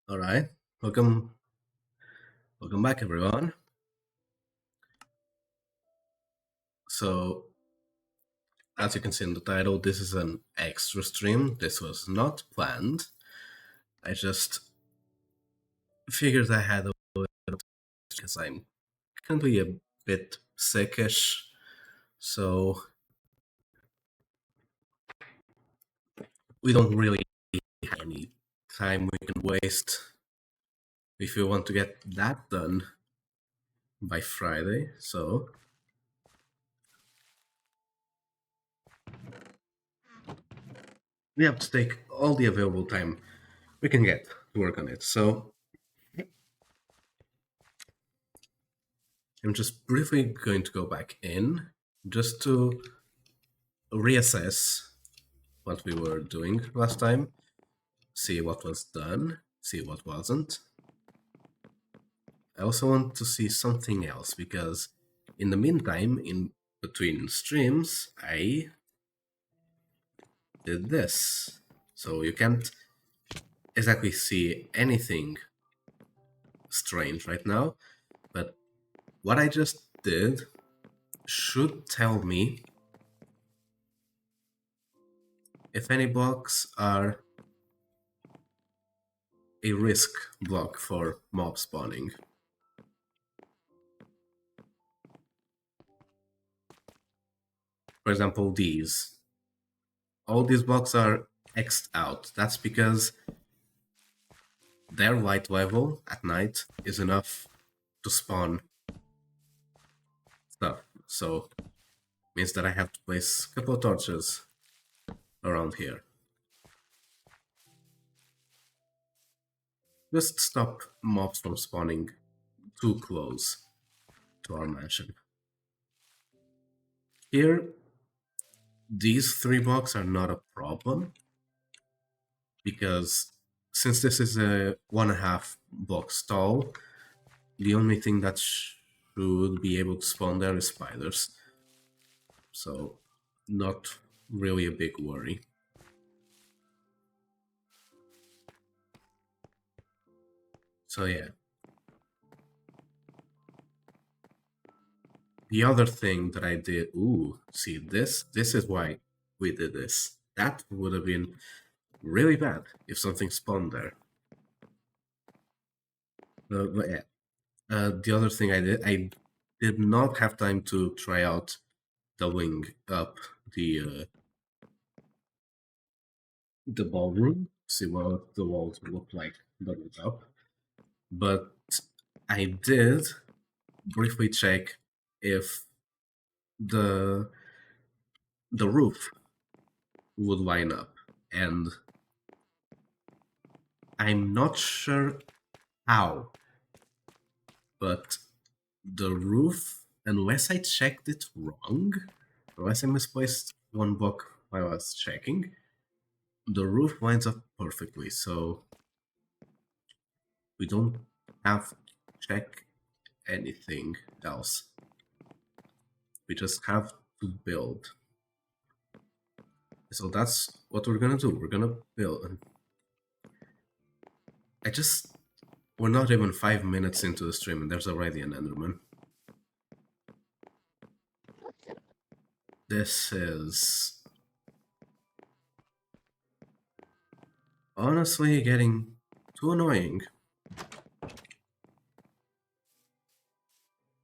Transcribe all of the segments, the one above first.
All right, welcome back, everyone. So, as you can see in the title, this is an extra stream. This was not planned. I just figured I had a little because I'm currently a bit sickish. So we don't really have any time we can waste if we want to get that done by Friday. So we have to take all the available time we can get to work on it. So I'm just briefly going to go back in just to reassess what we were doing last time, see what was done, see what wasn't. I also want to see something else because in the meantime, in between streams, I did this. So you can't exactly see anything strange right now, but what I just did should tell me if any blocks are a risk block for mob spawning. For example, these. All these blocks are X'd out. That's because their light level at night is enough to spawn stuff. So means that I have to place a couple of torches around here. Just stop mobs from spawning too close to our mansion. Here, these 3 blocks are not a problem because since this is a 1.5 block stall, the only thing that should be able to spawn there is spiders. So, not really a big worry. So yeah. The other thing that I did, see this is why we did this. That would have been really bad if something spawned there. But yeah, the other thing I did not have time to try out doubling up the ballroom, see what the walls look like doubled up. But I did briefly check if the roof would line up, and I'm not sure how, but the roof, unless I checked it wrong, unless I misplaced one block while I was checking, the roof lines up perfectly, so we don't have to check anything else. We just have to build. So that's what we're gonna do. We're gonna build. We're not even 5 minutes into the stream and there's already an Enderman. This is honestly getting too annoying.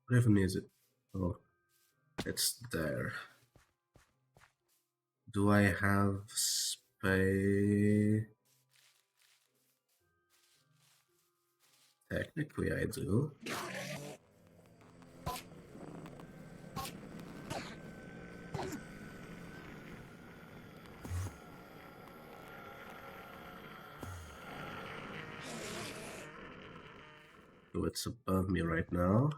What even is it? Oh, it's there. Do I have space? Technically, I do. So it's above me right now.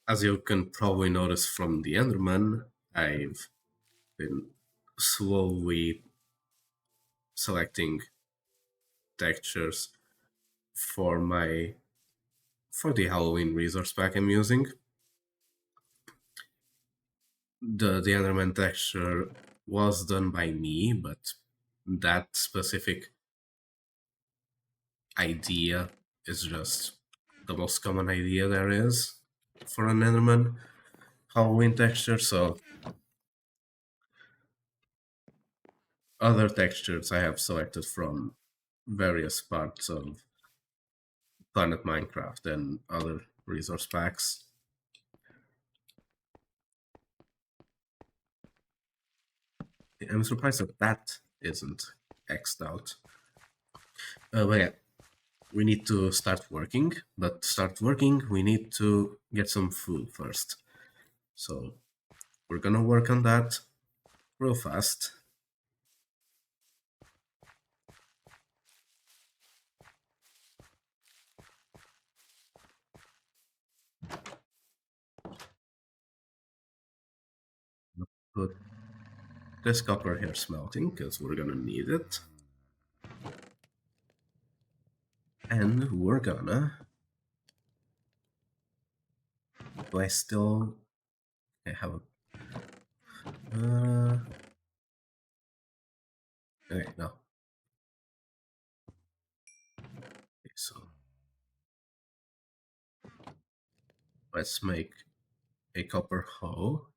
As you can probably notice from the Enderman, I've been slowly selecting textures for the Halloween resource pack I'm using. the Enderman texture was done by me, but that specific idea is just the most common idea there is for an Enderman Halloween texture, so other textures I have selected from various parts of Planet Minecraft and other resource packs. I'm surprised that that isn't X'd out. But yeah, we need to start working, but to start working, we need to get some food first. So we're gonna work on that real fast. Put this copper here smelting, because we're gonna need it. And we're gonna... Do I still... I have a... Okay, no. Okay, so... Let's make a copper hoe.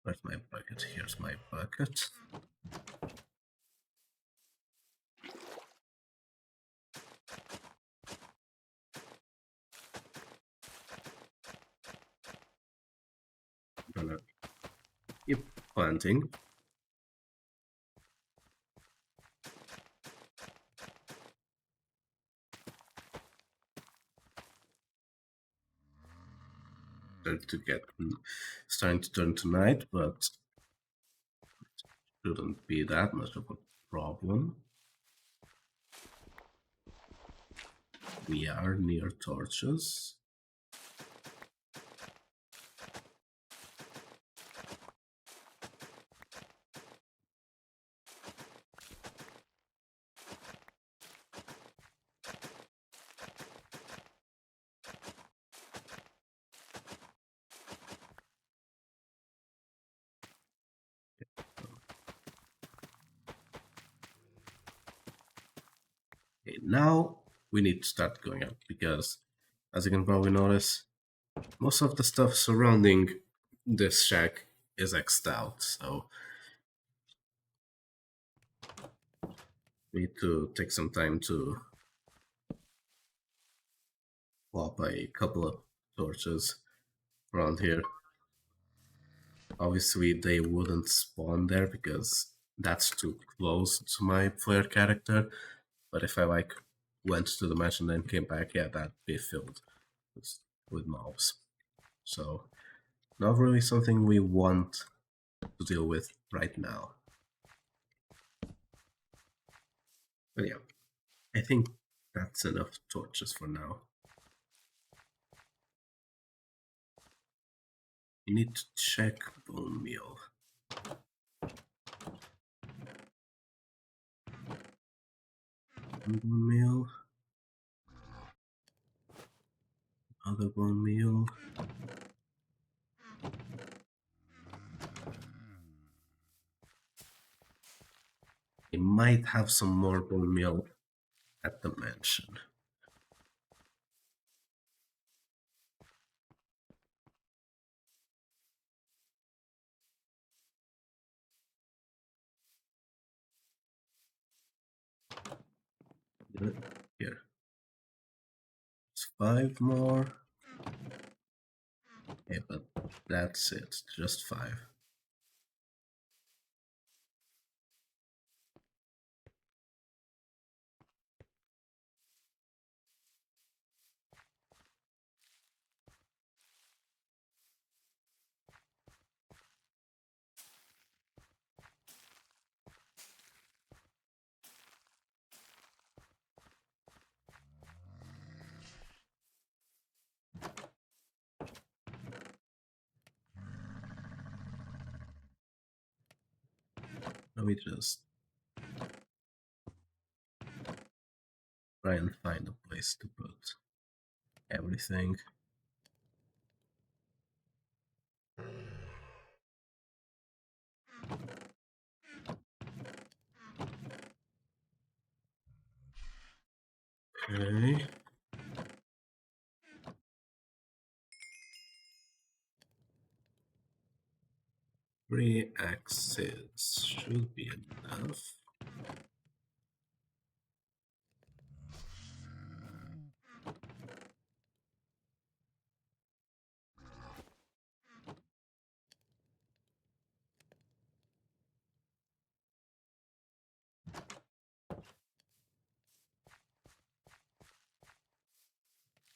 Where's my bucket? Here's my bucket. I'm gonna keep planting. Starting to turn to night, but shouldn't be that much of a problem. We are near torches. Okay, now we need to start going up because, as you can probably notice, most of the stuff surrounding this shack is X'd out, so we need to take some time to plop a couple of torches around here. Obviously, they wouldn't spawn there because that's too close to my player character. But if I like went to the match and then came back, yeah, that'd be filled with mobs. So not really something we want to deal with right now. But yeah, I think that's enough torches for now. You need to check bone meal. Bone meal. Other bone meal. We might have some more bone meal at the mansion. Here. It's 5 more. Okay, but that's it. Just 5. Let me just try and find a place to put everything. Okay. 3 axes should be enough.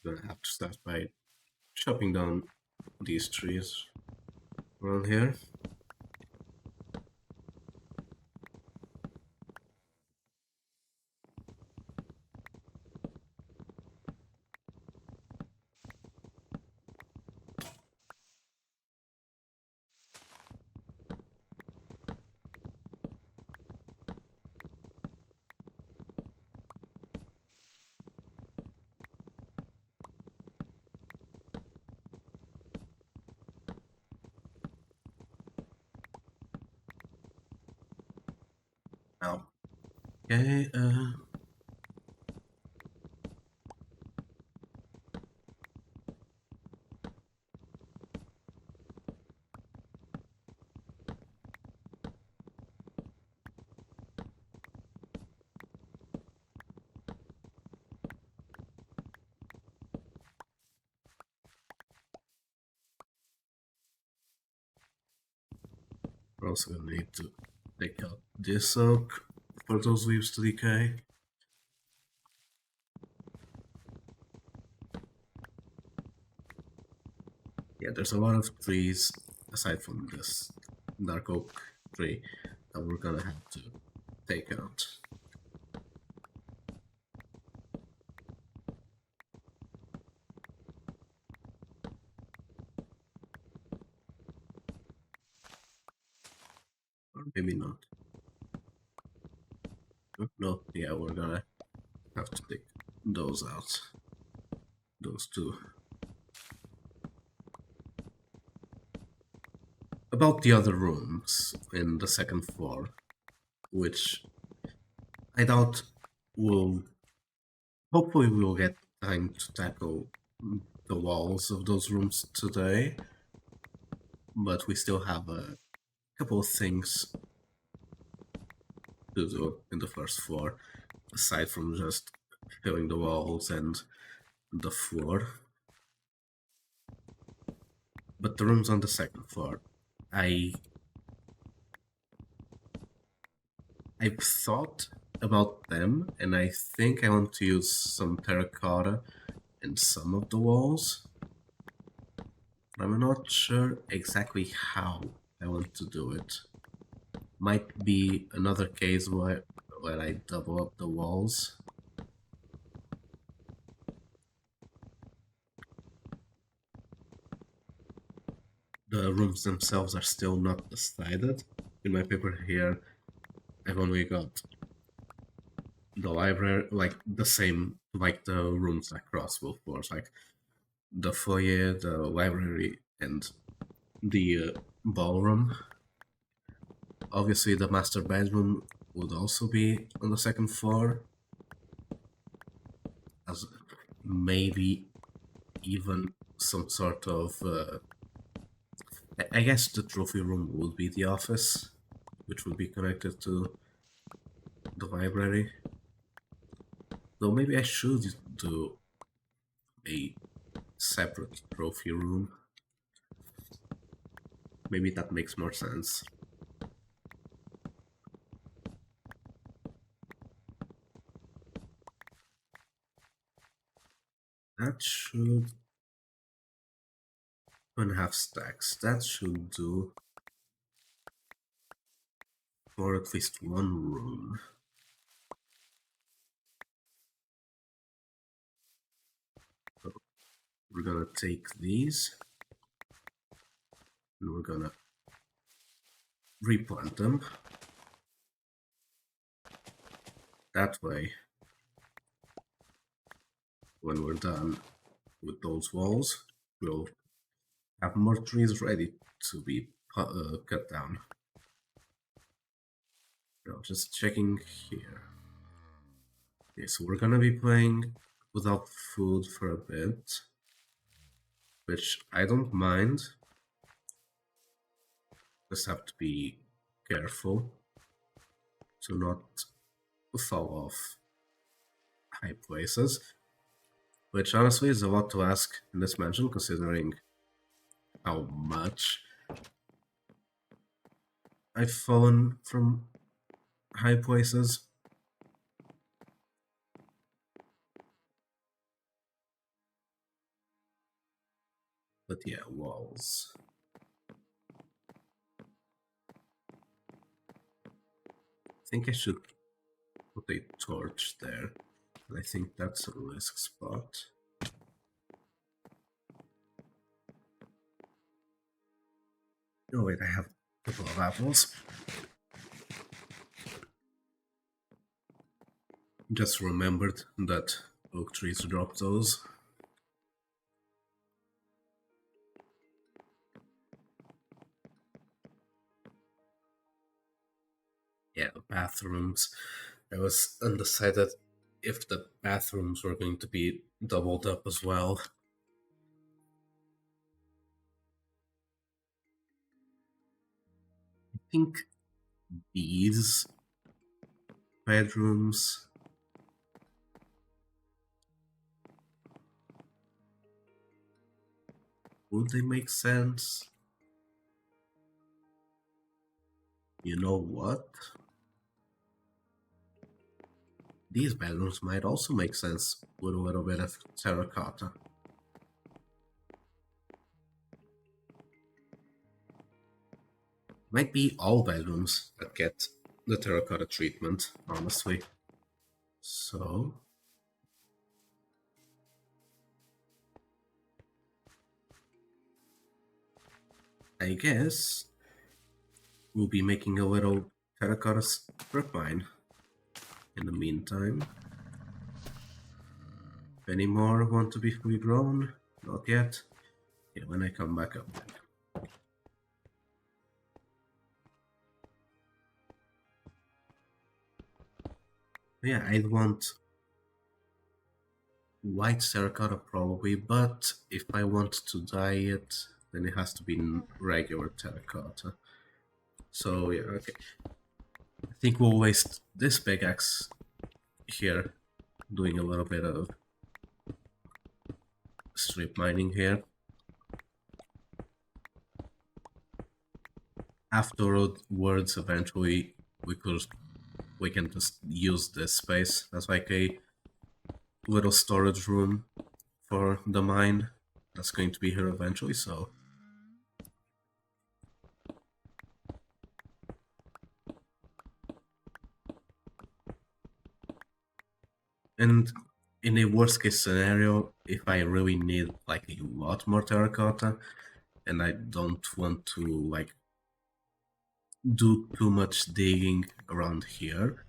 Gonna have to start by chopping down these trees around here. Now, okay, we're also gonna need to take out this oak for those leaves to decay. Yeah, there's a lot of trees aside from this dark oak tree that we're gonna have to take out. Or maybe not. No, yeah, we're gonna have to take those out. Those two. About the other rooms in the second floor, which I doubt will. Hopefully, we'll get time to tackle the walls of those rooms today, but we still have a couple of things to do in the first floor, aside from just filling the walls and the floor. But the rooms on the second floor, I've thought about them, and I think I want to use some terracotta in some of the walls. I'm not sure exactly how I want to do it. Might be another case where I double up the walls. The rooms themselves are still not decided. In my paper here, I've only got the library, like the same, like the rooms across both floors, like the foyer, the library, and the ballroom. Obviously, the master bedroom would also be on the second floor, as maybe even some sort of. I guess the trophy room would be the office, which would be connected to the library. Though maybe I should do a separate trophy room. Maybe that makes more sense. That should 2.5 stacks. That should do for at least one room. So we're gonna take these and we're gonna replant them. That way, when we're done with those walls, we'll have more trees ready to be cut down. No, just checking here. Okay, so we're gonna be playing without food for a bit, which I don't mind. Just have to be careful to not fall off high places, which honestly is a lot to ask in this mansion, considering how much I've fallen from high places. But yeah, walls. I think I should put a torch there. I think that's a risk spot. Oh wait, I have a couple of apples. Just remembered that oak trees drop those. Yeah, bathrooms. I was undecided if the bathrooms were going to be doubled up as well. I think these bedrooms would they make sense? You know what? These bedrooms might also make sense with a little bit of terracotta. Might be all bedrooms that get the terracotta treatment, honestly. So I guess we'll be making a little terracotta strip mine in the meantime. If any more want to be fully grown? Not yet. Yeah, when I come back up then. Yeah, I'd want white terracotta probably, but if I want to dye it, then it has to be regular terracotta. So yeah, okay. I think we'll waste this pickaxe here doing a little bit of strip mining here. Afterwards, eventually, we can just use this space as like a little storage room for the mine that's going to be here eventually, so and in a worst case scenario, if I really need like a lot more terracotta and I don't want to like do too much digging around here,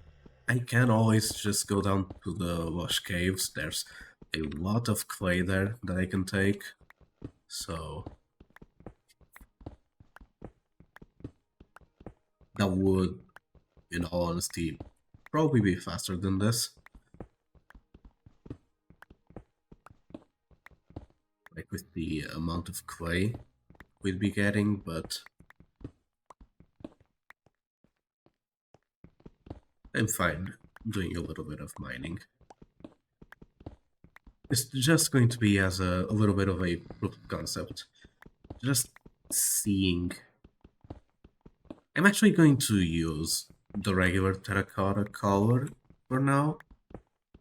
I can always just go down to the lush caves. There's a lot of clay there that I can take, so that would, in all honesty, probably be faster than this. Like with the amount of clay we'd be getting, but I'm fine doing a little bit of mining. It's just going to be as a little bit of a proof of concept. Just seeing. I'm actually going to use the regular terracotta color for now.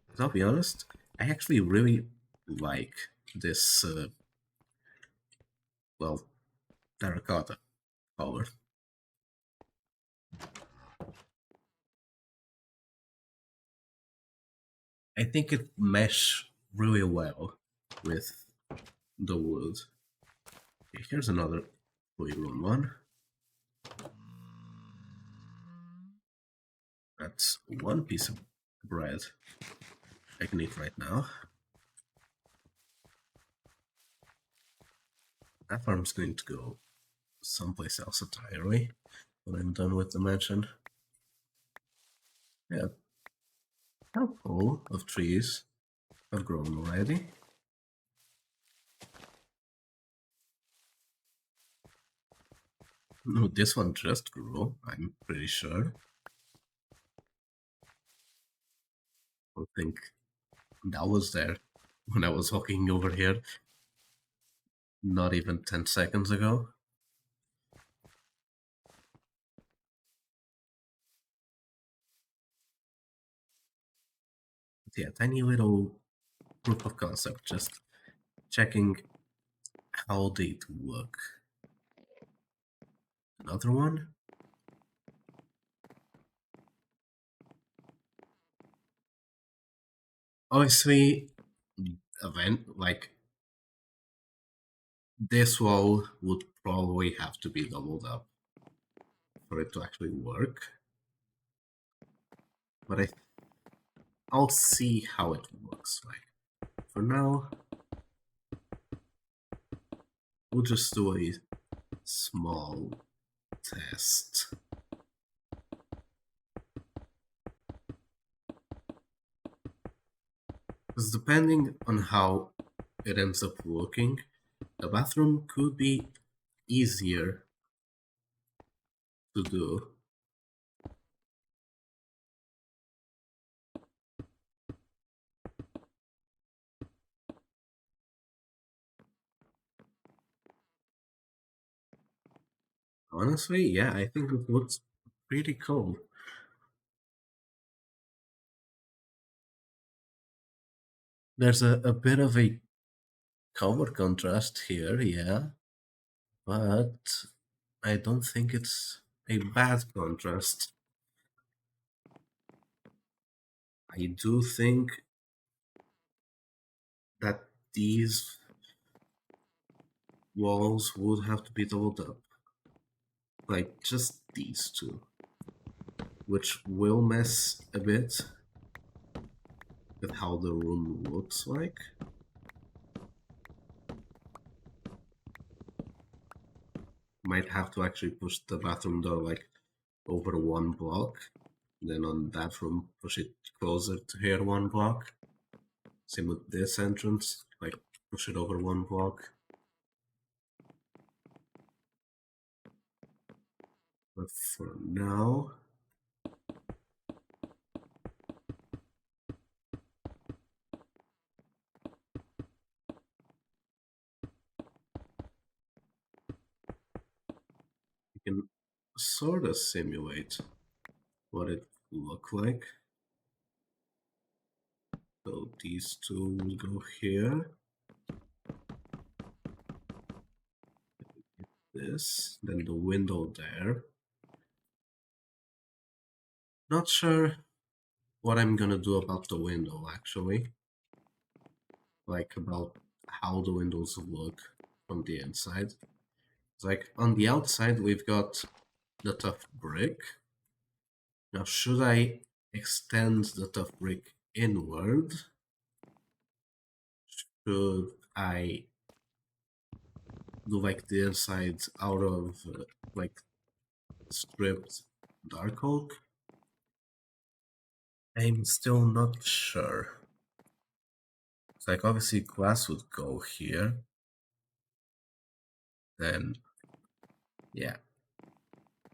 Because I'll be honest, I actually really like this, well, terracotta color. I think it meshes really well with the wood. Okay, here's another fully grown one. That's one piece of bread I can eat right now. That farm's going to go someplace else entirely when I'm done with the mansion. Yeah. A couple of trees have grown already. No, this one just grew, I'm pretty sure. I don't think that was there when I was walking over here not even 10 seconds ago. But yeah, tiny little proof of concept, just checking how they look. Another one? Obviously, event like this wall would probably have to be doubled up for it to actually work. But I'll see how it looks like. For now, we'll just do a small test. Because depending on how it ends up looking, the bathroom could be easier to do. Honestly, yeah, I think it looks pretty cool. There's a bit of a color contrast here, yeah, but I don't think it's a bad contrast. I do think that these walls would have to be doubled up. Like, just these two. Which will mess a bit with how the room looks like. Might have to actually push the bathroom door like over one block. Then on that room, push it closer to here one block. Same with this entrance, like push it over one block. But for now, you can sort of simulate what it will look like. So these two will go here. This, then the window there. Not sure what I'm gonna do about the window actually. Like about how the windows look from the inside. It's like on the outside we've got the tough brick. Now should I extend the tough brick inward? Should I do like the inside out of like stripped dark oak? I'm still not sure. It's like obviously glass would go here. Then yeah.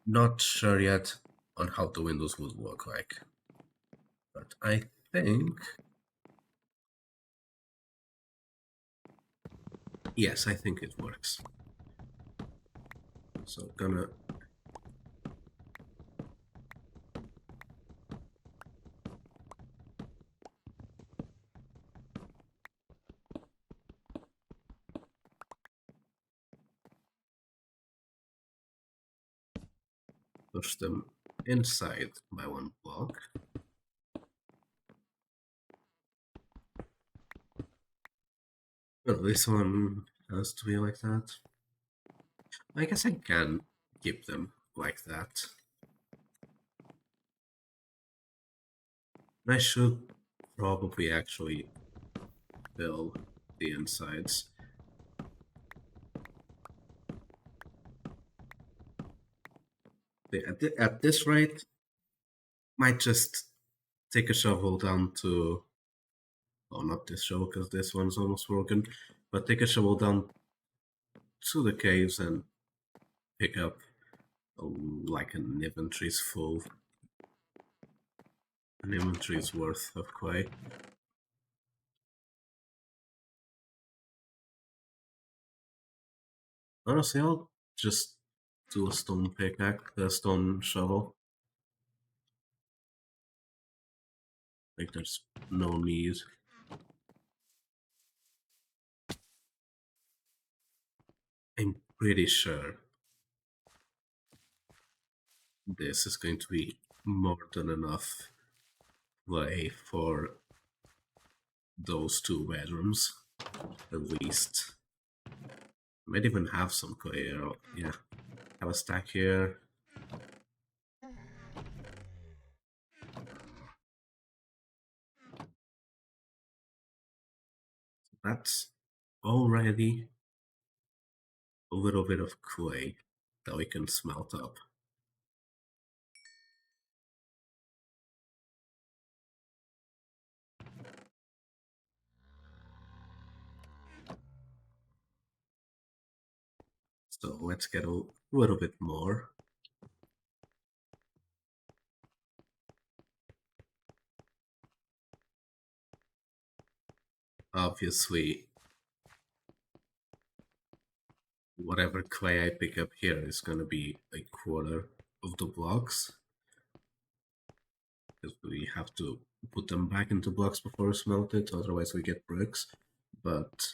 Not sure yet on how the windows would look like. But I think yes, I think it works. So gonna push them inside by one block. Well, this one has to be like that. I guess I can keep them like that. I should probably actually fill the insides. At this rate, might just take a shovel down to. Oh, not this shovel because this one's almost broken. But take a shovel down to the caves and pick up like an inventory's full. An inventory's worth of clay. Honestly, I'll just do a stone pickaxe, a stone shovel. Like, there's no need. I'm pretty sure this is going to be more than enough clay for those 2 bedrooms, at least. Might even have some clay here. Yeah, have a stack here. That's already a little bit of clay that we can smelt up. So let's get a little bit more. Obviously, whatever clay I pick up here is going to be a quarter of the blocks. Because we have to put them back into blocks before we smelt it, otherwise we get bricks. But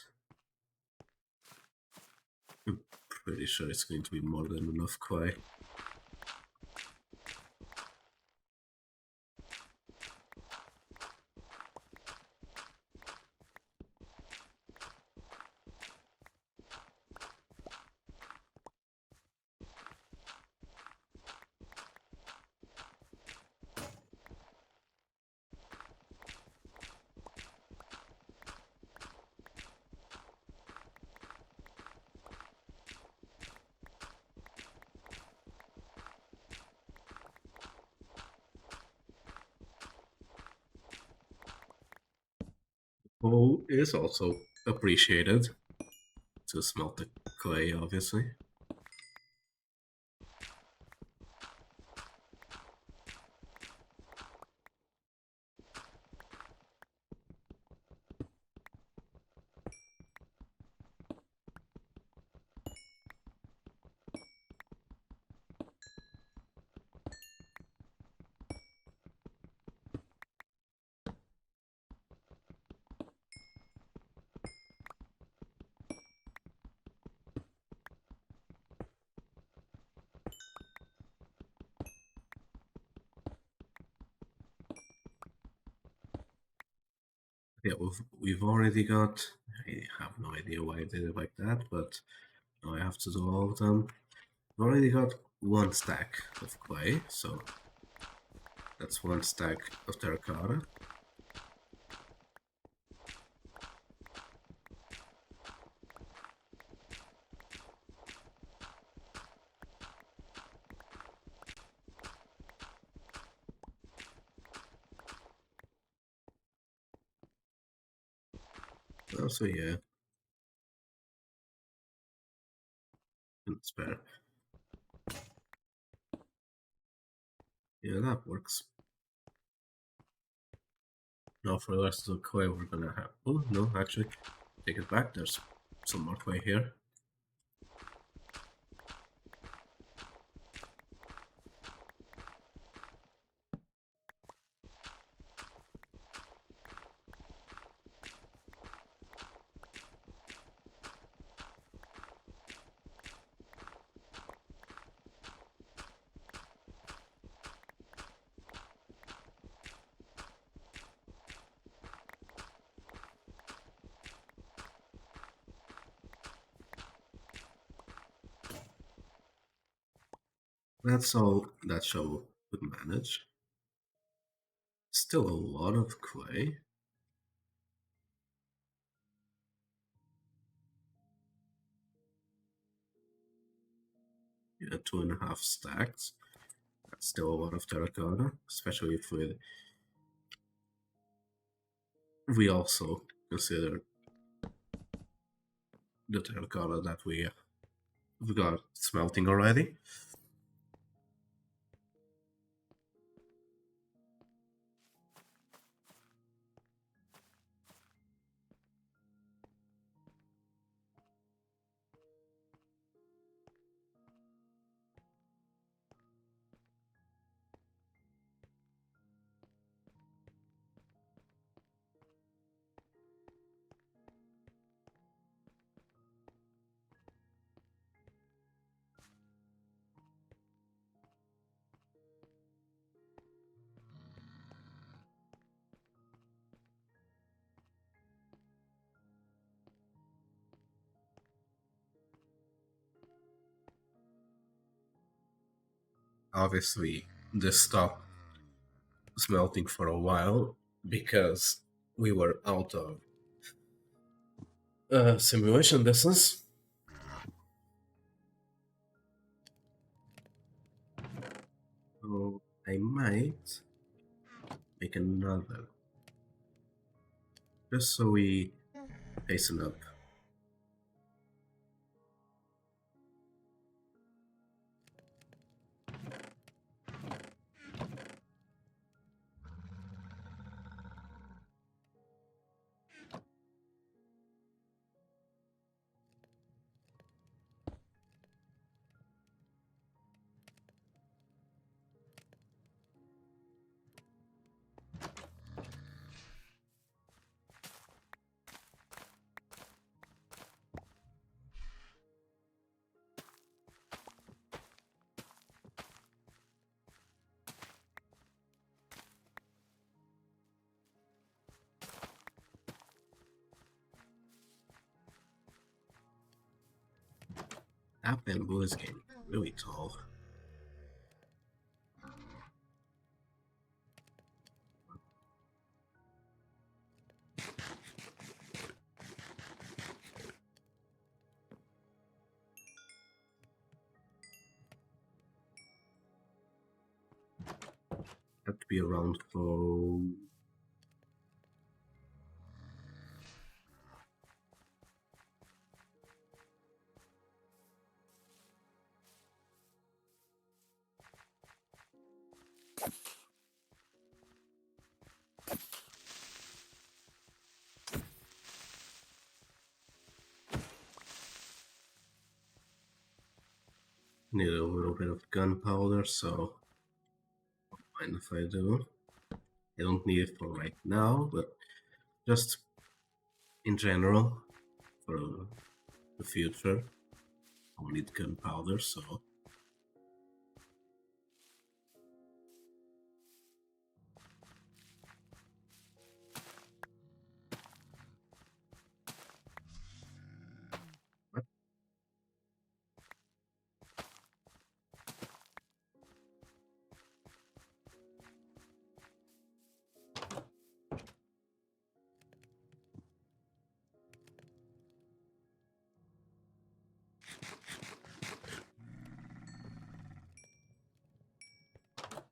I'm pretty sure it's going to be more than enough clay. Coal is also appreciated to smelt the clay, obviously. Yeah, we've already got. I have no idea why I did it like that, but now I have to do all of them. We've already got 1 stack of clay, so that's 1 stack of terracotta. So yeah, and spare. Yeah, that works. Now for the rest of the clay, we're gonna have. Oh no, actually, take it back. There's some more clay here. That's all that shovel would manage. Still a lot of clay. Yeah, 2.5 stacks. still a lot of terracotta, especially if we also consider the terracotta that we got smelting already. Obviously, this stopped smelting for a while because we were out of simulation distance. So I might make another, just so we hasten up. That bamboo is getting really tall. Have to be around for need a little bit of gunpowder, so mind if I do. I don't need it for right now, but just in general for the future, I'll need gunpowder, so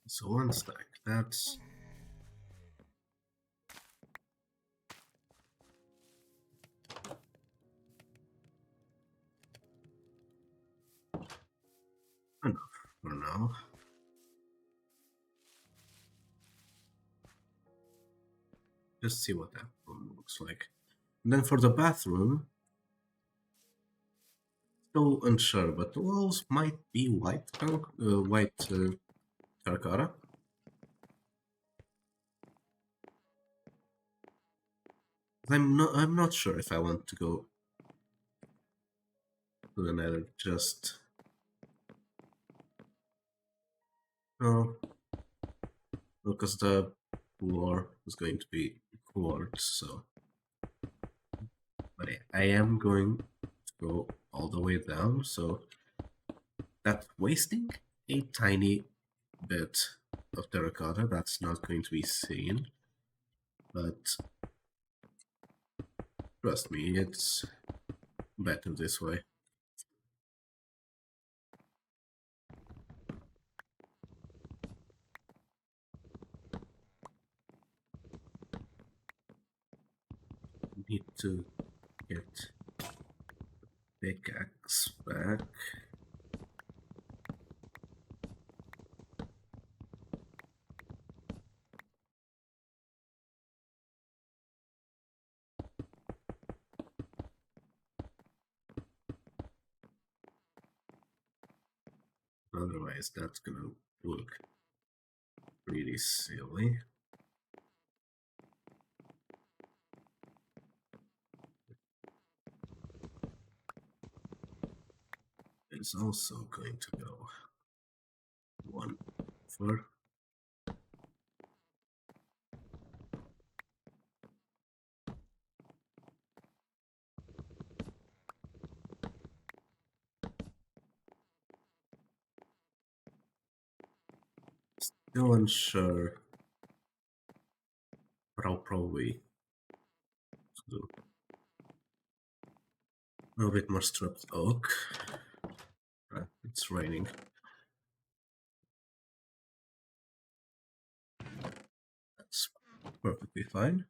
so one stack. That's enough for now. Just see what that room looks like. And then for the bathroom, still unsure, but the walls might be white, terracotta. I'm not sure if I want to go to the Nether just. No, because the floor is going to be quartz, so. But I am going to go all the way down, so that's wasting a tiny bit of terracotta that's not going to be seen. But trust me, it's better this way. need to get pickaxe back. Otherwise, that's gonna look pretty silly. It's also going to go 1 4. Still unsure, but I'll probably do a little bit more stripped oak. It's raining. That's perfectly fine.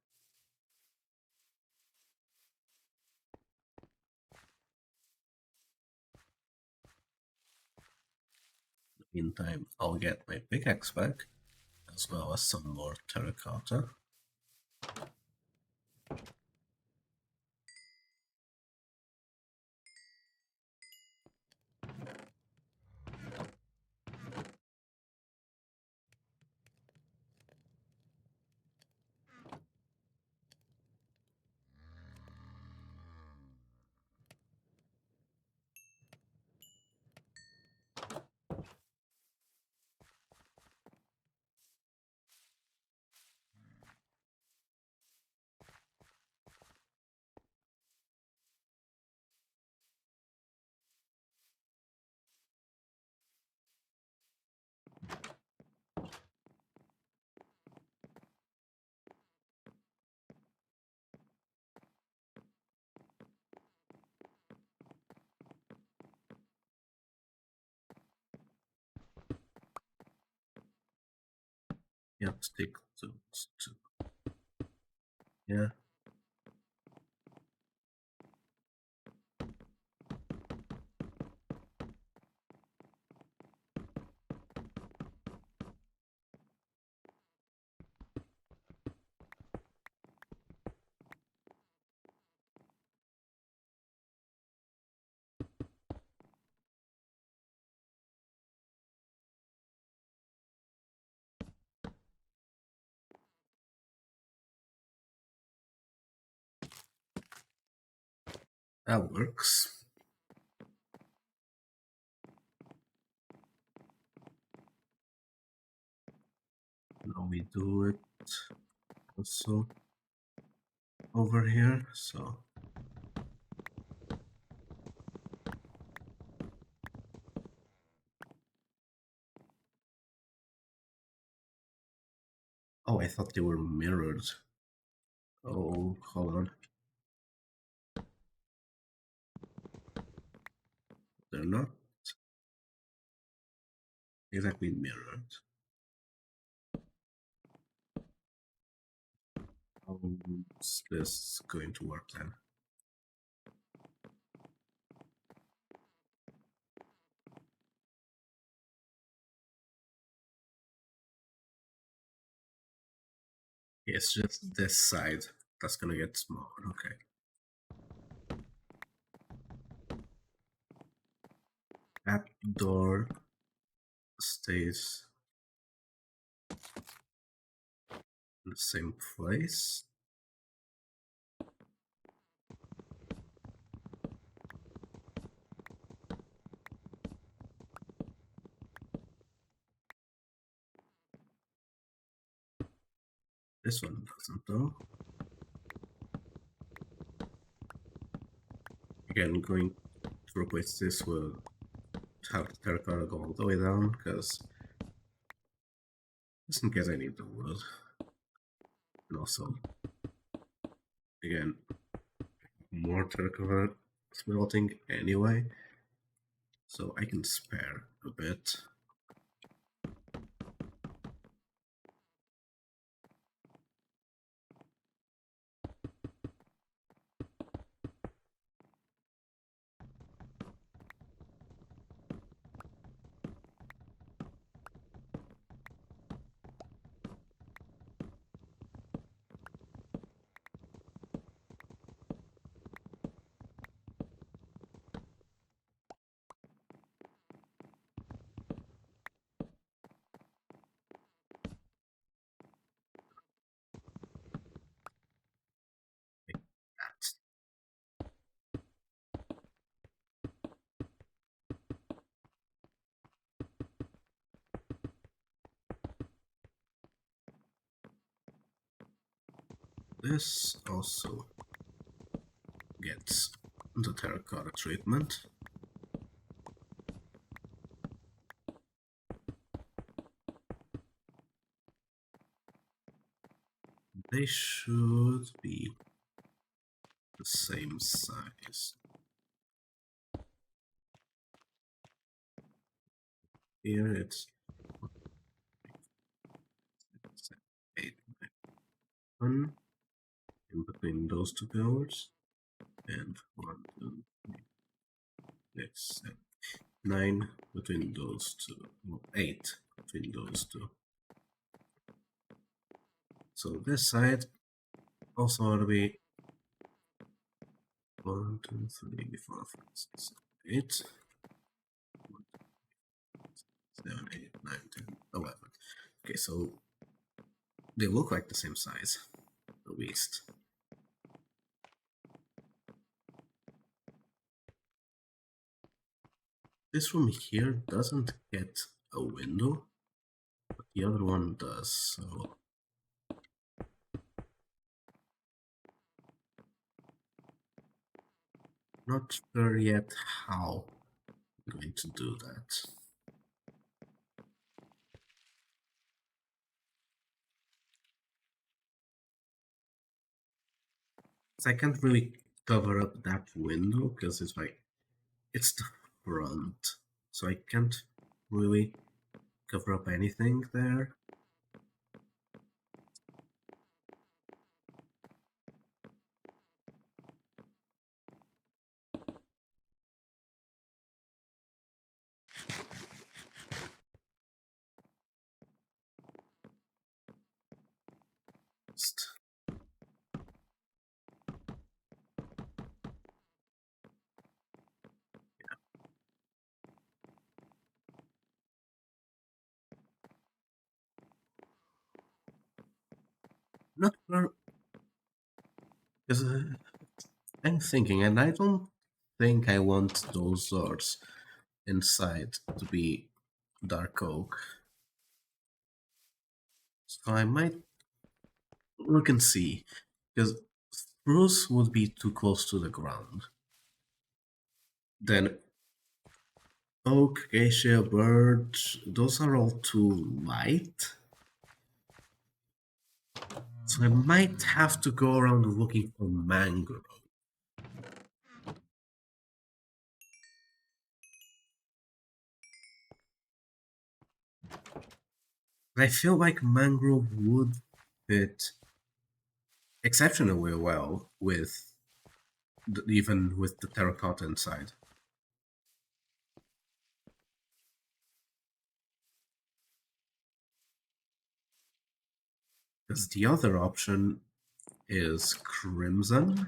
Meantime, I'll get my pickaxe back, as well as some more terracotta. Yeah, stick those two. Yeah. That works. Now we do it also over here, so oh, I thought they were mirrored. Oh, hold on. They're not exactly mirrored. How's this going to work then? It's just this side that's gonna get smaller. Okay. That door stays in the same place. This one doesn't though. Again, going to replace this will have the terracotta go all the way down, because just in case I need the wood. And also, again, more terracotta smelting anyway, so I can spare a bit. this also gets the terracotta treatment. They should be the same size. Here it's 8, 9, 1 in between those two pillars, and 1, 2, 3, 6, 7, 9 between those two, well, 8 between those two. So this side also ought to be 1, 2, 3, 4, 5, 6, 7, 8. 7, 8, 9, 10, 11. Okay, so they look like the same size, at least. This room here doesn't get a window, but the other one does, so... Not sure yet how I'm going to do that. So I can't really cover up that window because it's like, it's the front, so I can't really cover up anything there. Just not sure, because I'm thinking, and I don't think I want those doors inside to be dark oak. So I might look and see, because spruce would be too close to the ground. Then oak, acacia, birch, those are all too light. So I might have to go around looking for mangrove. I feel like mangrove would fit exceptionally well with even with the terracotta inside. Because the other option is crimson.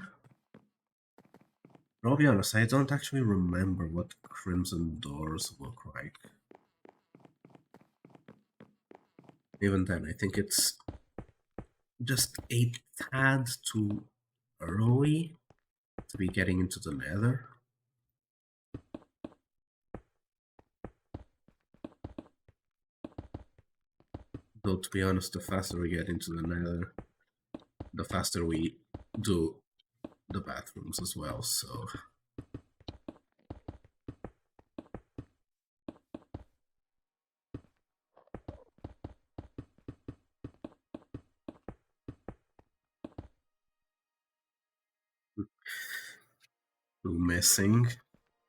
But I'll be honest, I don't actually remember what crimson doors look like. Even then, I think it's just a tad too early to be getting into the Nether. Though, to be honest, the faster we get into the Nether, the faster we do the bathrooms as well, so... Missing.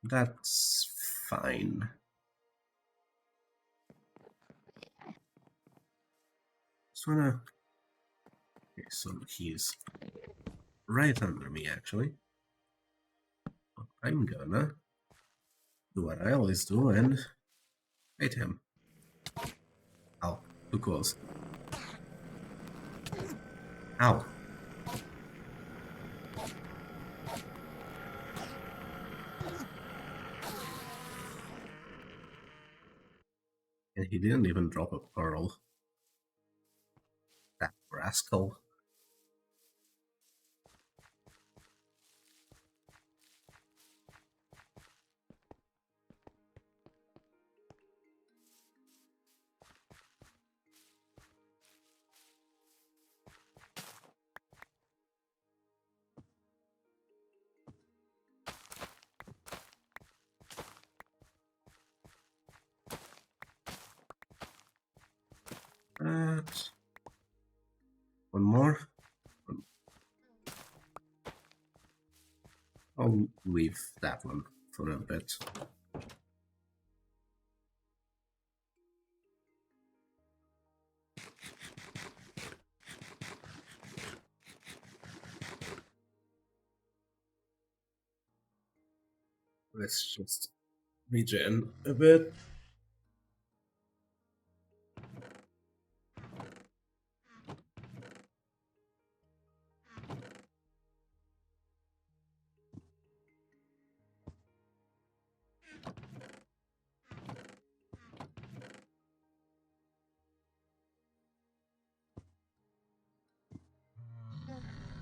That's fine. Just wanna... Okay, so he's right under me, actually. I'm gonna do what I always do and hit him. Ow, too close. Ow. And he didn't even drop a pearl. That rascal. that. One more. I'll leave that one for a bit. Let's just regen a bit.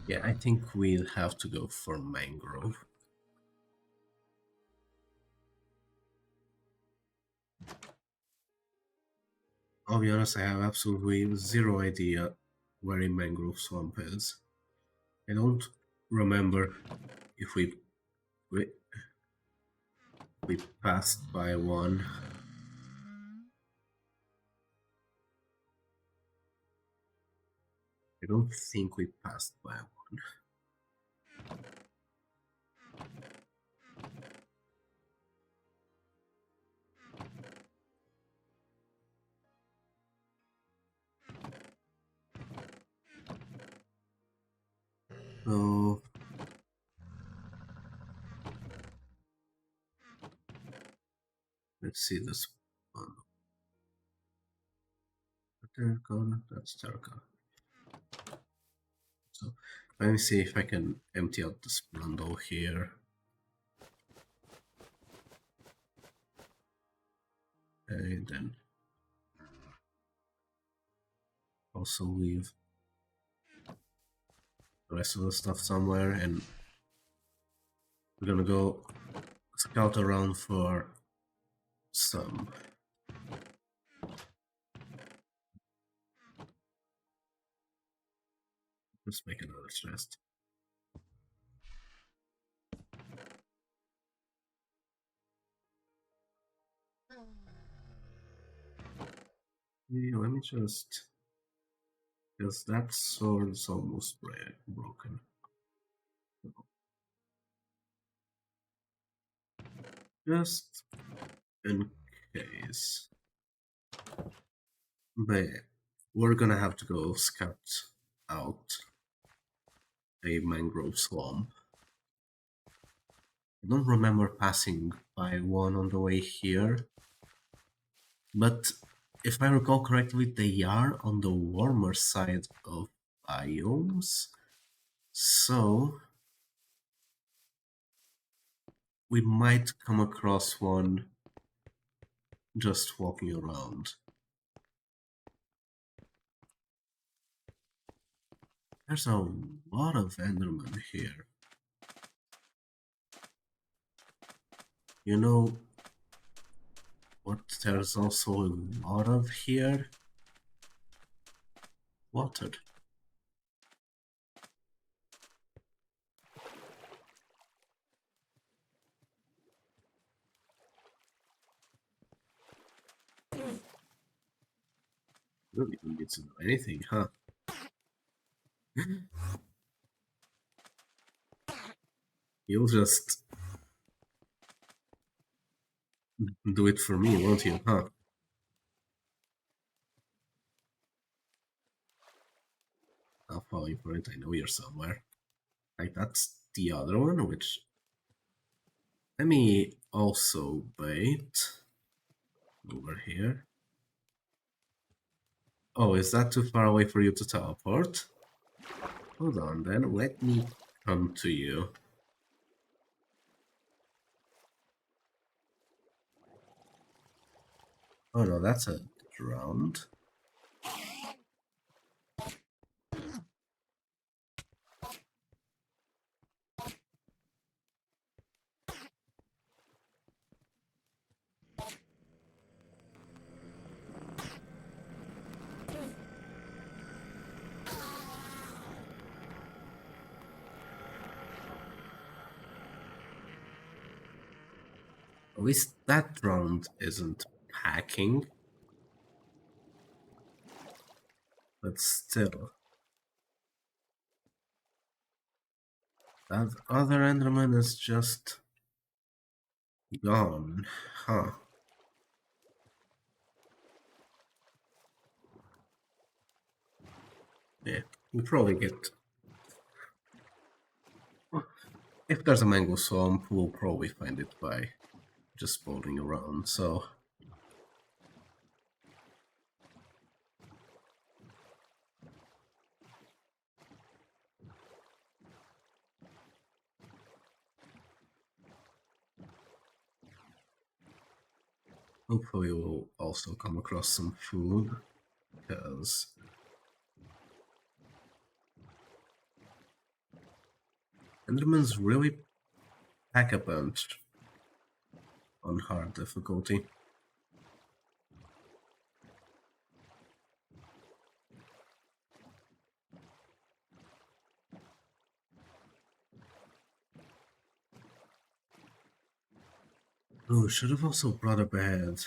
Yeah, I think we'll have to go for mangrove. I'll be honest, I have absolutely zero idea where a mangrove swamp is. I don't remember if we passed by one. I don't think we passed by one. So let's see this one. Terracotta, that's terracotta. So let me see if I can empty out this bundle here. And then also leave the rest of the stuff somewhere, and we're gonna go scout around for some. Let's make another chest. Yeah, let me just, because that sword's almost broken. Just in case. But we're gonna have to go scout out a mangrove swamp. I don't remember passing by one on the way here, but if I recall correctly, they are on the warmer side of biomes, so we might come across one just walking around. There's a lot of Endermen here. You know what there's also a lot of here? Water. You don't even need to know anything, huh? You'll just do it for me, won't you, huh? I'll follow you for it, I know you're somewhere. Like, that's the other one, which... Let me also bait over here. Oh, is that too far away for you to teleport? Hold on then, let me come to you. Oh no, that's a drowned. At least that round isn't packing. But still, that other Enderman is just gone, huh? Yeah, we probably get. If there's a mango swamp, we'll probably find it by just spawning around, so. Hopefully we'll also come across some food, because Endermans really pack a punch on hard difficulty. Oh, should have also brought a bed.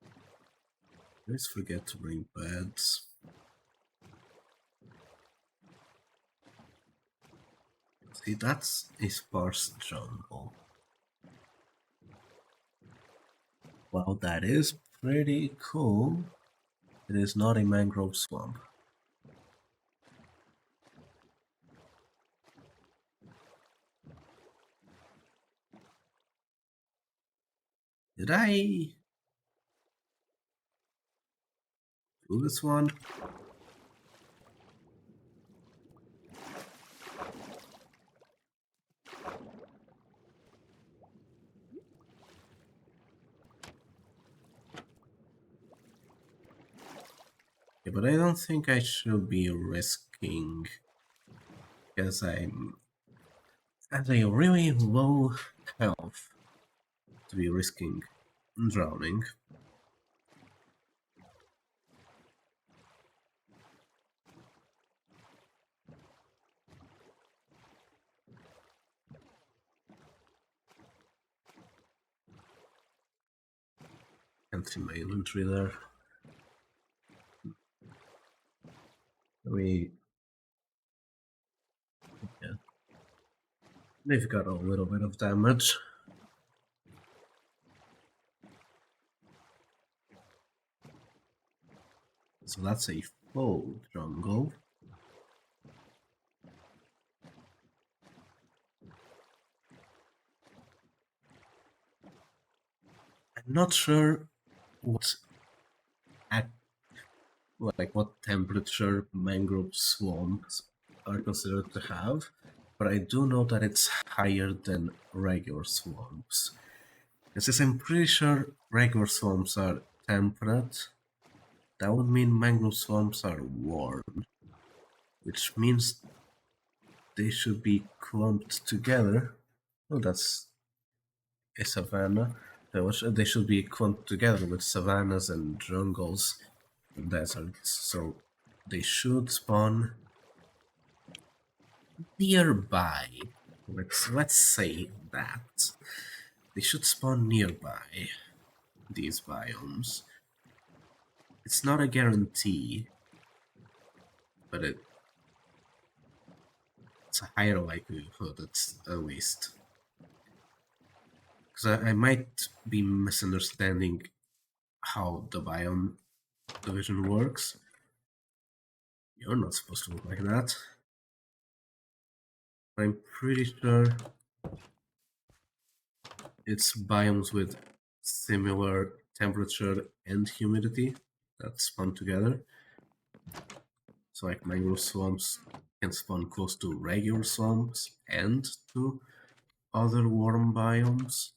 I always forget to bring beds. See, that's a sparse jungle. While that is pretty cool, it is not a mangrove swamp. Did I do this one? Yeah, but I don't think I should be risking, because I'm at a really low health to be risking drowning. Can't see my inventory there. Yeah. They've got a little bit of damage. So that's a full jungle. I'm not sure what what temperature mangrove swamps are considered to have, but I do know that it's higher than regular swamps. And since I'm pretty sure regular swamps are temperate, that would mean mangrove swamps are warm, which means they should be clumped together. Oh, that's a savanna. They should be clumped together with savannas and jungles and deserts, so they should spawn nearby. Let's say that they should spawn nearby these biomes. It's not a guarantee, but it's a higher likelihood, at least. Because I might be misunderstanding how the biome division works. You're not supposed to look like that. I'm pretty sure it's biomes with similar temperature and humidity that spawn together. So like mangrove swamps can spawn close to regular swamps and to other warm biomes.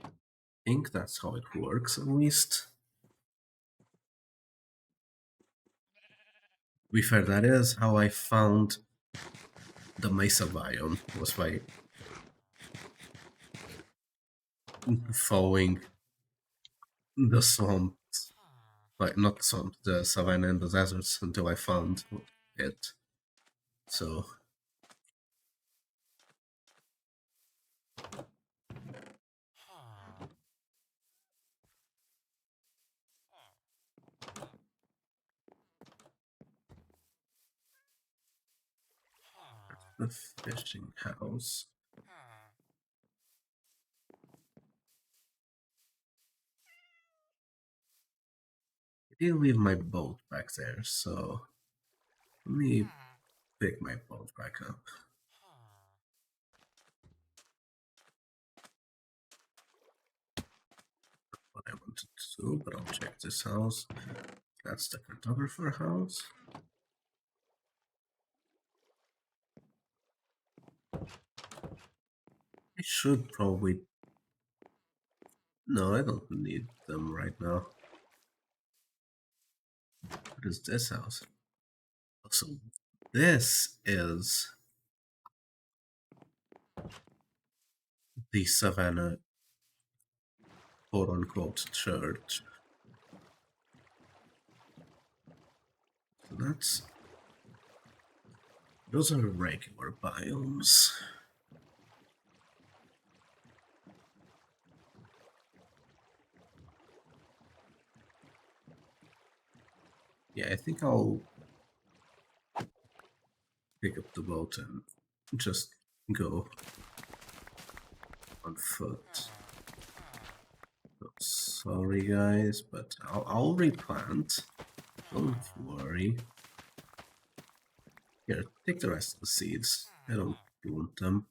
I think that's how it works, at least. To be fair, that is how I found the mesa biome, was by following the swamps, like not swamp, the savanna and the deserts until I found it. So the fishing house. I did leave my boat back there, so let me pick my boat back up. What I wanted to do, but I'll check this house. That's the cartographer house. I should probably... No, I don't need them right now. What is this house? So this is the Savannah quote-unquote church. So that's... Those are regular biomes. Yeah, I think I'll pick up the boat and just go on foot. Oh, sorry guys, but I'll replant. Don't worry. Here, take the rest of the seeds. I don't want them.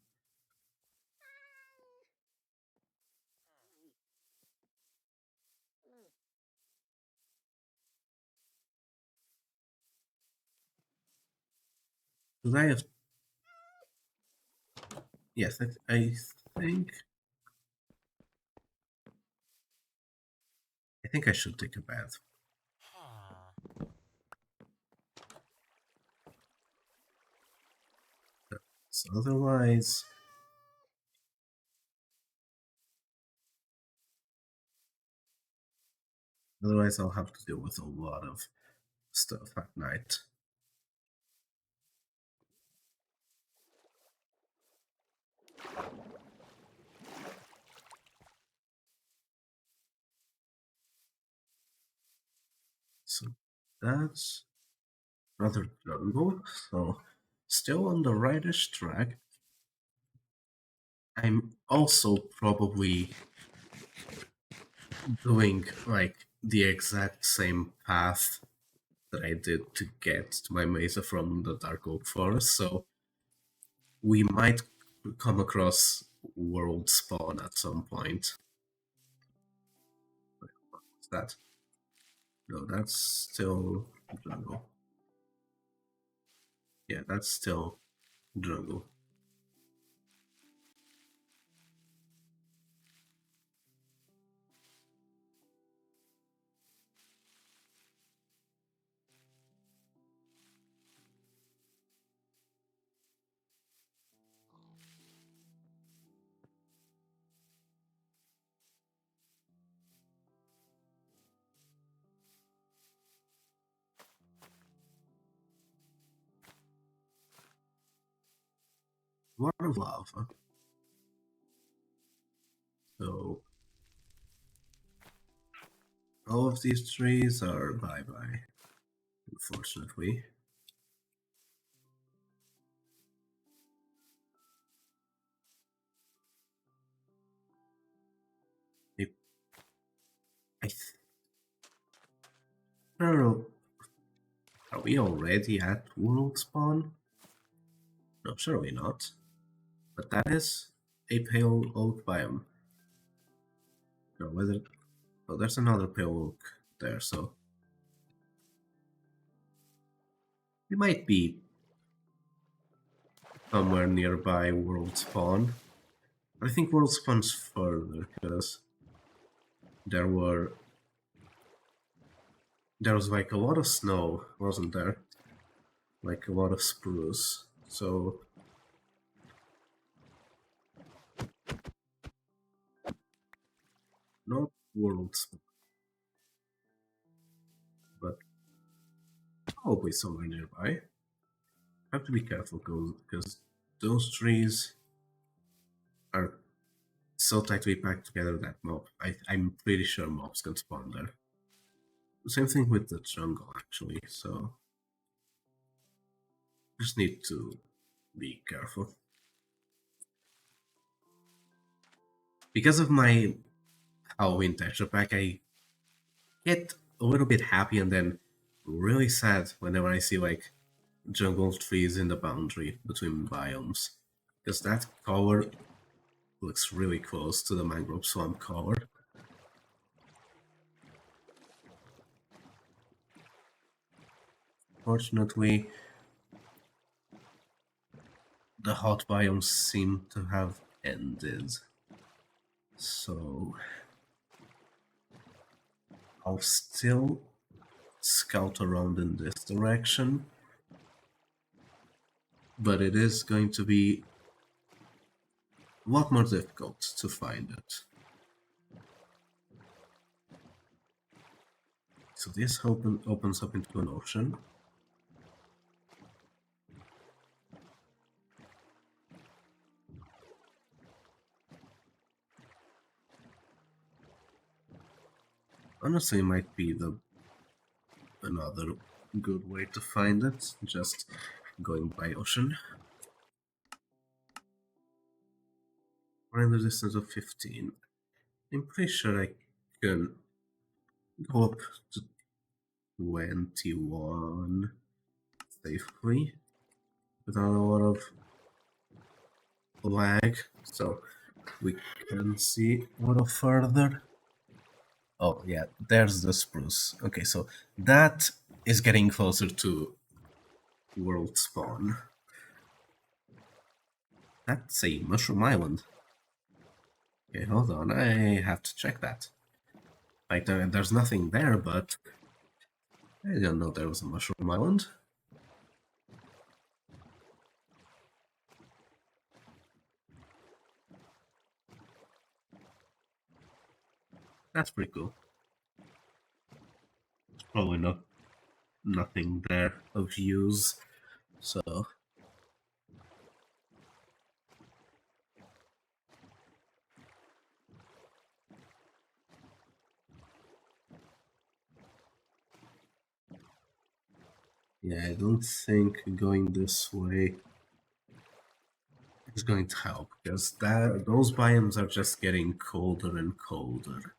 Because I have... Yes, I think... I think I should take a bath. So otherwise... Otherwise I'll have to deal with a lot of stuff at night. So that's another jungle. So still on the rightish track. I'm also probably doing like the exact same path that I did to get to my mesa from the Dark Oak Forest, so we might come across world spawn at some point. What's that? No, that's still jungle. Yeah, that's still jungle. Lot of lava. So all of these trees are bye-bye, unfortunately. I don't know. Are we already at world spawn? No, surely not. But that is a pale oak biome. No, whether... Oh, there's another pale oak there, so... We might be somewhere nearby world spawn. I think world spawn's further, because there was like a lot of snow, wasn't there? Like a lot of spruce, so... Not world spawn, but probably somewhere nearby. Have to be careful, because those trees are so tightly packed together that I'm pretty sure mobs can spawn there. Same thing with the jungle, actually, so... Just need to be careful. Because of my Halloween texture pack, I get a little bit happy and then really sad whenever I see like jungle trees in the boundary between biomes. Because that color looks really close to the Mangrove Swamp color. Fortunately, the hot biomes seem to have ended. So I'll still scout around in this direction, but it is going to be a lot more difficult to find it. So this opens up into an ocean. Honestly, it might be another good way to find it, just going by ocean. We're in the distance of 15. I'm pretty sure I can go up to 21 safely without a lot of lag, so we can see a little further. Oh yeah, there's the spruce. Okay, so that is getting closer to world spawn. That's a mushroom island. Okay, hold on, I have to check that. Like, there's nothing there, but I didn't know there was a mushroom island. That's pretty cool. It's probably nothing there of use, so yeah, I don't think going this way is going to help, because those biomes are just getting colder and colder.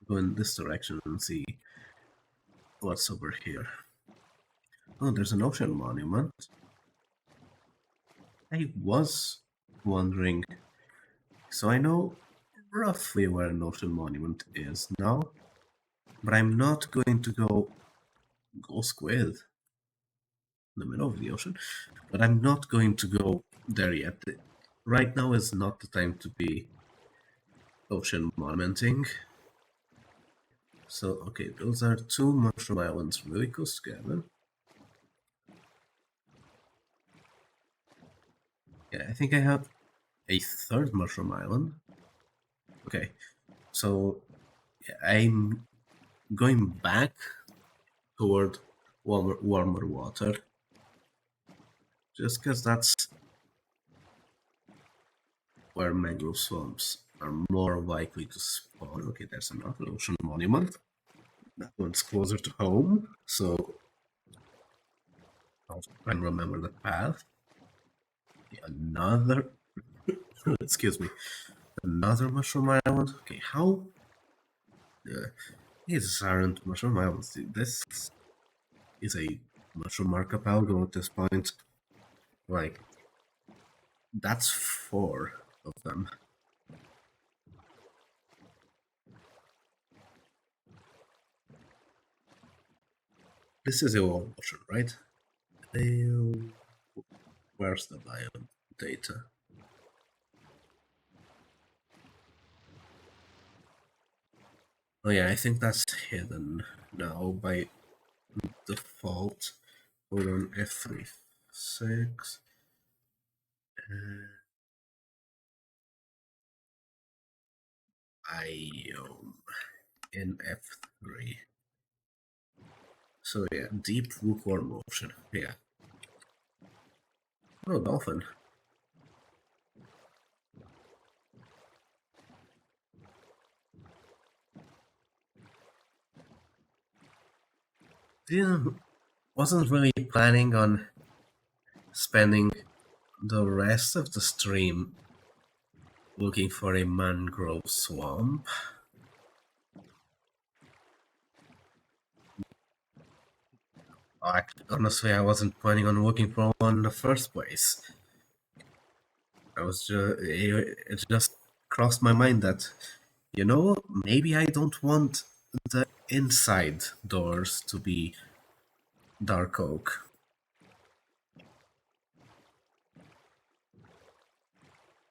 Go in this direction and see what's over here. Oh, there's an ocean monument. I was wondering, so I know roughly where an ocean monument is now, but I'm not going to go squid in the middle of the ocean, but I'm not going to go there yet. Right now is not the time to be ocean monumenting. So, okay, those are two mushroom islands really close together. Yeah, I think I have a third mushroom island. Okay, so yeah, I'm going back toward warmer water, just because that's where mangrove swamps are more likely to spawn. Okay, there's another ocean monument. That one's closer to home, so I'll try and remember the path. Another, excuse me, another mushroom island. Okay, how? These aren't mushroom islands. This is a mushroom archipelago at this point. Like, that's 4 of them. This is a wall ocean, right? Where's the biome data? Oh yeah, I think that's hidden now by default. Hold on, F3, 6. Biome in F3. So yeah, deep lukewarm ocean. Yeah. Oh, dolphin. wasn't really planning on spending the rest of the stream looking for a mangrove swamp. Honestly, I wasn't planning on looking for one in the first place. It just crossed my mind that, maybe I don't want the inside doors to be dark oak.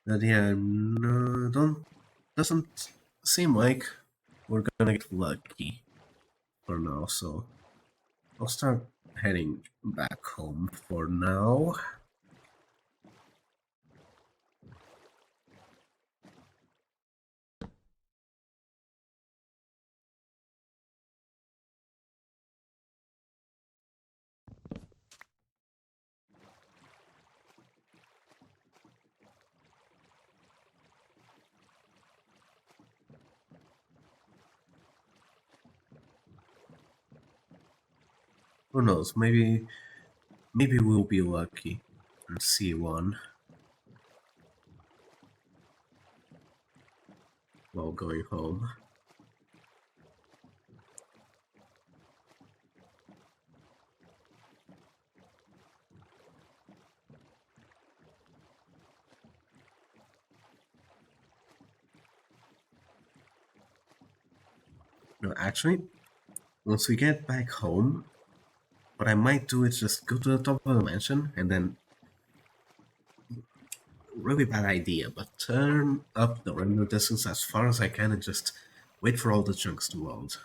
But yeah, no, doesn't seem like we're gonna get lucky for now, so I'll start heading back home for now. Who knows, maybe we'll be lucky and see one while going home. No, actually, once we get back home, what I might do is just go to the top of the mansion and then, really bad idea, but turn up the render distance as far as I can and just wait for all the chunks to load.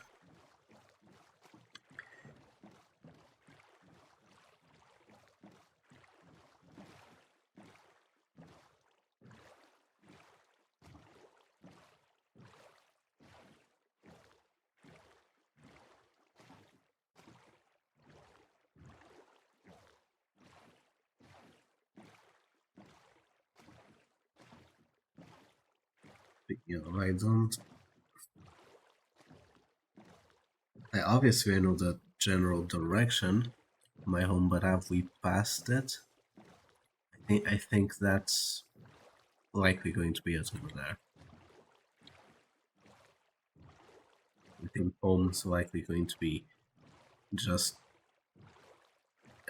I obviously know the general direction of my home, but have we passed it? I think that's likely going to be it over there. I think home's likely going to be just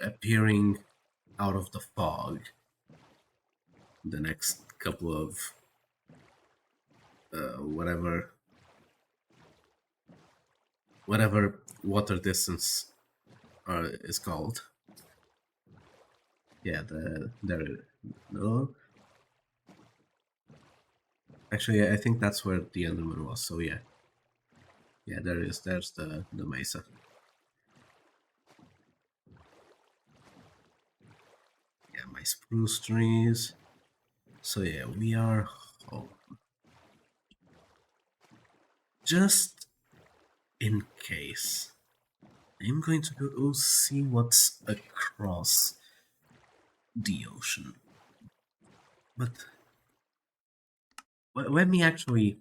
appearing out of the fog the next couple of whatever water distance is called. Yeah, no. Actually, I think that's where the Enderman was. So yeah, there's the mesa. Yeah, my spruce trees. So yeah, we are home. Just in case, I'm going to go see what's across the ocean. But let me actually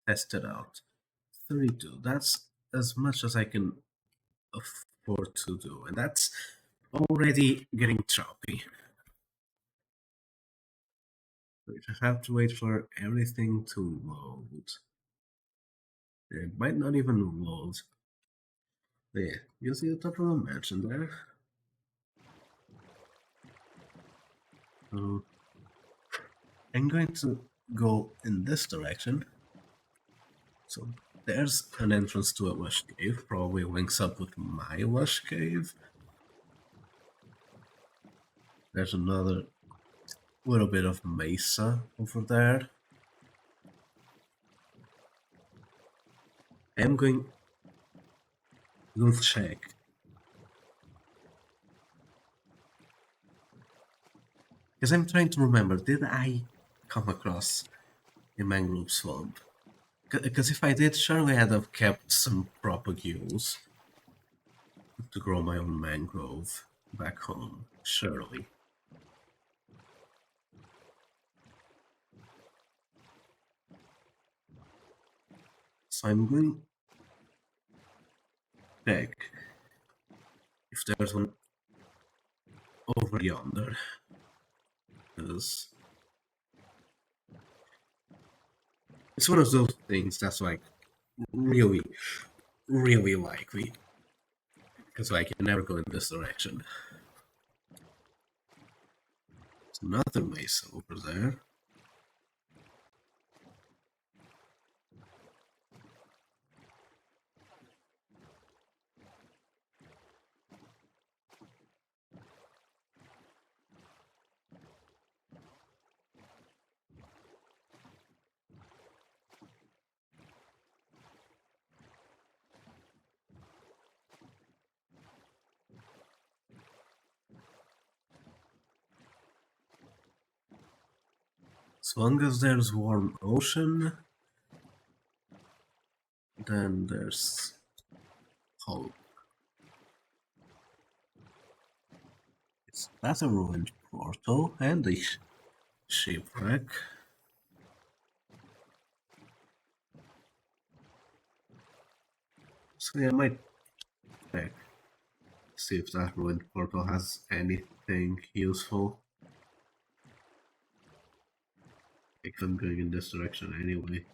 test it out. 32, that's as much as I can afford to do, and that's already getting choppy. We just have to wait for everything to load. It might not even load. But yeah, you see the top of the mansion there? So I'm going to go in this direction. So there's an entrance to a lush cave, probably links up with my lush cave. There's another little bit of mesa over there. I'm going to check. Because I'm trying to remember, did I come across a mangrove swamp? Because if I did, surely I'd have kept some propagules to grow my own mangrove back home. Surely. So I'm going back. if there's one over yonder. Because it's one of those things that's like really, really likely. Because I can never go in this direction. There's another mesa over there. As long as there's warm ocean, then there's hope. That's a ruined portal and a shipwreck. So yeah, I might check, see if that ruined portal has anything useful. If I'm going in this direction anyway.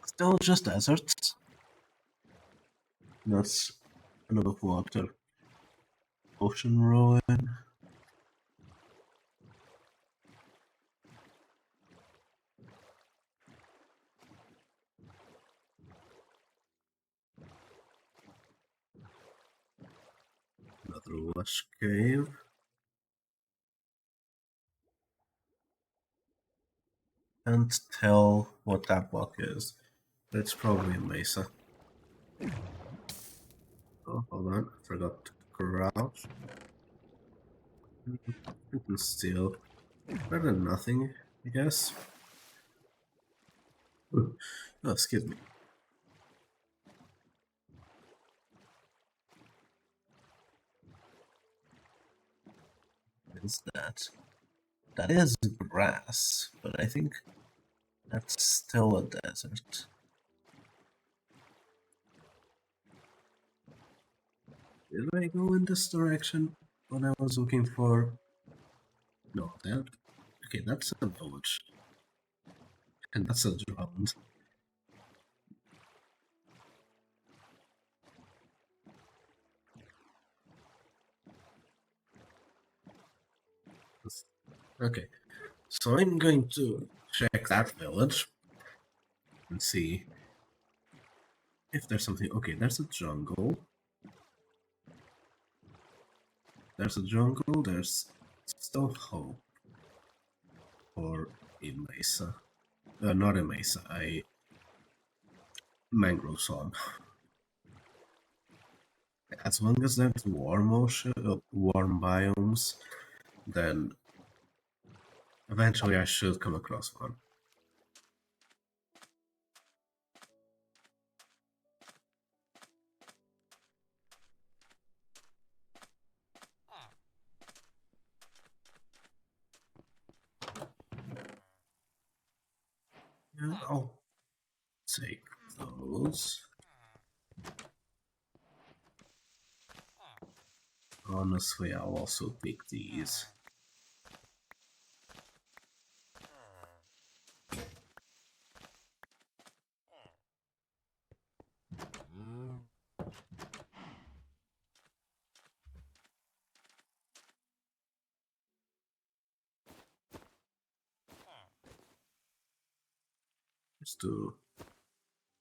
Still just deserts. That's another water. Ocean ruin. Another lush cave. Can't tell what that block is. It's probably a mesa. Oh, hold on. I forgot to crouch. You can steal. Better than nothing, I guess. Ooh. Oh, excuse me. What is that? That is grass, but I think that's still a desert. Did I go in this direction when I was looking for... No, that... Okay, that's a village. And that's a drowned. Okay, so I'm going to check that village and see if there's something... Okay, there's a jungle. There's a jungle, there's still hope for a mesa. Not a mesa, a mangrove swamp. As long as there's warm ocean, warm biomes, then eventually I should come across one. Yeah, I'll take those. Honestly, I'll also pick these.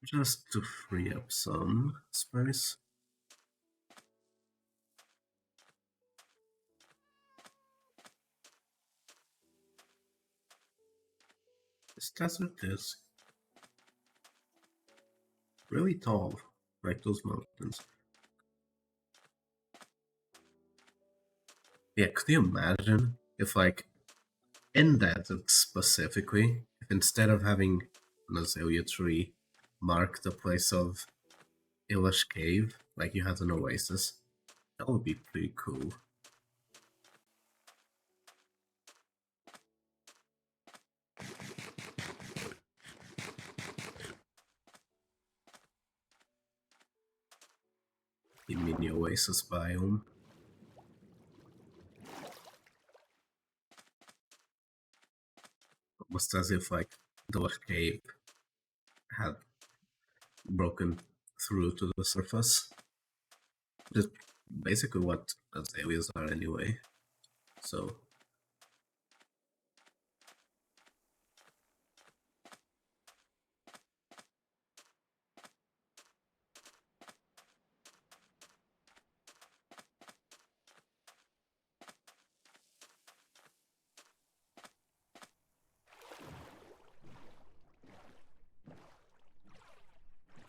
Just to free up some space. This desert is really tall, like those mountains. Yeah, could you imagine if, like, in desert specifically, if instead of having an azalea tree mark the place of Ilish Cave, like you had an oasis? That would be pretty cool. the mini oasis biome. Almost as if like the cave had broken through to the surface. Just basically what azaleas are anyway. So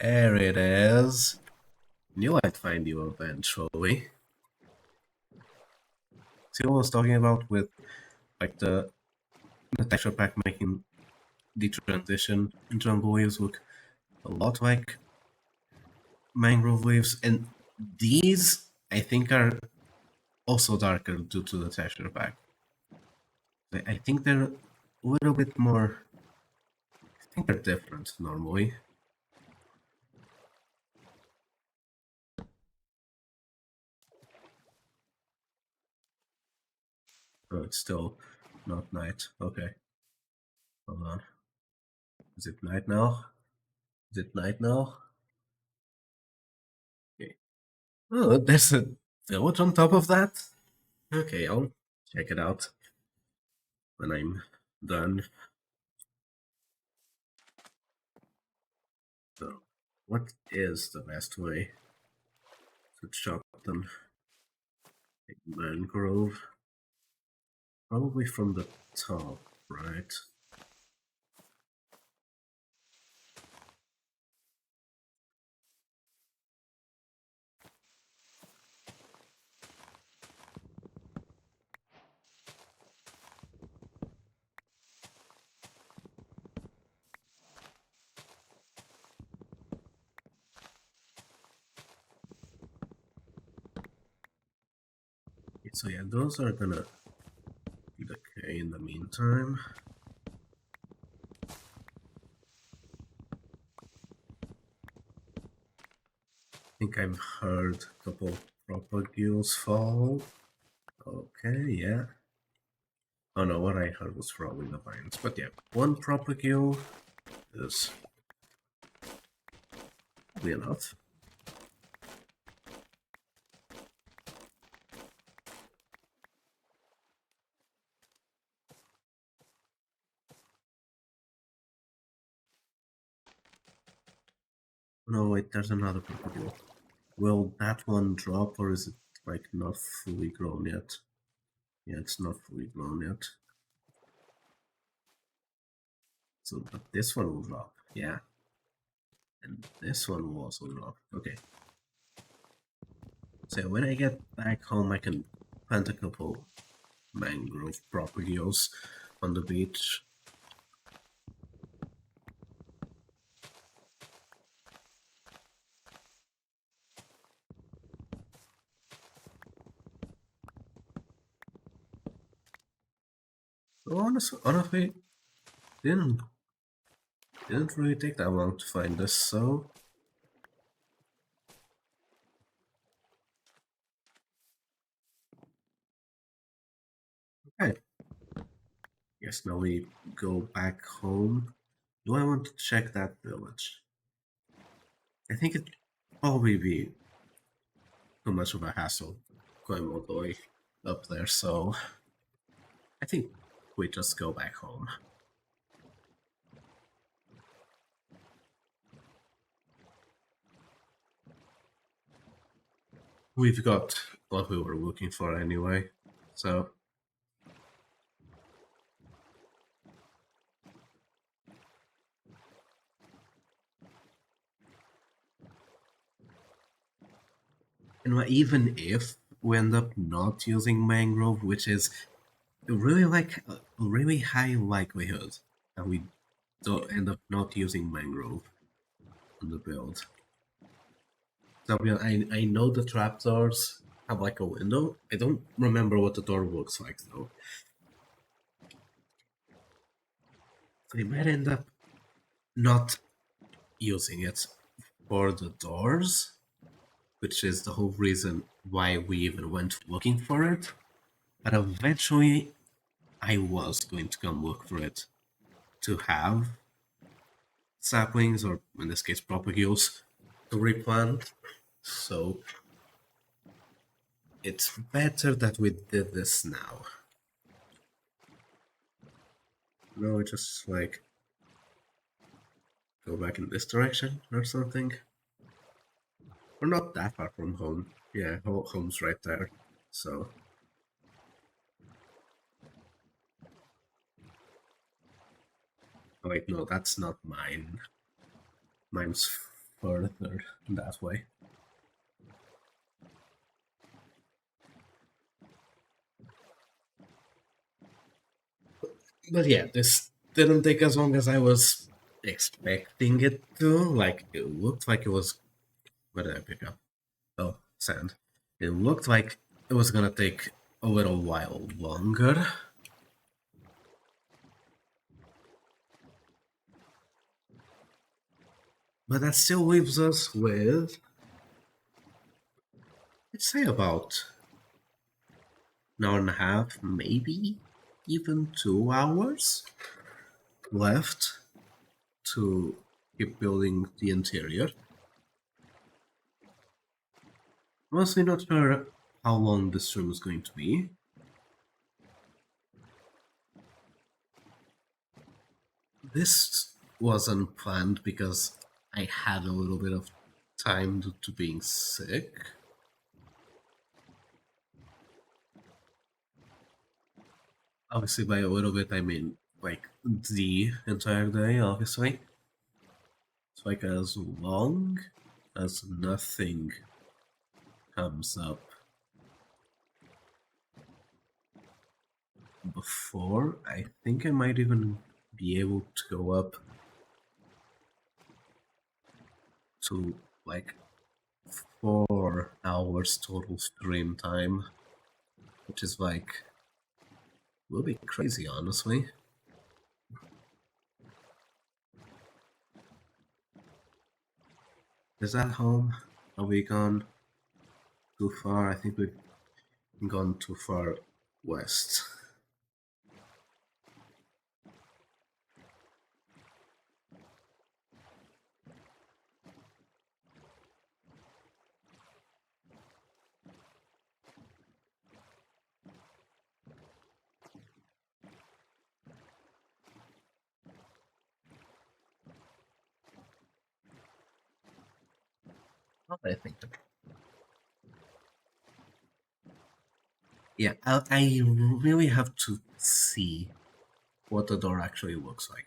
there it is. Knew I'd find you eventually. See what I was talking about with like the texture pack making the transition in jungle waves look a lot like mangrove waves, and these I think are also darker due to the texture pack. I think they're a little bit more. I think they're different normally. Oh, it's still not night. Okay. Hold on. Is it night now? Is it night now? Okay. Oh, there's a village on top of that? Okay, I'll check it out when I'm done. So, what is the best way to chop them? Mangrove? Probably from the top, right? So yeah, those are gonna decay in the meantime. I think I've heard a couple propagules fall. Okay, yeah. Oh no, what I heard was probably the vines. But yeah, one propagule is probably enough. No, wait, there's another propagule. Will that one drop or is it like not fully grown yet? Yeah, it's not fully grown yet. So, but this one will drop, yeah. And this one will also drop. Okay. So when I get back home, I can plant a couple mangrove propagules on the beach. Honestly, didn't really take that long to find this. So okay. Guess now we go back home. Do I want to check that village? I think it'd probably be too much of a hassle going all the way up there, so I think we just go back home. We've got what we were looking for anyway, so and even if we end up not using mangrove, which is really like a really high likelihood that we don't end up not using mangrove on the build. So I know the trapdoors have like a window. I don't remember what the door looks like though. So we might end up not using it for the doors. which is the whole reason why we even went looking for it. But eventually, I was going to come look for it to have saplings, or in this case, propagules, to replant. So it's better that we did this now. No, just like go back in this direction or something. We're not that far from home. Yeah, home's right there. So oh, wait, no, that's not mine. Mine's further that way. But yeah, this didn't take as long as I was expecting it to. Like, it looked like it was... What did I pick up? Oh, sand. It looked like it was gonna take a little while longer. But that still leaves us with... I'd say about an hour and a half, maybe even 2 hours left to keep building the interior. Honestly, not sure how long this stream is going to be. This wasn't planned because I had a little bit of time due to being sick. Obviously, by a little bit, I mean like the entire day, obviously. It's like as long as nothing comes up before, I think I might even be able to go up to like 4 hours total stream time, which is like a little bit crazy, honestly. Is that home? Are we gone too far? I think we've gone too far west. What I think. Yeah, I really have to see what the door actually looks like.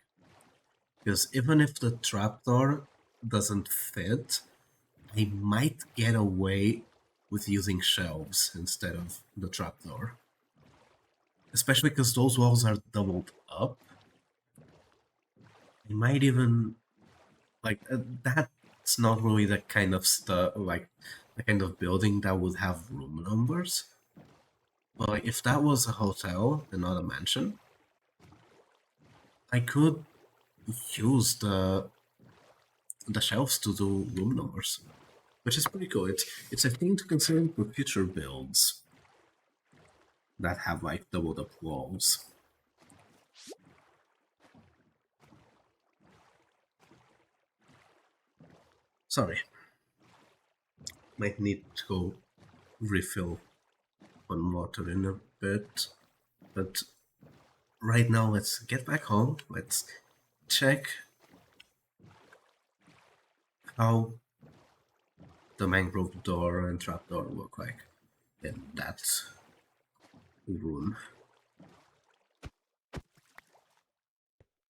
Because even if the trapdoor doesn't fit, I might get away with using shelves instead of the trapdoor. Especially because those walls are doubled up. I might even... like, that's not really the kind of stuff, like, the kind of building that would have room numbers. But like, if that was a hotel and not a mansion, I could use the shelves to do room numbers, which is pretty cool. It's a thing to consider for future builds that have like doubled up walls. Sorry, might need to go refill on water in a bit, but right now let's get back home. Let's check how the mangrove door and trapdoor look like in that room.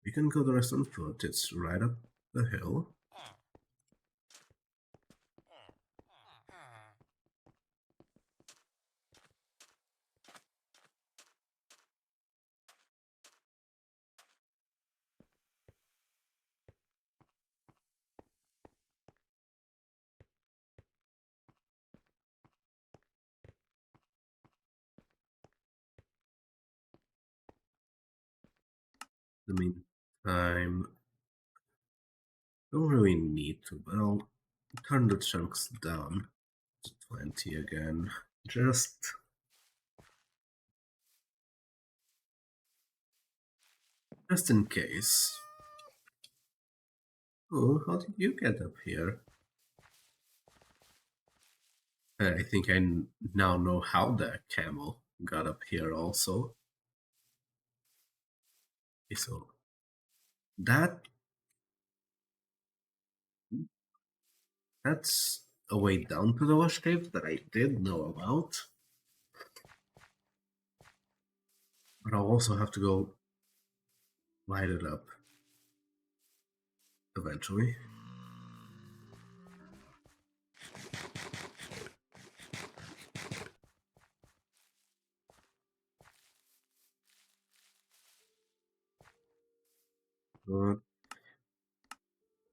We can go the rest on foot. It's right up the hill. In the meantime, don't really need to, but I'll turn the chunks down 20 again. Just in case. Oh, how did you get up here? I think I now know how the camel got up here also. Okay, so that's a way down to the wash cave that I did know about. But I'll also have to go light it up eventually.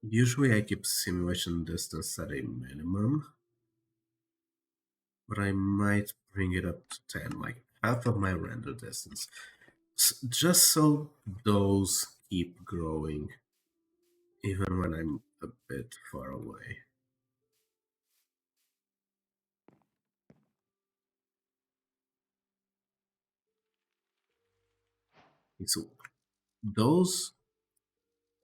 Usually I keep simulation distance at a minimum, but I might bring it up to 10, like half of my render distance. Just so those keep growing, even when I'm a bit far away. So those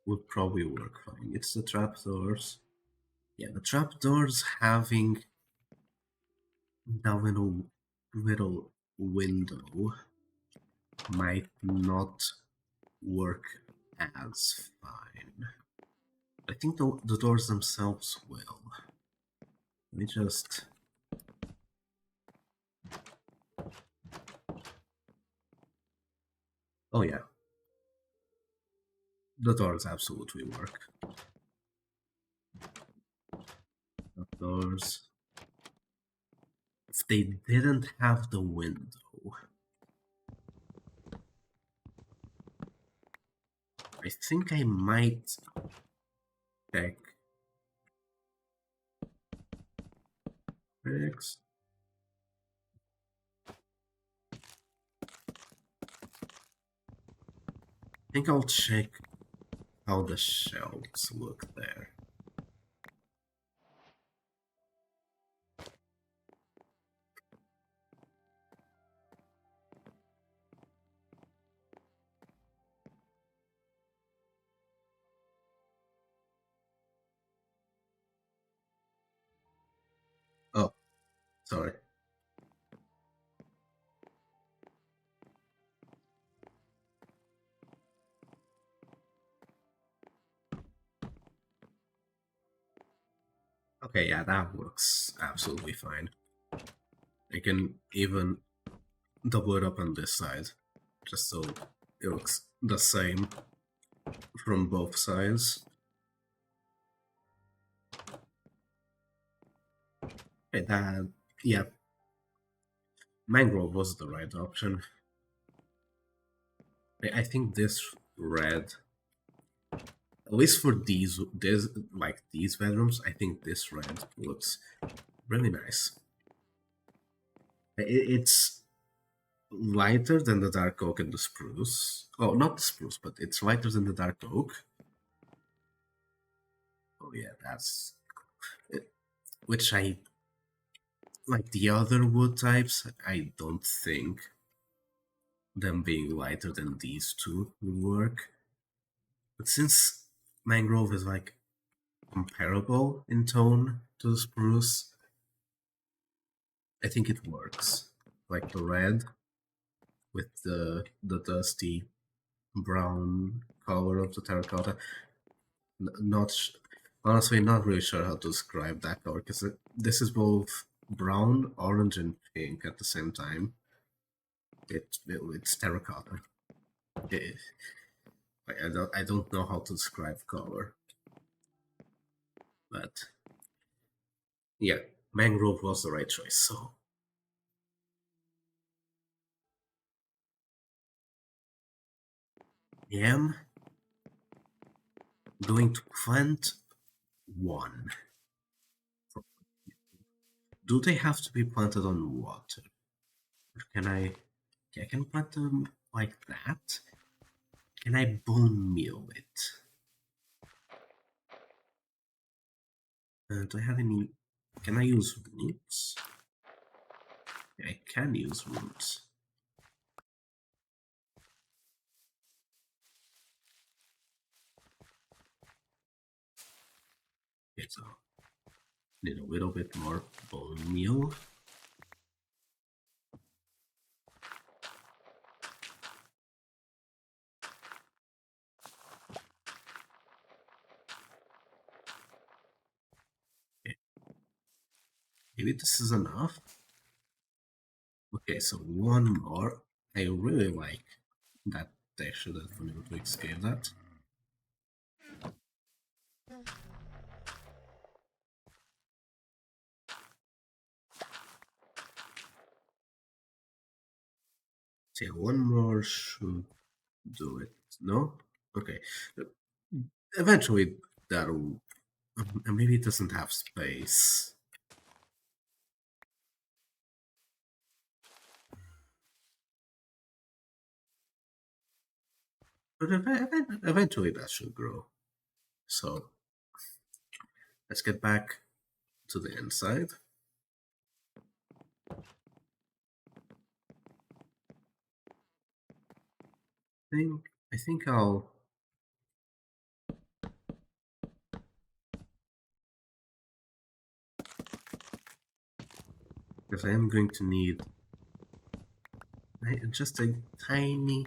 would probably work fine. It's the trapdoors. Yeah, the trapdoors having that little window might not work as fine. I think the doors themselves will. Let me just... Oh yeah. The doors absolutely work. The doors... If they didn't have the window, I think I might check bricks. I think I'll check how the shelves look there. Oh, sorry. Okay, yeah, that works absolutely fine. I can even double it up on this side, just so it looks the same from both sides. Okay, that, yeah, Mangrove was the right option. I think this red, at least for these bedrooms, I think this red looks really nice. It's lighter than the dark oak and the spruce. Oh, not the spruce, but it's lighter than the dark oak. Oh yeah, that's it. Which I like the other wood types. I don't think them being lighter than these two would work. But since Mangrove is like comparable in tone to the spruce, I think it works. Like the red with the dusty brown color of the terracotta. Not honestly, not really sure how to describe that color because this is both brown, orange, and pink at the same time. It's terracotta. I don't know how to describe color, but yeah, Mangrove was the right choice. So I am going to plant one. Do they have to be planted on water? Or can I plant them like that? Can I bone meal it? Do I have any Can I use roots? Yeah, I can use roots. Okay, so need a little bit more bone meal. Okay. Maybe this is enough. Okay, so one more. I really like that texture that I've been able to escape that. So yeah, one more should do it. No? Okay. Eventually that'll... maybe it doesn't have space. But eventually that should grow. So let's get back to the inside. I think I'll... because I am going to need just a tiny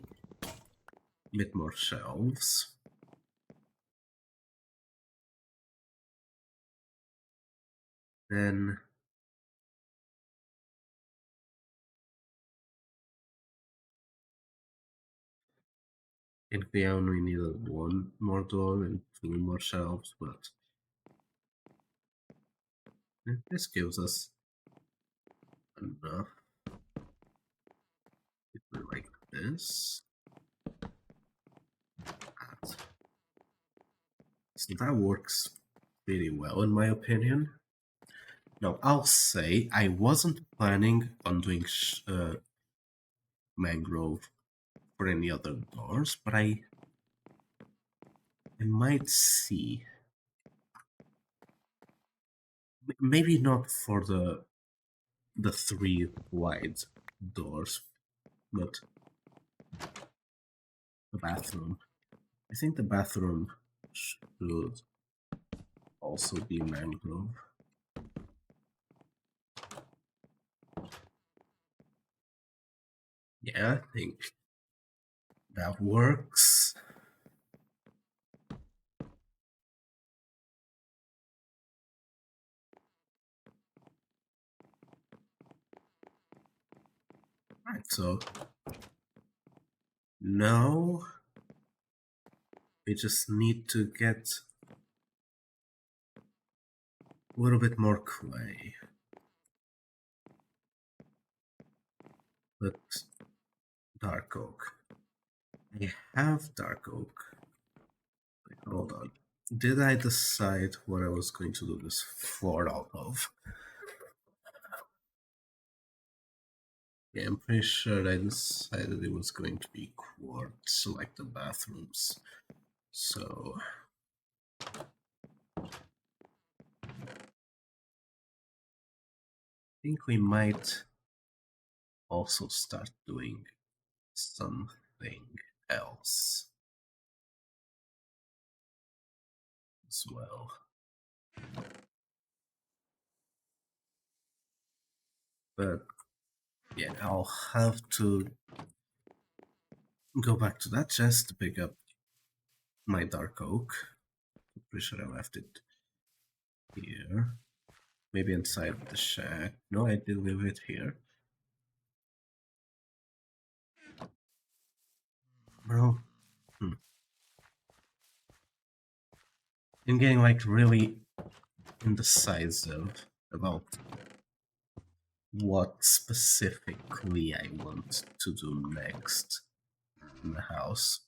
bit more shelves. Then I think we only needed one more door and two more shelves, but this gives us enough. If we like this. So that works really well in my opinion. Now I'll say I wasn't planning on doing mangrove for any other doors, but I might see. Maybe not for the three wide doors, but the bathroom. I think the bathroom should also be mangrove. Yeah, I think that works. Right, so now we just need to get a little bit more clay. But dark oak. I have dark oak. Wait, hold on. Did I decide what I was going to do this floor out of? Yeah, I'm pretty sure I decided it was going to be quartz, like the bathrooms. So I think we might also start doing something else as well. But yeah, I'll have to go back to that chest to pick up my dark oak. I'm pretty sure I left it here. Maybe inside the shack. No, I did leave it here. Bro. I'm getting like really indecisive about what specifically I want to do next in the house.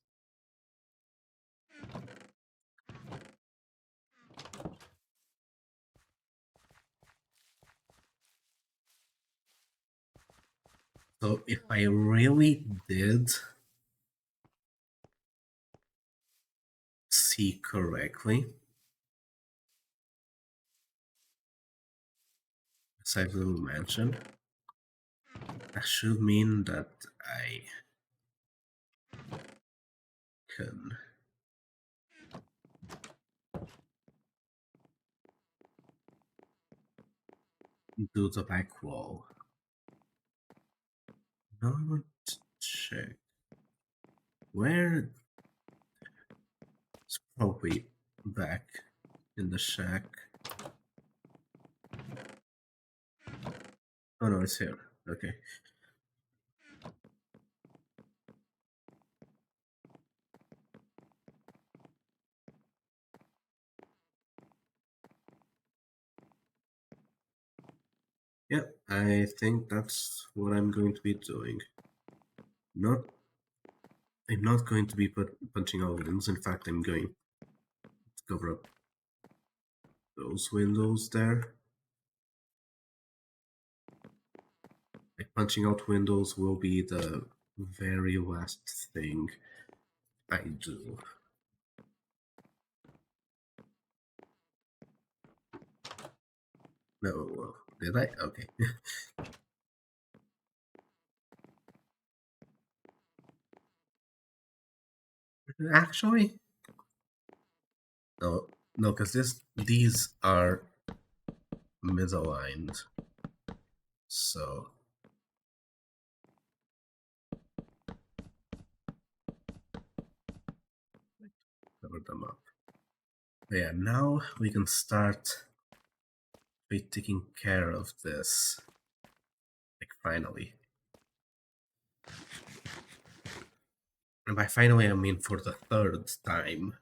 So if I really did see correctly, size little mansion. That should mean that I can do the back wall. Now I want to check where it's probably back in the shack. Oh no, it's here. Okay. Yeah, I think that's what I'm going to be doing. I'm not going to be punching out windows. In fact, I'm going to cover up those windows there. Like, punching out windows will be the very last thing I do. No, did I? Okay. Actually, no, because these are misaligned. So cover them up. But yeah, now we can start by taking care of this. Like, finally. And by finally, I mean for the third time,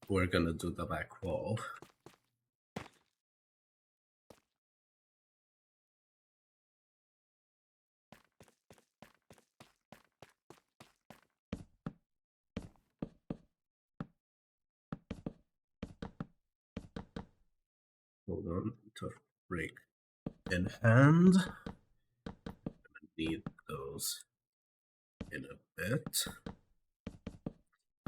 we're gonna do the back wall. Hold on, to break in hand. I need those in a bit.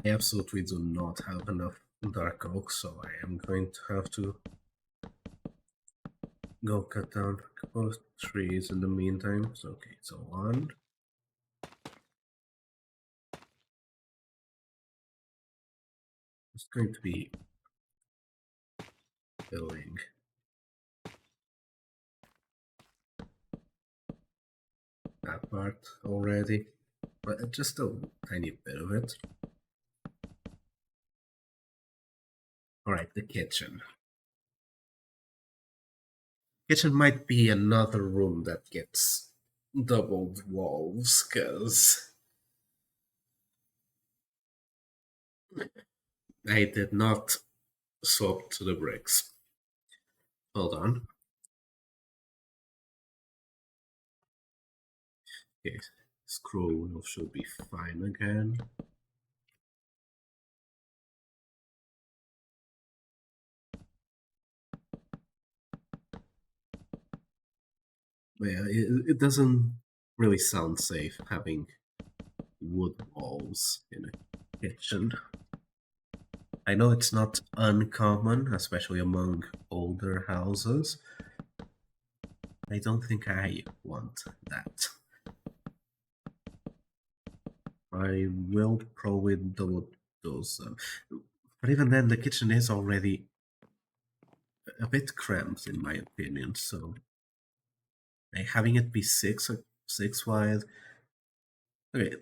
I absolutely do not have enough dark oak, so I am going to have to go cut down a couple of trees in the meantime. So, okay, so one. It's going to be filling that part already, but just a tiny bit of it. Alright, the kitchen. Kitchen might be another room that gets doubled walls, because I did not swap to the bricks. Hold on. Okay, scroll wheel should be fine again. But yeah, it doesn't really sound safe having wood walls in a kitchen. I know it's not uncommon, especially among older houses. I don't think I want that. I will probably do those. But even then, the kitchen is already a bit cramped, in my opinion. So having it be six wide. Okay.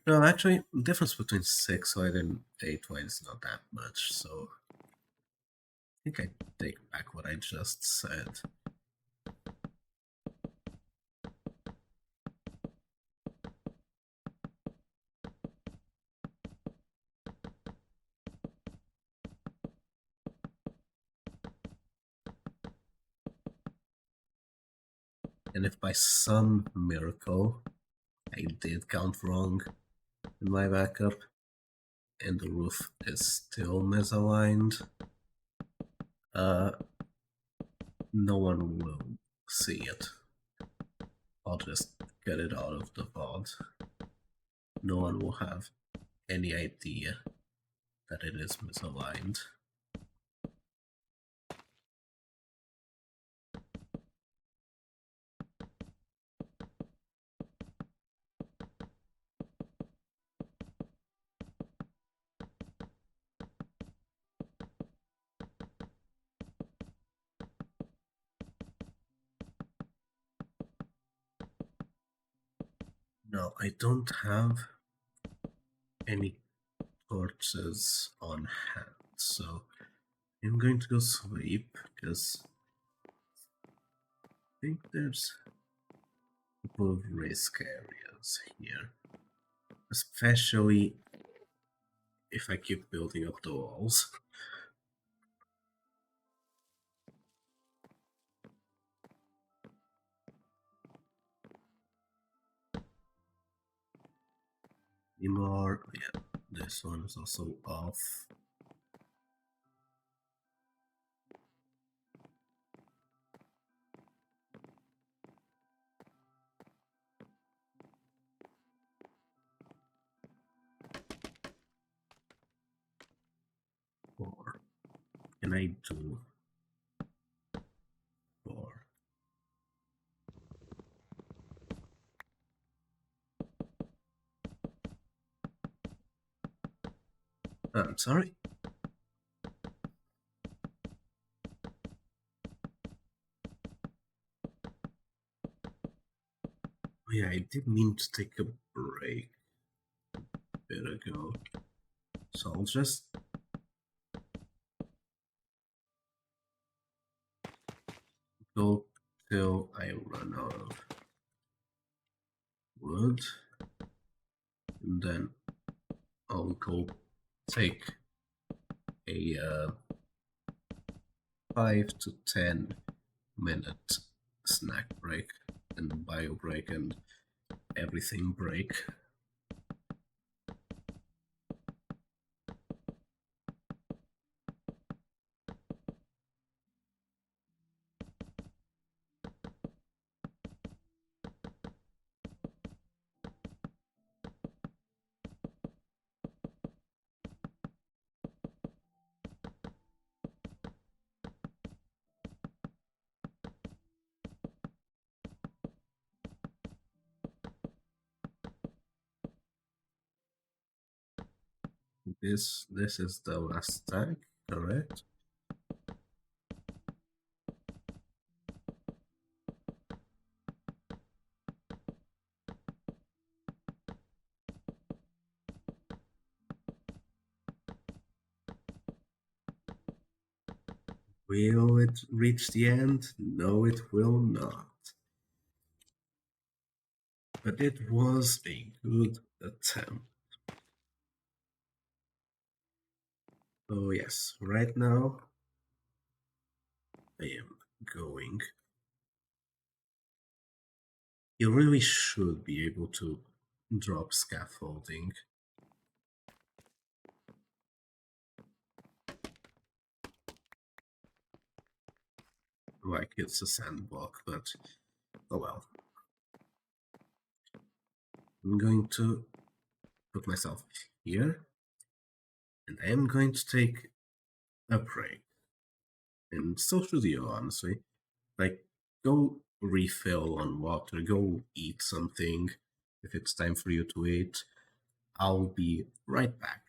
No, actually, the difference between 6 wide and 8 wide is not that much. So I think I take back what I just said. And if by some miracle I did count wrong in my backup and the roof is still misaligned, no one will see it. I'll just get it out of the VOD. No one will have any idea that it is misaligned. Now, I don't have any torches on hand, so I'm going to go sleep, because I think there's a couple of risk areas here. Especially if I keep building up the walls. Anymore. Yeah, this one is also off. Or can I do 4? I'm sorry. Oh yeah, I did mean to take a break a bit ago. So I'll just go till I run out of wood. And then I'll go take a 5 to 10 minute snack break and bio break and everything break. This is the last tag, correct? Will it reach the end? No, it will not. But it was a good attempt. Oh yes, right now I am going. You really should be able to drop scaffolding. Like it's a sandblock, but oh well. I'm going to put myself here, and I am going to take a break. And so should you, honestly. Like, go refill on water, go eat something if it's time for you to eat. I'll be right back.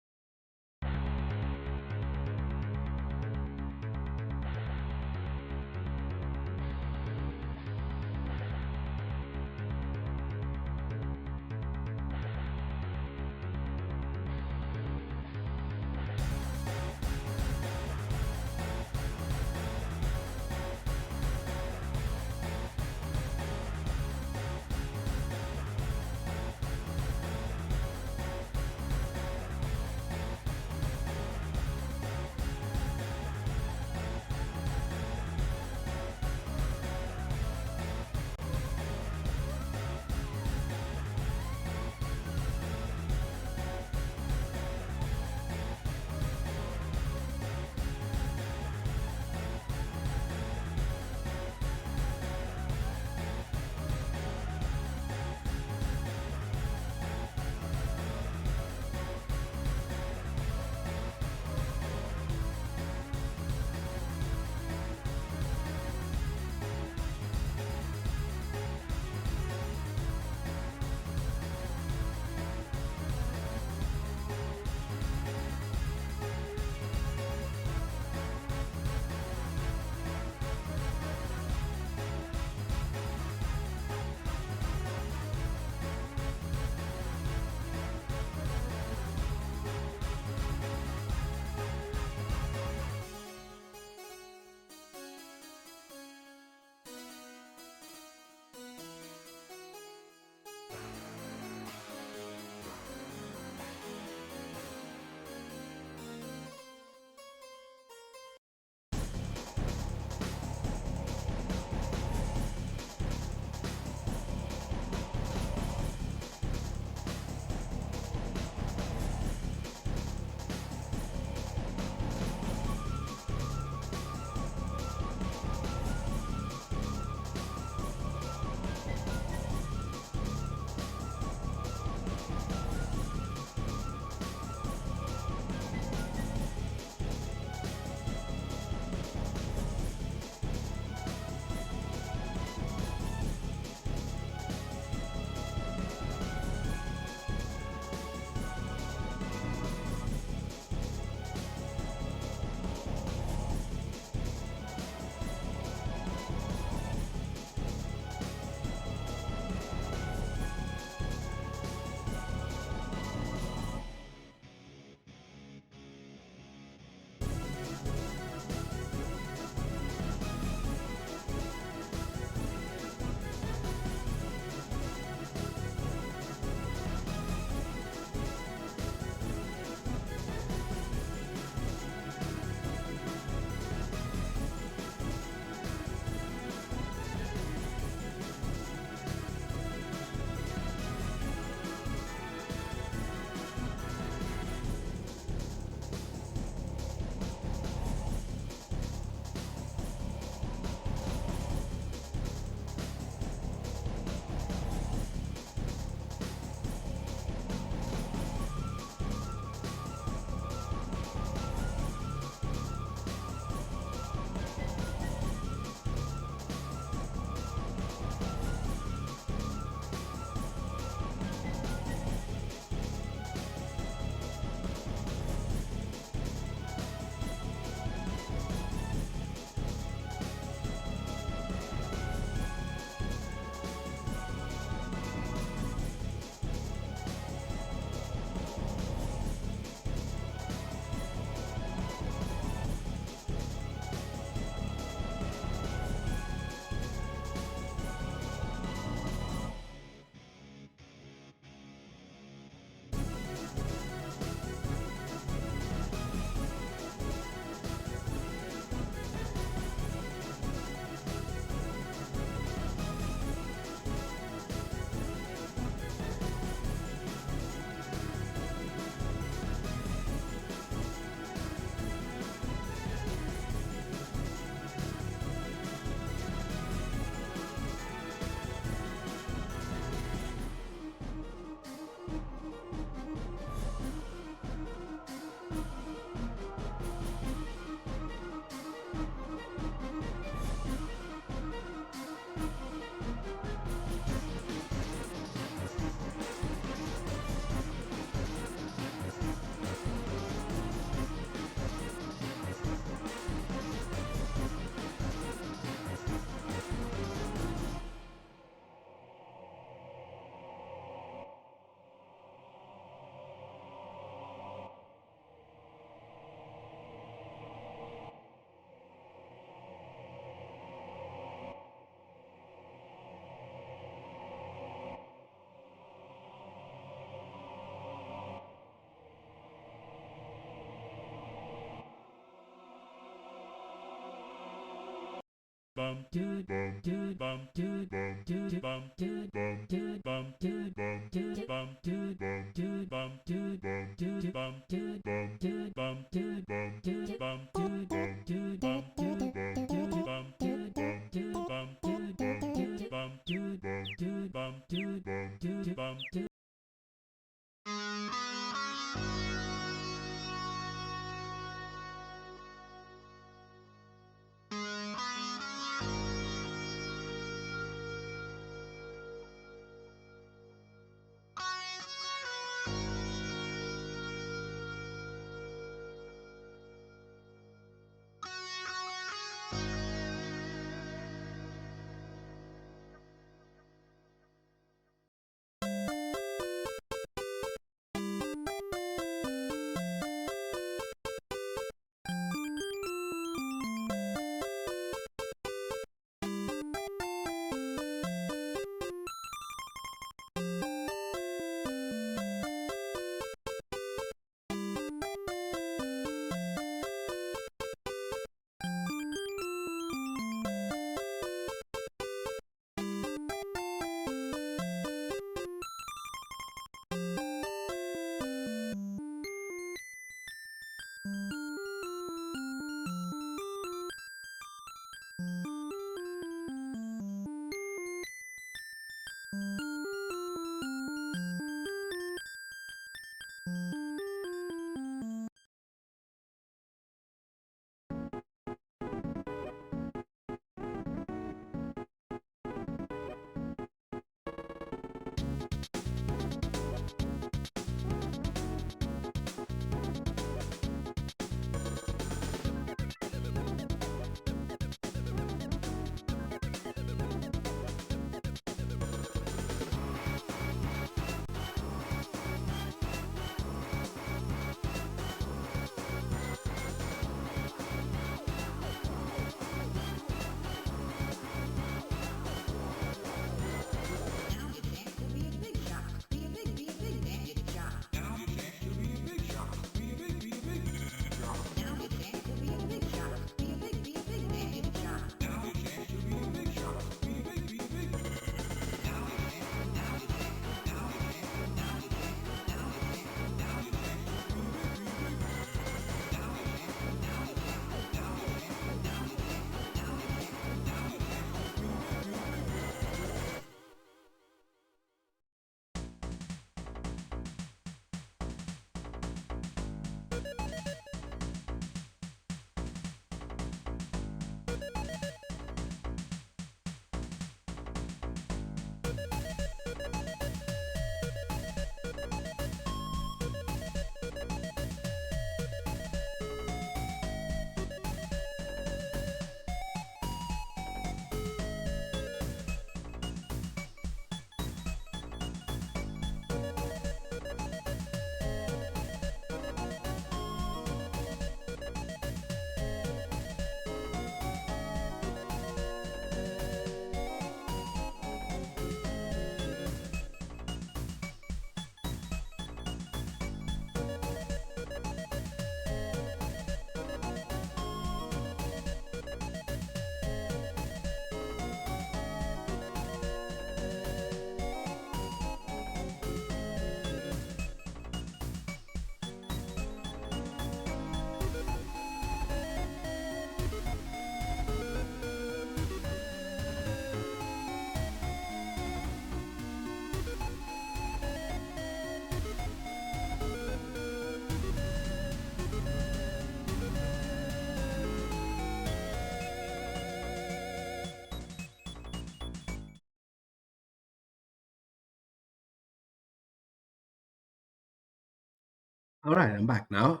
Alright, I'm back now.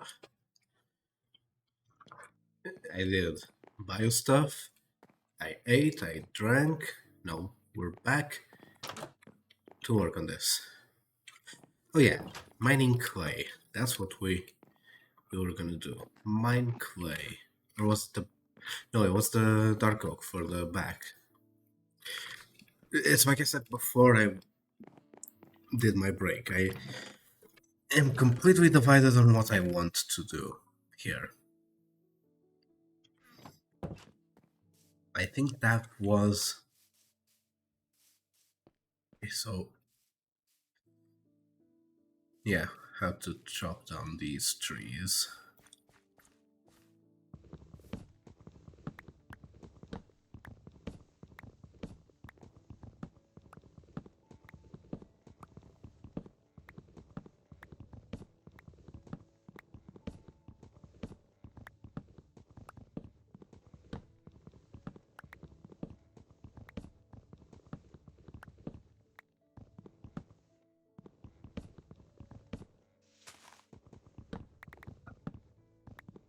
I did bio stuff. I ate, I drank. No, we're back to work on this. Oh yeah, mining clay. That's what we were gonna do. Mine clay. Or was the... No, it was the dark oak for the back. It's like I said before I did my break. I am completely divided on what I want to do here. I think that was... So, yeah, how to chop down these trees.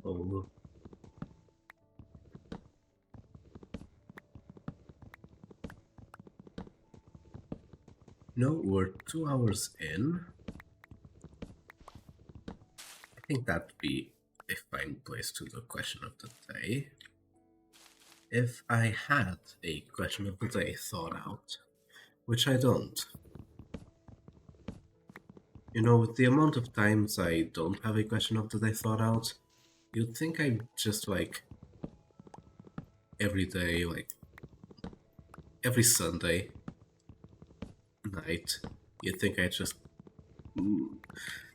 Oh. No, we're 2 hours in. I think that'd be a fine place to do question of the day. If I had a question of the day thought out, which I don't. You know, with the amount of times I don't have a question of the day thought out, you'd think I just like every day, like every Sunday night, you'd think I just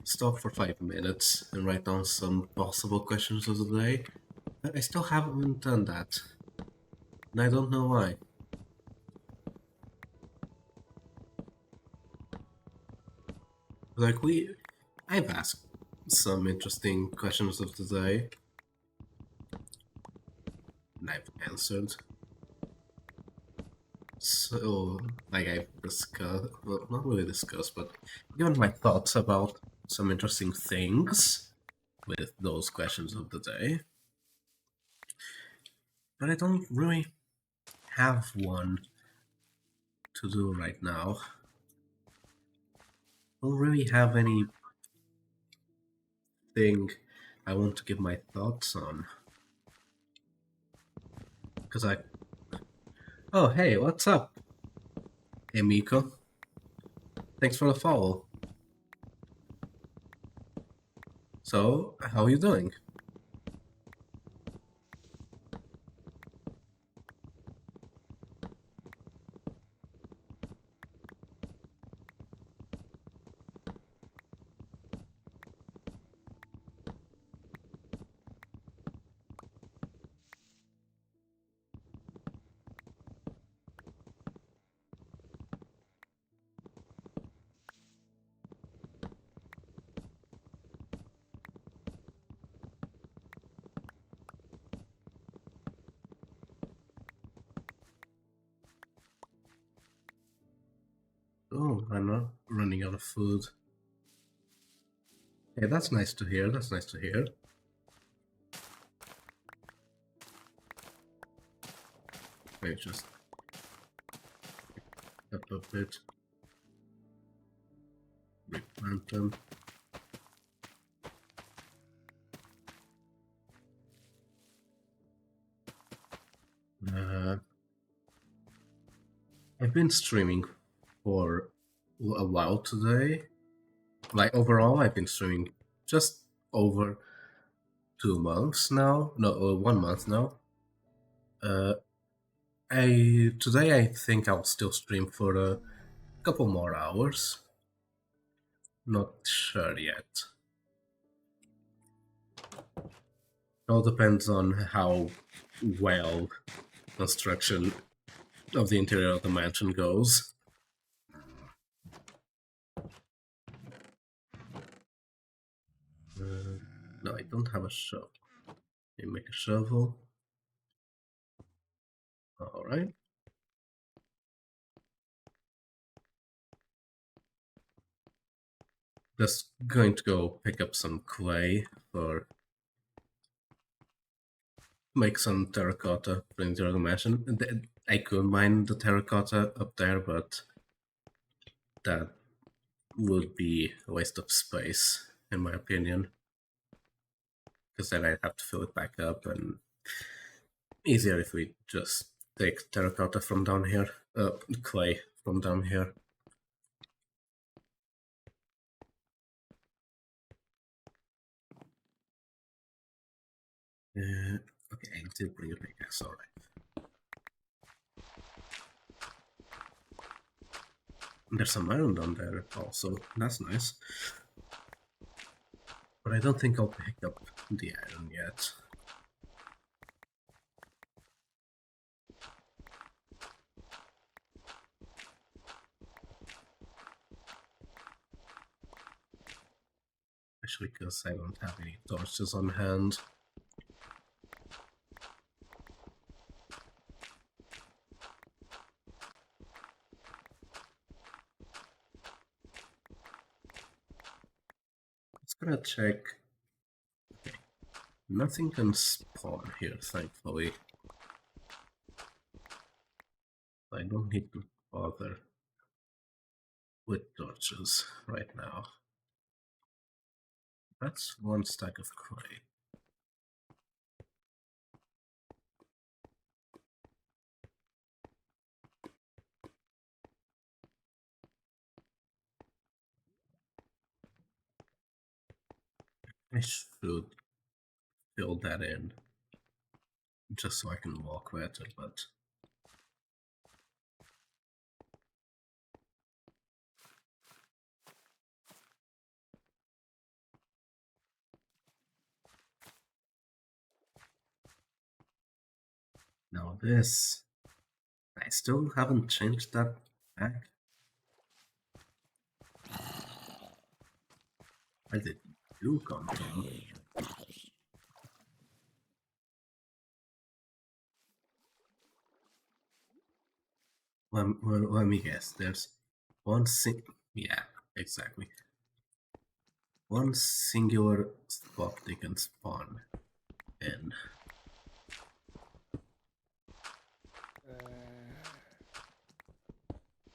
stop for 5 minutes and write down some possible questions of the day. But I still haven't done that. And I don't know why. Like I've asked some interesting questions of the day. And I've answered. So, like I've discussed, well, not really discussed, but given my thoughts about some interesting things with those questions of the day. But I don't really have one to do right now. I don't really have anything I want to give my thoughts on. Because Oh, hey, what's up? Hey, Miko. Thanks for the follow. So, how are you doing? Oh, I'm not running out of food. Hey, that's nice to hear, that's nice to hear. Maybe just up a bit. Replant them. I've been streaming for a while today. Like, overall, I've been streaming just over 2 months now. No, 1 month now. Today I think I'll still stream for a couple more hours. Not sure yet. It all depends on how well construction of the interior of the mansion goes. No, I don't have a shovel. Let me make a shovel. Alright. Just going to go pick up some clay for make some terracotta for the interior of the mansion. I could mine the terracotta up there, but that would be a waste of space, in my opinion. Because then I'd have to fill it back up, and easier if we just take terracotta from down here, clay from down here. Okay, I did bring a pickaxe, alright. There's some iron down there also. That's nice. But I don't think I'll pick up the iron yet. Especially because I don't have any torches on hand. Just gonna check. Okay. Nothing can spawn here, thankfully. I don't need to bother with torches right now. That's one stack of clay. I should fill that in just so I can walk better, but now this, I still haven't changed that back. Where did you come from? Let me guess. There's yeah, exactly. One singular spot they can spawn in.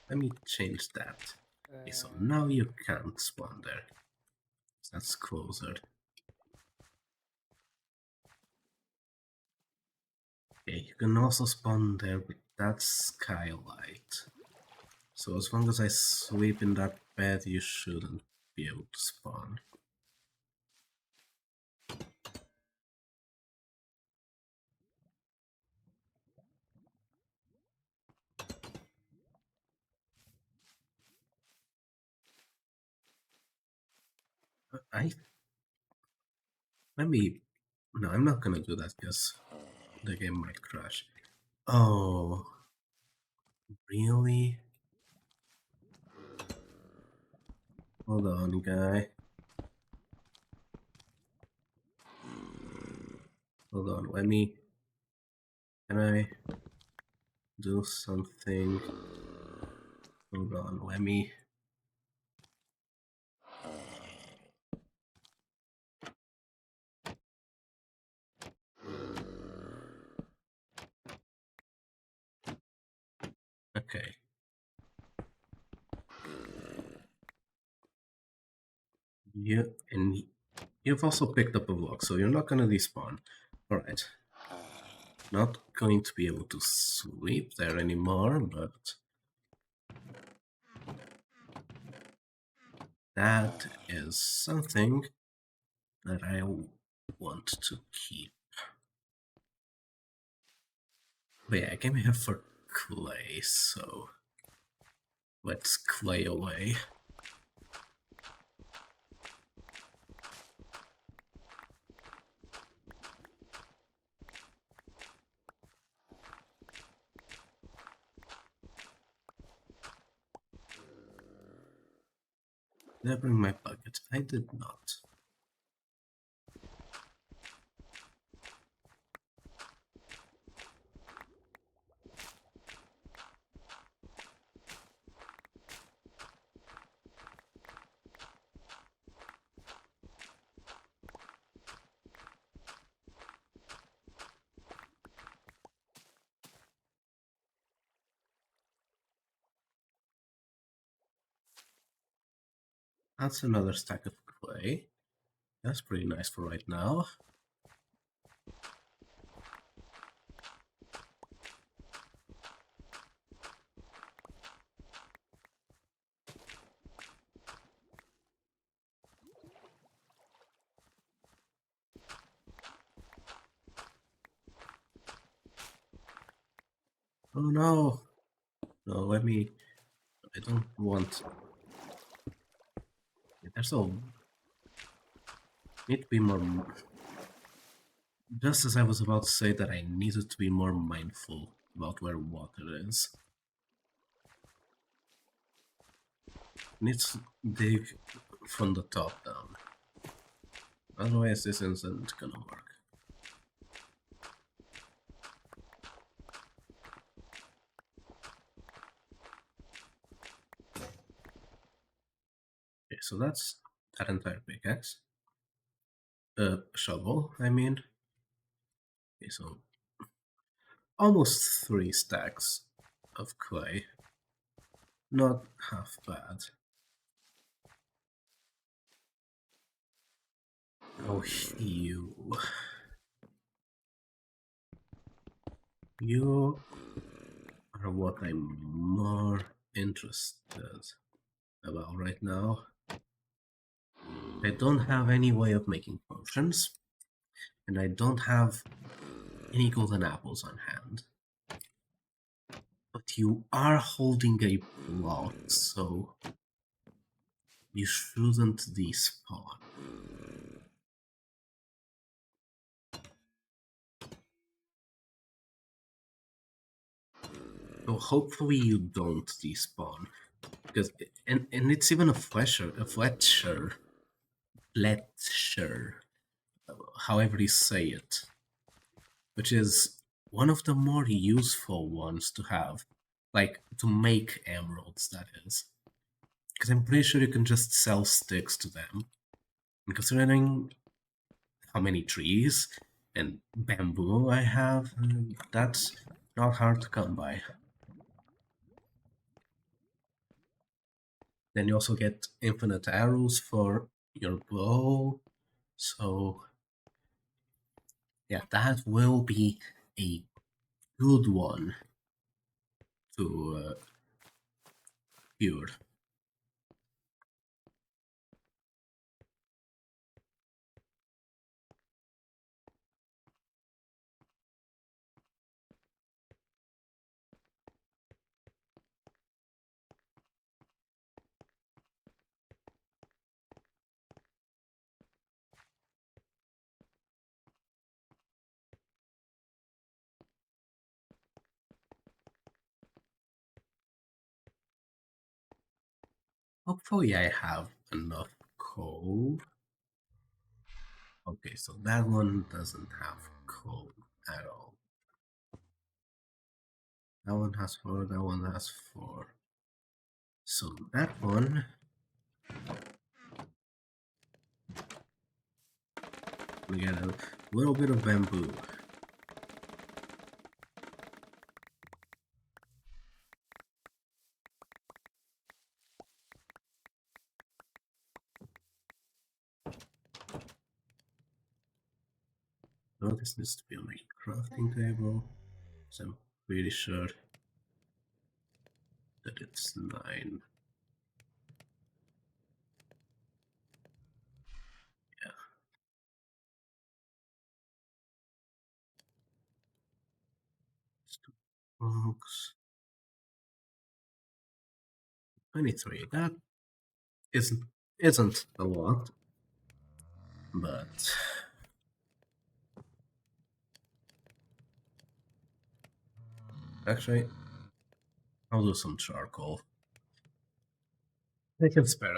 Let me change that. Okay, so now you can't spawn there. That's closer. Okay, you can also spawn there, but that's skylight. So as long as I sleep in that bed, you shouldn't be able to spawn. Maybe... No, I'm not gonna do that because the game might crash. Oh... Really? Hold on, guy. Hold on, let me... Can I do something? Hold on, let me... Okay. You've also picked up a block, so you're not gonna despawn. Alright. Not going to be able to sleep there anymore, but... that is something that I want to keep. But yeah, I came here for clay, so... let's clay away. Did I bring my bucket? I did not. That's another stack of clay. That's pretty nice for right now. Oh no! No, let me I don't want... There's a... Need to be more... Just as I was about to say that I needed to be more mindful about where water is. Need to dig from the top down. Otherwise this isn't gonna work. Okay, so that's that entire pickaxe. Shovel, I mean. Okay, so almost 3 stacks of clay. Not half bad. Oh, you. You are what I'm more interested about right now. I don't have any way of making potions, and I don't have any golden apples on hand. But you are holding a block, so you shouldn't despawn. So hopefully you don't despawn, because and it's even a Fletcher, however you say it, which is one of the more useful ones to have, like to make emeralds. That is, because I'm pretty sure you can just sell sticks to them, and considering how many trees and bamboo I have, that's not hard to come by. Then you also get infinite arrows for your bow, so yeah, that will be a good one to cure. Hopefully I have enough coal. Okay, so that one doesn't have coal at all. That one has 4, that one has 4. So that one... we get a little bit of bamboo. No, this needs to be on my crafting table, so I'm pretty sure that it's 9. Yeah. It's 2 blocks. 23. That isn't a lot, but actually, I'll do some charcoal. I can spare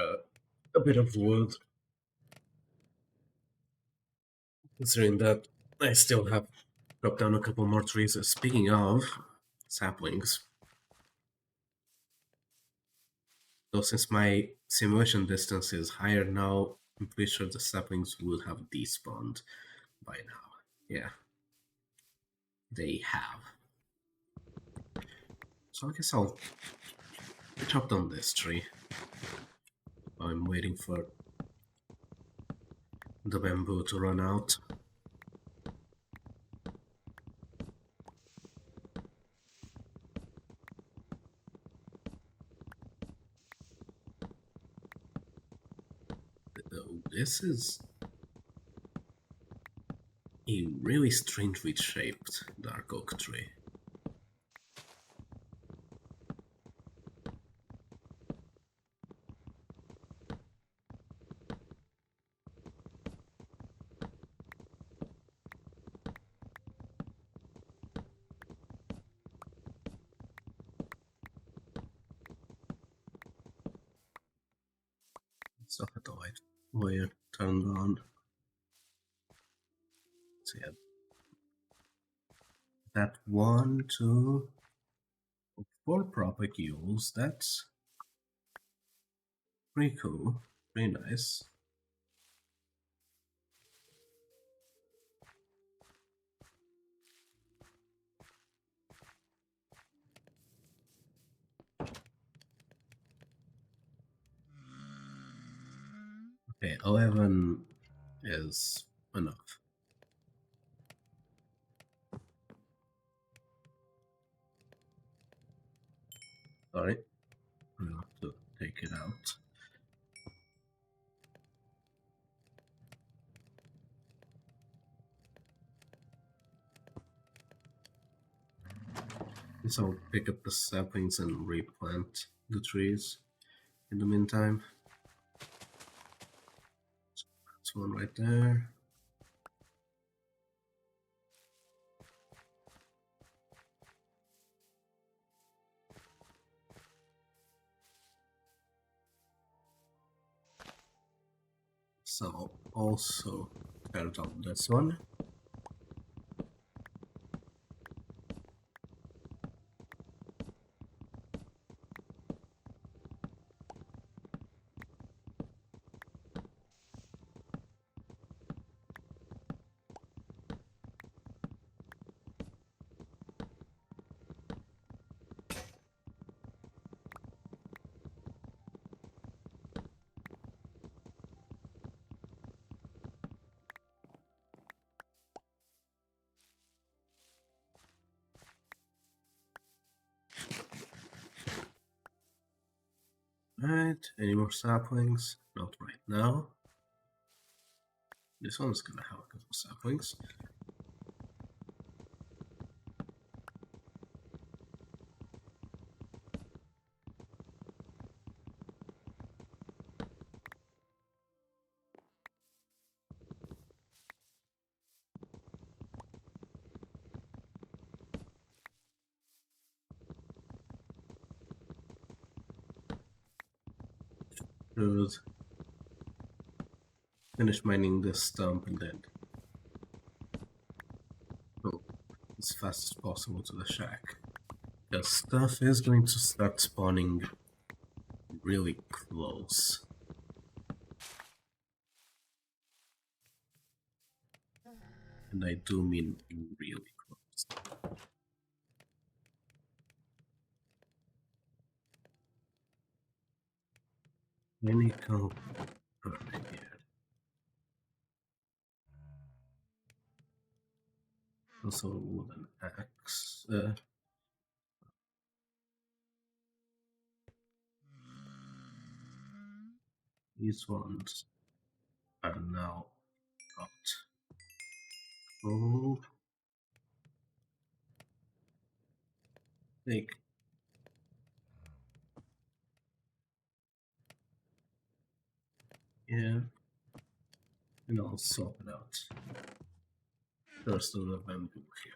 a bit of wood, considering that I still have dropped down a couple more trees. Speaking of saplings, so since my simulation distance is higher now, I'm pretty sure the saplings would have despawned by now. Yeah, they have. So I guess I'll chop down this tree while I'm waiting for the bamboo to run out. This is a really strangely shaped dark oak tree. Still had the light wire turned on. So yeah, that 1, 2, 4 propagules. That's pretty cool, pretty nice. Okay, 11 is enough. Sorry, I have to take it out. So I'll pick up the saplings and replant the trees in the meantime. So that's one right there. So also tear down this one. Right, any more saplings? Not right now. This one's gonna have a couple saplings. Good. Finish mining this stump and then go as fast as possible to the shack. The stuff is going to start spawning really close. And I do mean really close. Clinical right here. Also a wooden axe. These ones are now out. Oh, take. Yeah, and I'll swap it out. There's still the bamboo here.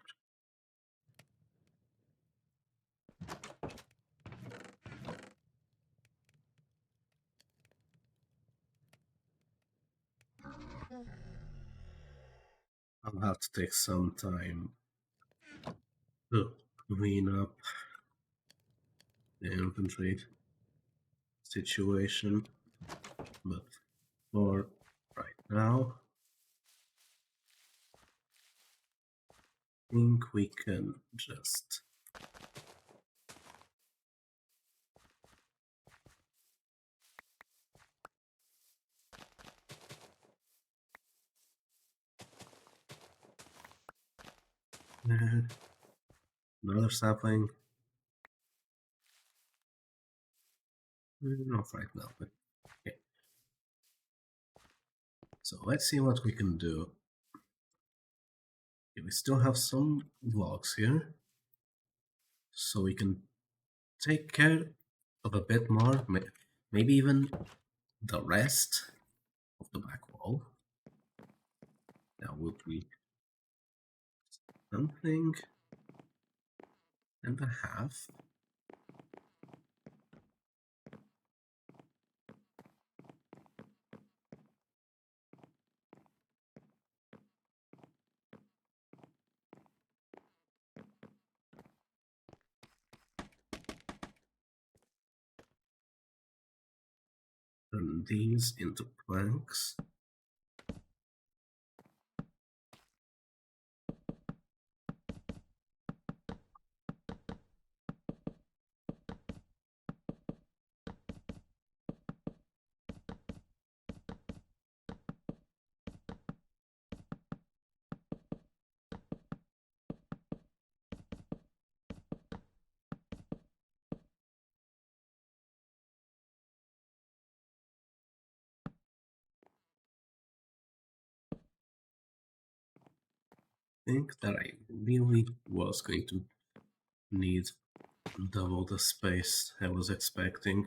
I'll have to take some time to clean up the inventory situation, but for right now, I think we can just another sapling. Not right now, but okay. So let's see what we can do. Okay, we still have some logs here, so we can take care of a bit more, maybe even the rest of the back wall. That would be something and a half. turn these into planks. I think that I really was going to need double the space I was expecting.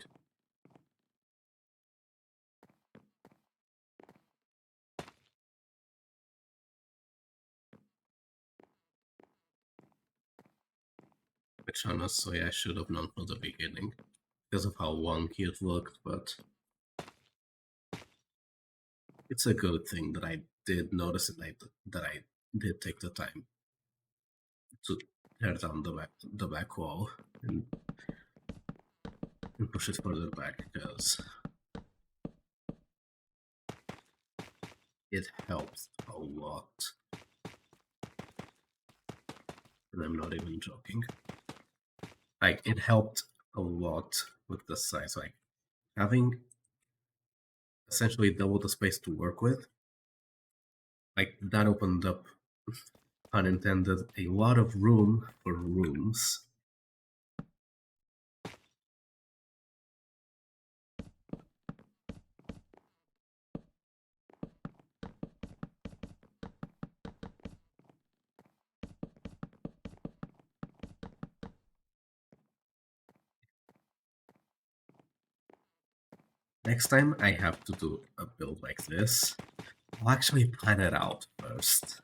Which honestly I should have known from the beginning because of how wonky it looked, but it's a good thing that I did notice and that I did take the time to tear down the back wall and push it further back because it helps a lot. And I'm not even joking. Like, it helped a lot with the size. Like, having essentially double the space to work with, like, that opened up, unintended, a lot of room for rooms. Next time I have to do a build like this, I'll actually plan it out first,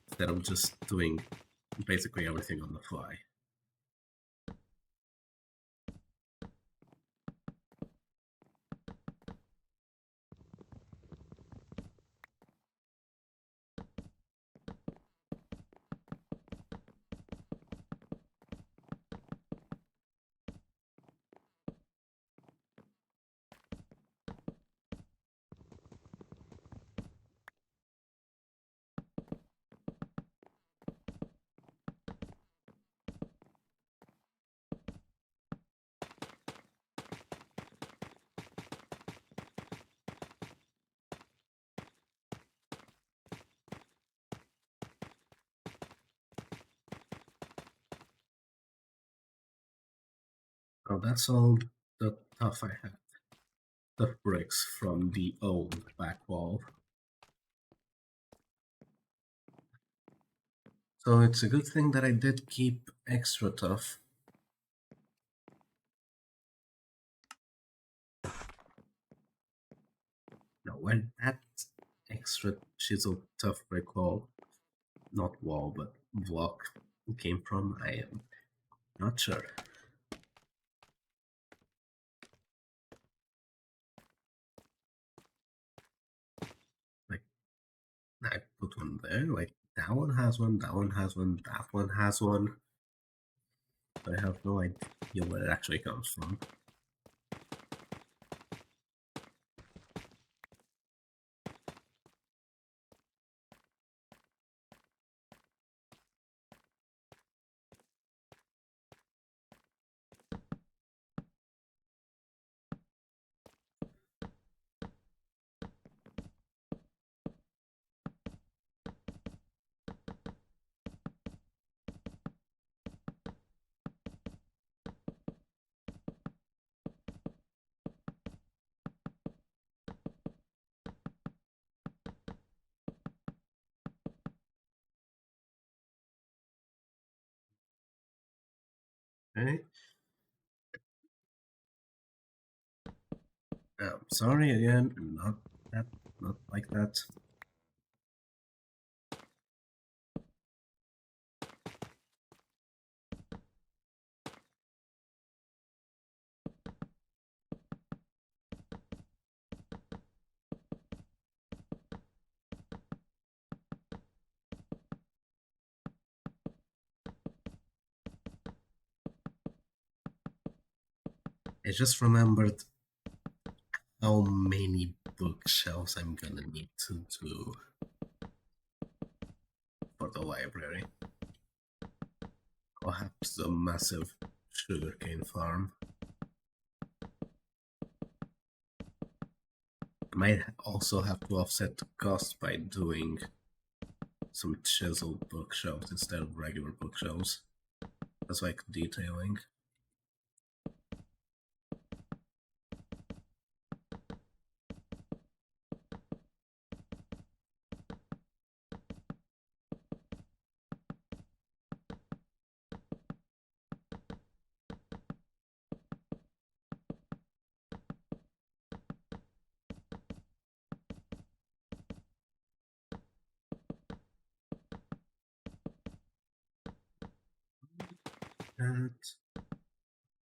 instead of just doing basically everything on the fly. Oh, that's all the stuff I had. The bricks from the old back wall. So it's a good thing that I did keep extra tough. Now, where that extra chiseled tough brick wall, not wall, but block, came from, I am not sure. Like, I put one there, like, that one has one, that one has one, that one has one. I have no idea where it actually comes from. Okay. Sorry again, not like that. I just remembered how many bookshelves I'm gonna need to do for the library. Perhaps a massive sugarcane farm. Might also have to offset the cost by doing some chiseled bookshelves instead of regular bookshelves. That's like detailing.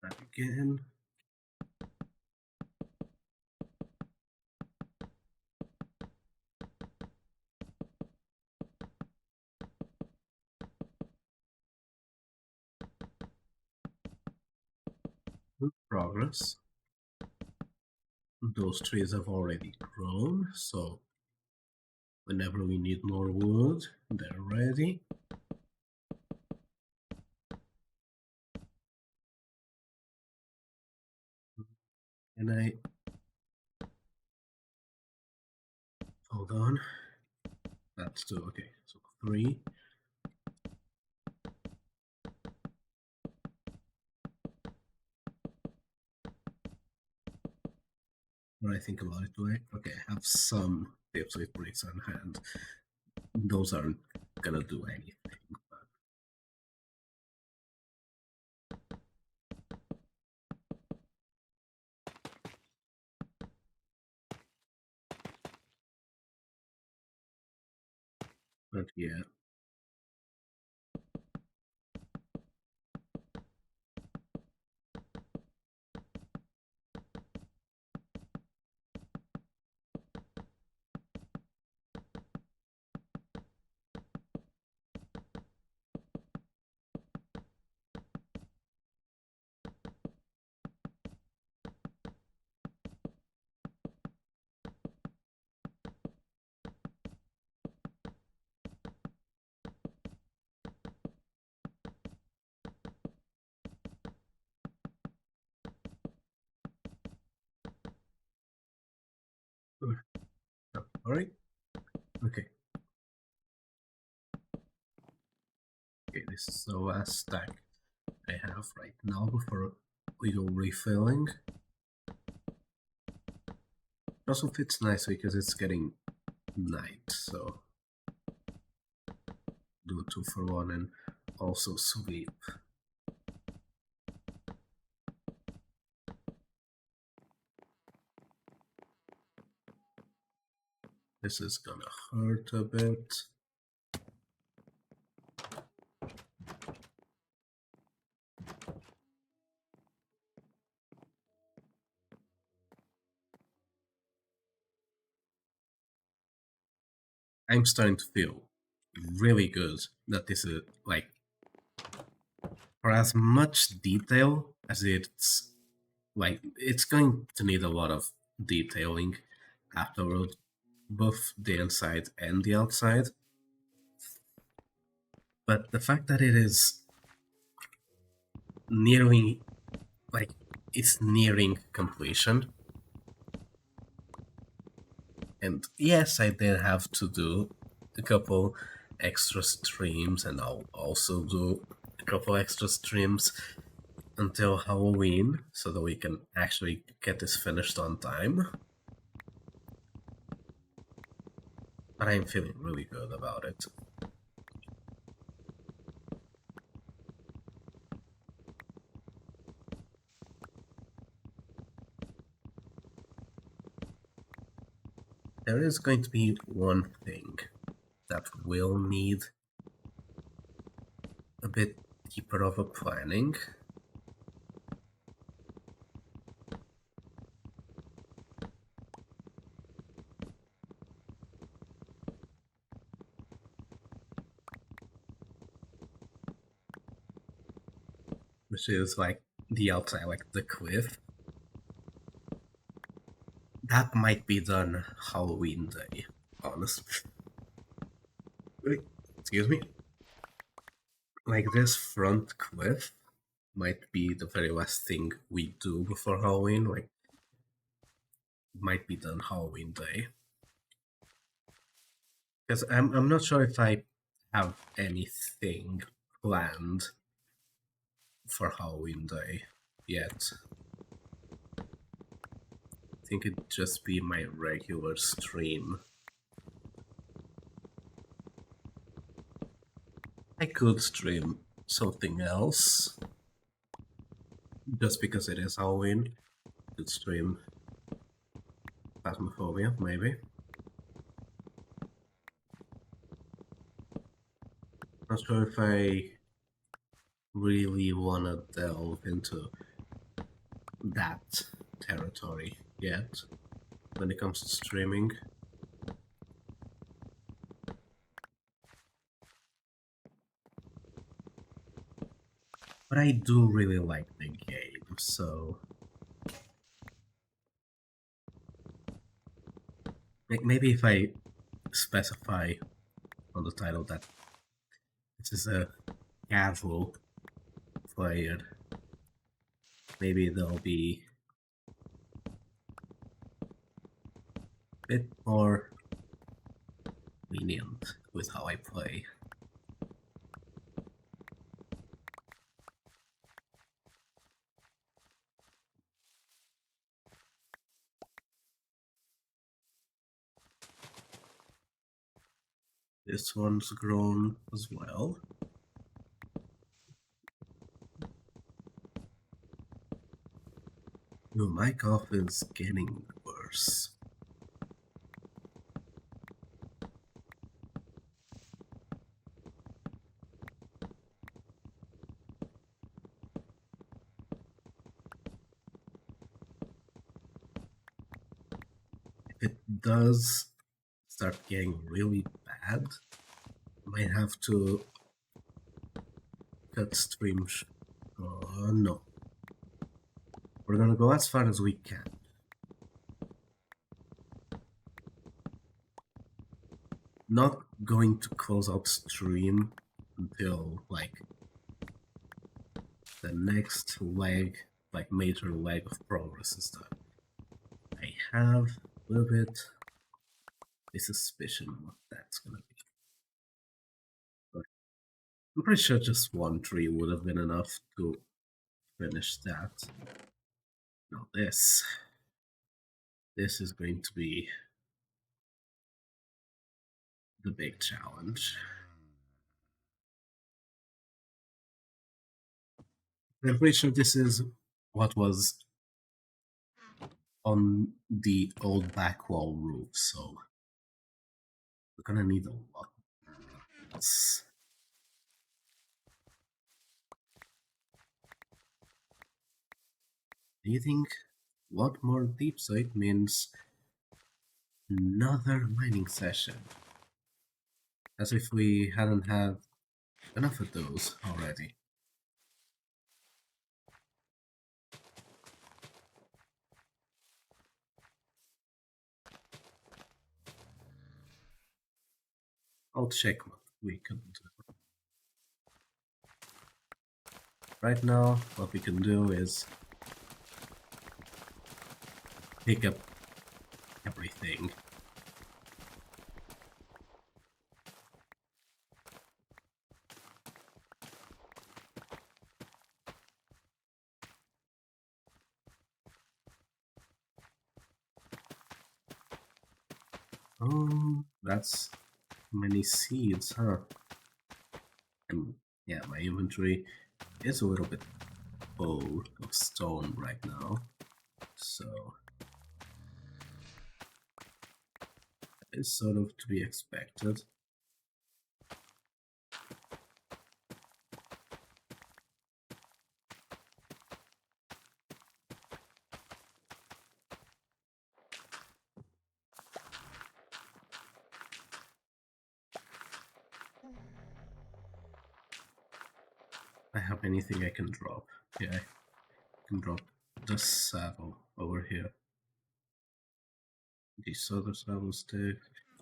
That again. Good progress. Those trees have already grown, so whenever we need more wood, they're ready. And hold on. That's 2, okay, so 3. When I think about it, okay, I have some deepslate bricks on hand. Those aren't gonna do anything. But yeah. Alright. Okay. Okay, this is the last stack I have right now before we go refilling. It also fits nice because it's getting night, so do a 2 for 1 and also sweep. This is gonna hurt a bit. I'm starting to feel really good that this is like, for as much detail as it's like, it's going to need a lot of detailing afterward, both the inside and the outside. But the fact that it is nearing, like, it's nearing completion. And yes, I did have to do a couple extra streams, and I'll also do a couple extra streams until Halloween so that we can actually get this finished on time. But I'm feeling really good about it. There is going to be one thing that will need a bit deeper of a planning. Which is like the outside, like the cliff. that might be done Halloween day, honestly. Excuse me. Like this front cliff might be the very last thing we do before Halloween. Like, might be done Halloween day. Because I'm not sure if I have anything planned for Halloween day yet. I think it'd just be my regular stream. I could stream something else, just because it is Halloween. Could stream Phasmophobia, maybe. Not sure if I really want to delve into that territory yet when it comes to streaming. But I do really like the game, so maybe if I specify on the title that this is a casual player, maybe they'll be a bit more lenient with how I play. This one's grown as well. No, my cough is getting worse. If it does start getting really bad, I might have to cut streams. No. We're gonna go as far as we can. Not going to close out stream until like the next leg, like major leg of progress is done. I have a little bit a suspicion what that's gonna be. But I'm pretty sure just one tree would have been enough to finish that. Now this is going to be the big challenge. I'm pretty sure this is what was on the old back wall roof, so we're gonna need a lot of this. Needing a lot more deepslate means another mining session. As if we hadn't had enough of those already. I'll check what we can do. Right now, what we can do is pick up everything. Oh, that's many seeds, huh? And yeah, my inventory is a little bit full of stone right now, so it's sort of to be expected. I have anything I can drop. Yeah, I can drop the saddle over here. This other will stick.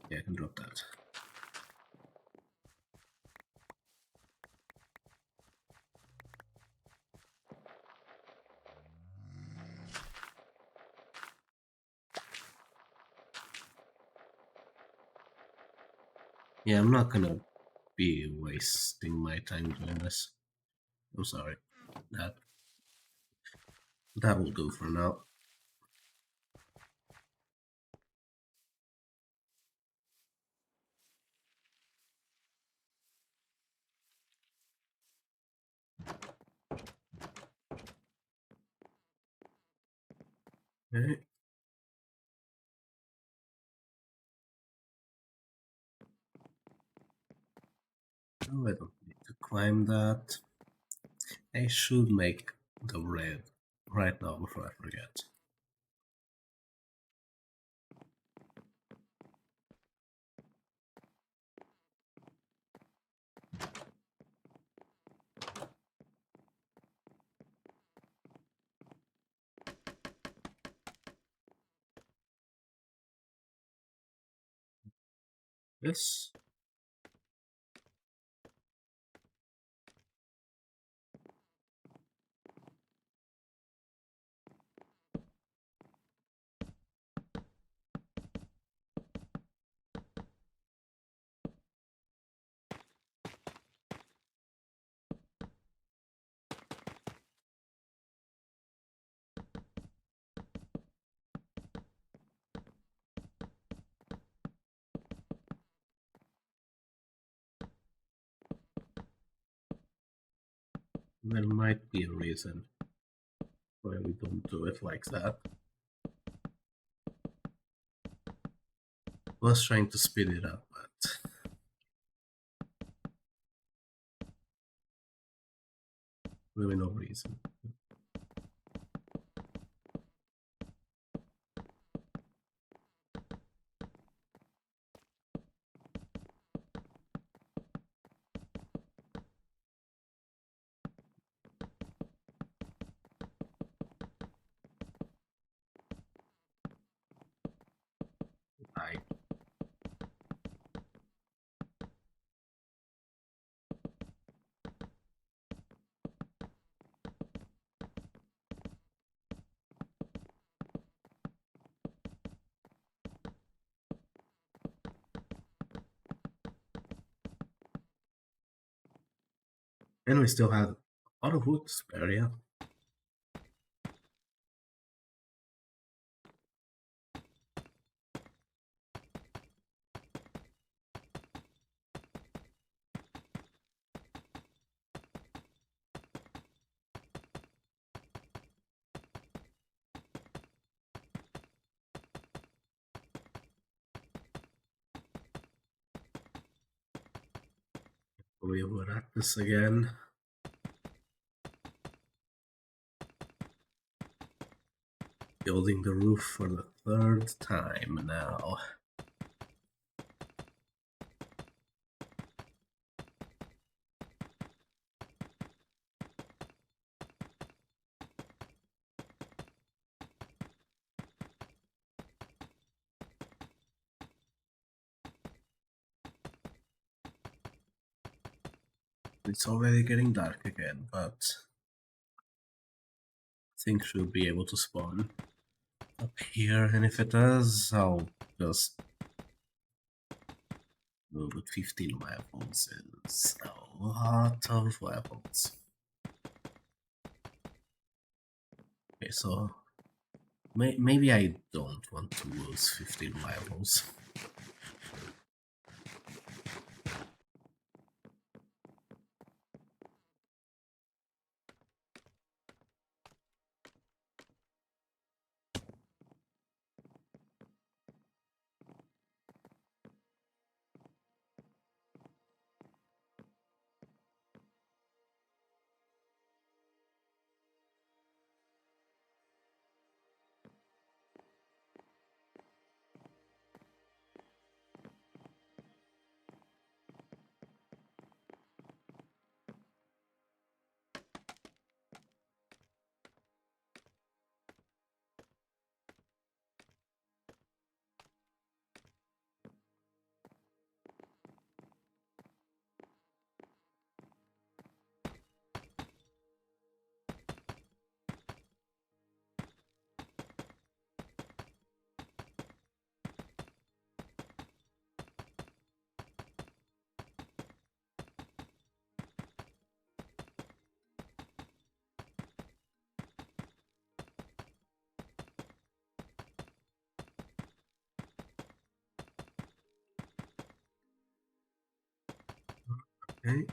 Yeah, I can drop that. Yeah, I'm not gonna be wasting my time doing this. I'm sorry. That will do for now. Okay. Oh, I don't need to climb that. I should make the red right now before I forget. This. There might be a reason why we don't do it like that. I was trying to speed it up, but really no reason. I and we still have a lot of wood spare, yeah. We were at this again. Building the roof for the third time now. It's already getting dark again, but I think should be able to spawn up here, and if it does, I'll just move with 15 levels. Is a lot of levels. Okay, so maybe I don't want to lose 15 levels. Okay.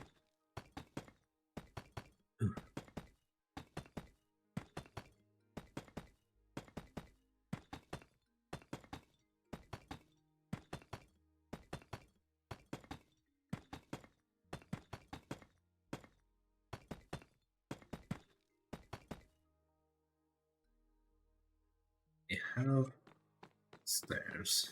We have stairs.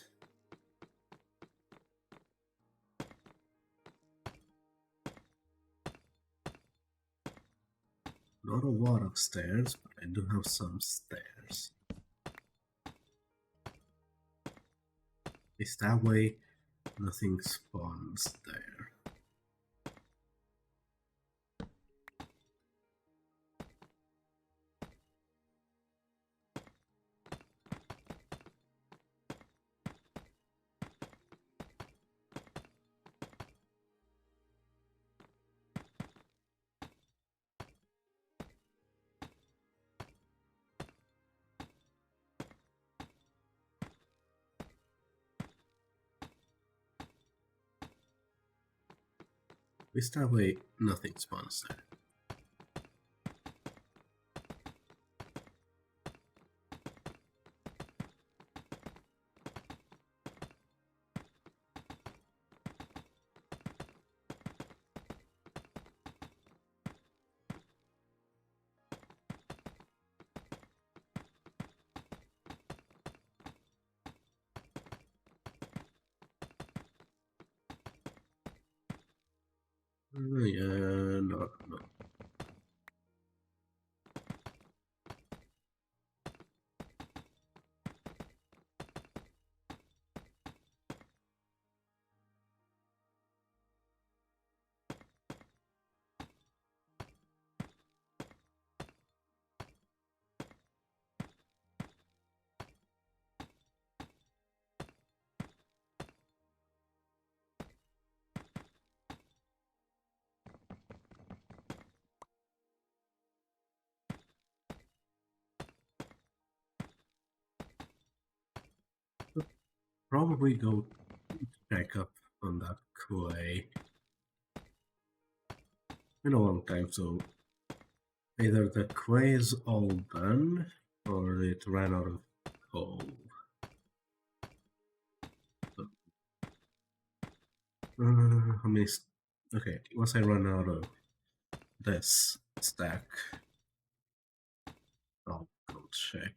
Not a lot of stairs, but I do have some stairs. Is that way nothing spawns there? Is that way nothing spawns there? Yeah, no. Probably go check up on that clay. In a long time, so either the clay is all done or it ran out of coal. How many? Okay, once I run out of this stack, I'll go check.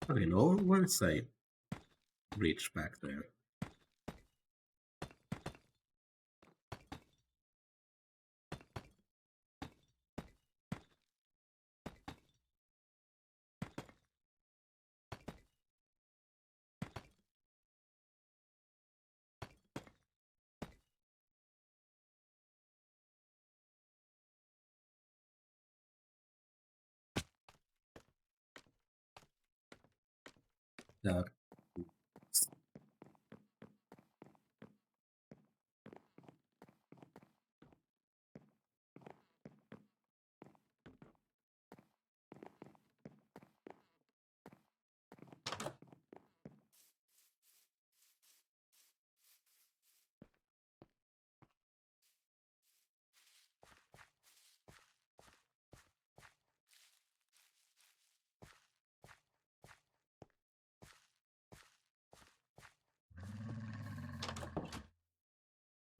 Okay, no, once I reach back there. That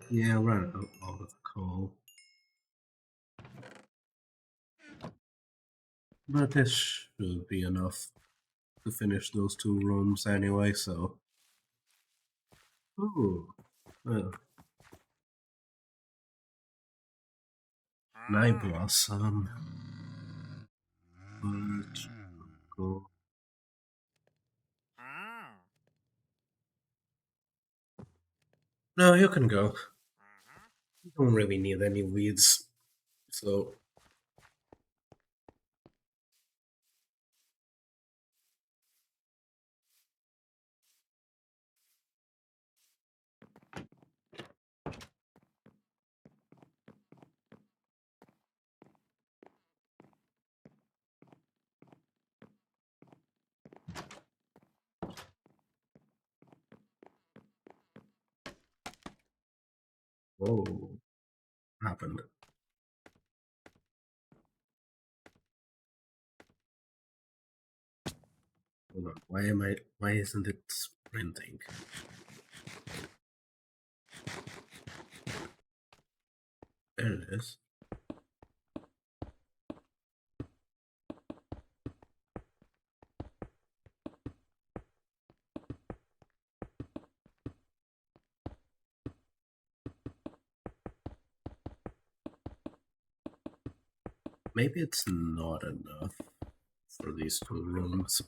yeah, ran out of coal. But this should be enough to finish those 2 rooms anyway, so. Ooh. Well. Night Blossom. But go. No, you can go. You don't really need any weeds, so. Whoa. Happened. Hold on. Why isn't it sprinting? There it is. Maybe it's not enough for these 2 rooms.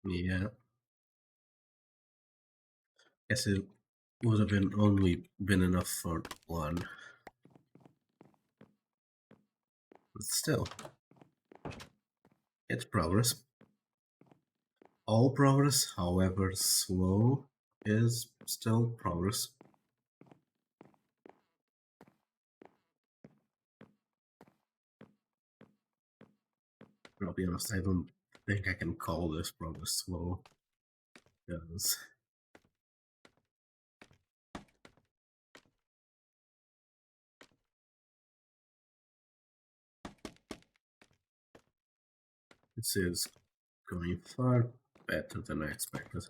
Yeah. Guess it would have been only been enough for 1. But still, it's progress. All progress, however slow, is still progress. I'll be honest, I don't think I can call this progress slow, because this is going far better than I expected.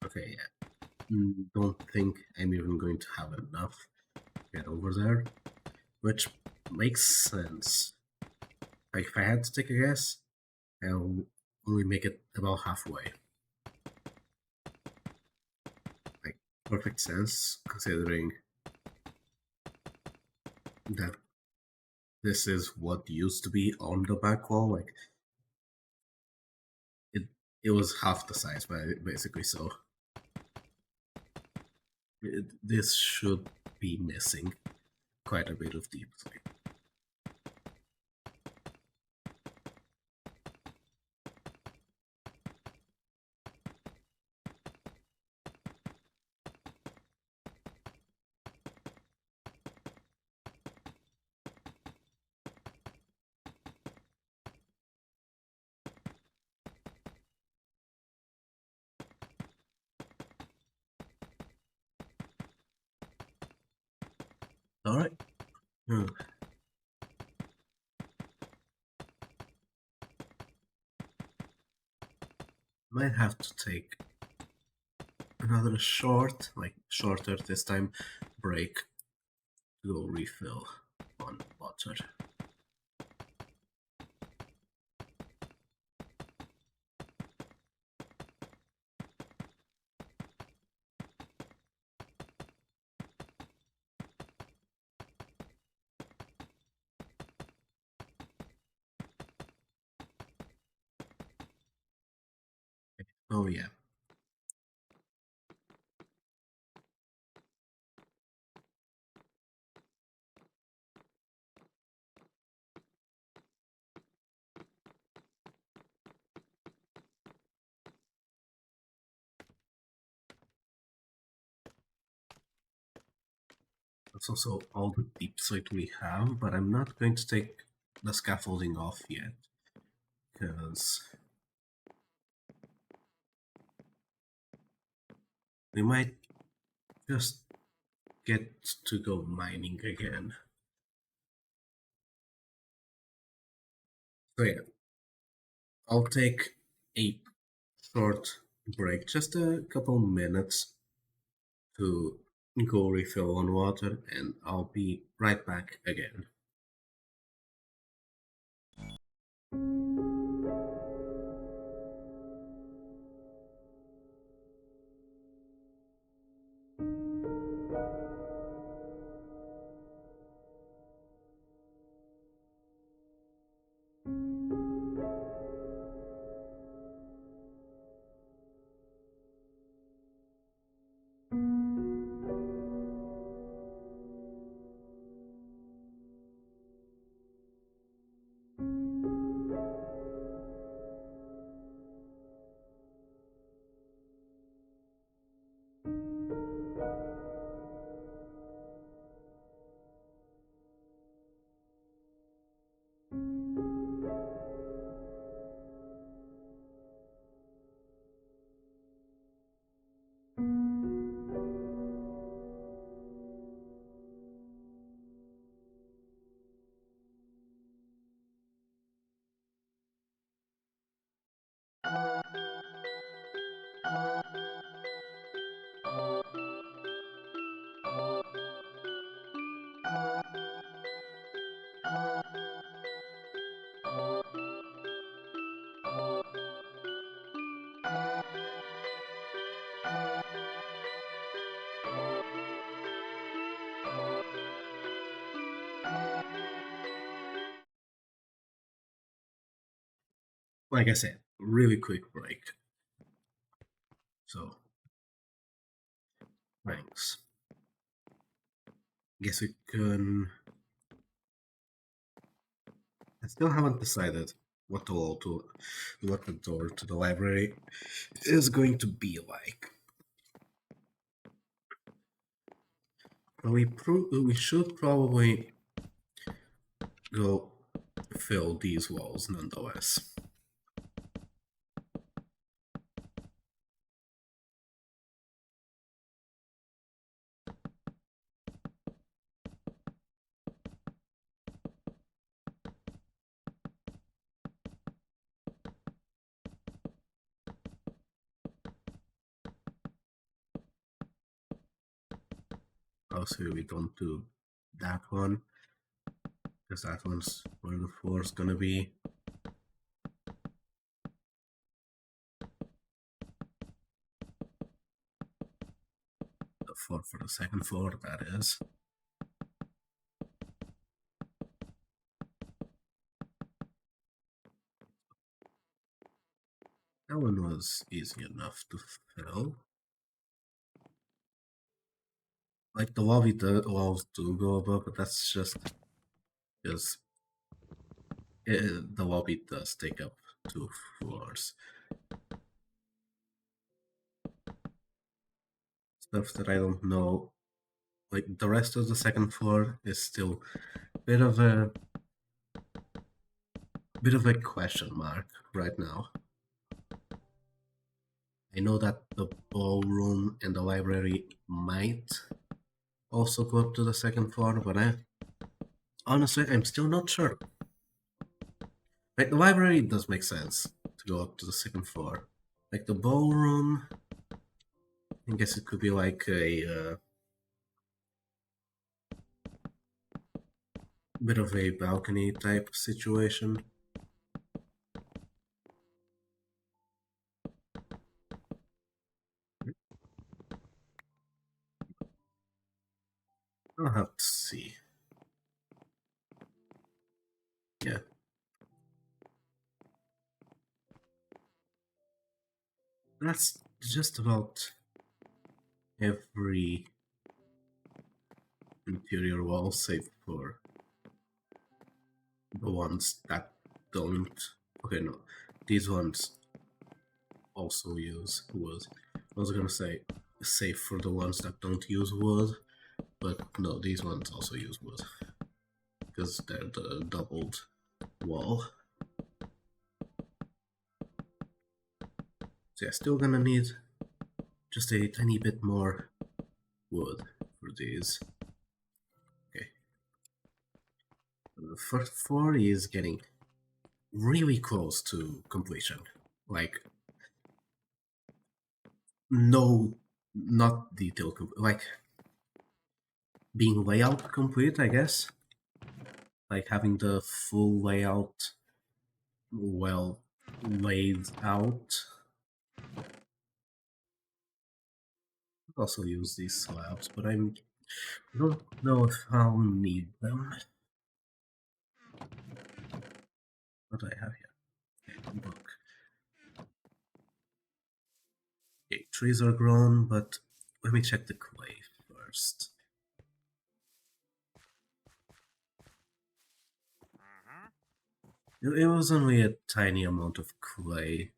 Okay, yeah. Don't think I'm even going to have enough to get over there, which makes sense. Like, if I had to take a guess, I'll only make it about halfway. Like, perfect sense, considering that this is what used to be on the back wall. Like, it was half the size, basically, so this should be missing quite a bit of deep slate. Alright. Might have to take another shorter this time, break to go refill on water. Oh yeah. That's also all the deep slate we have, but I'm not going to take the scaffolding off yet, because we might just get to go mining again. So yeah, I'll take a short break, just a couple minutes to go refill on water, and I'll be right back again. Like I said, really quick break. So, thanks. Guess we can. I still haven't decided what what the door to the library is going to be like. But we should probably go fill these walls nonetheless. Also, we don't do that one, because that one's where the floor is gonna be. The floor for the second floor, that is. That one was easy enough to fill. Like the walls do go above, but that's just because the lobby does take up 2 floors. Stuff that I don't know. Like the rest of the second floor is still a bit of a question mark right now. I know that the ballroom and the library might also go up to the second floor, but honestly, I'm still not sure. Like, the library does make sense to go up to the second floor. Like, the ballroom, I guess it could be like a bit of a balcony type situation. I'll have to see. Yeah. That's just about every interior wall, save for the ones that don't. Okay, no. These ones also use wood. I was gonna say, save for the ones that don't use wood, but no, these ones also use wood. Because they're the doubled wall. So yeah, still gonna need just a tiny bit more wood for these. Okay. The first floor is getting really close to completion. Like, no, not detail, like, being layout complete, I guess. Like, having the full layout well laid out. Also use these slabs, but I don't know if I'll need them. What do I have here? Okay, book. Okay, trees are grown, but let me check the clay first. It was only a tiny amount of clay,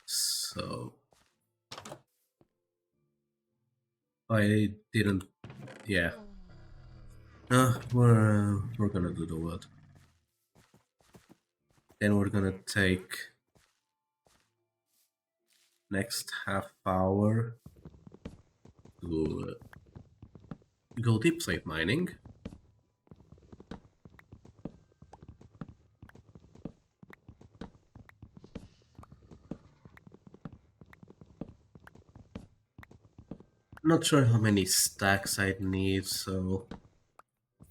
so I didn't. Yeah. We're gonna do the wood. Then we're gonna take next half hour to go deepslate mining. Not sure how many stacks I'd need, so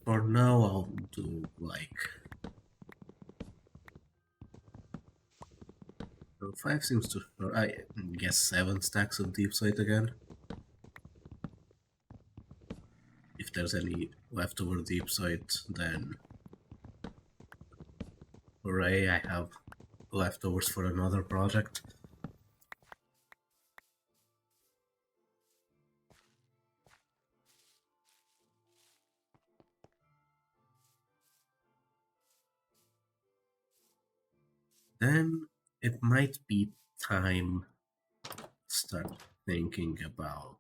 for now I'll do like 5 seems to, I guess 7 stacks of deepslate again. If there's any leftover deepslate, then hooray, I have leftovers for another project. Then it might be time to start thinking about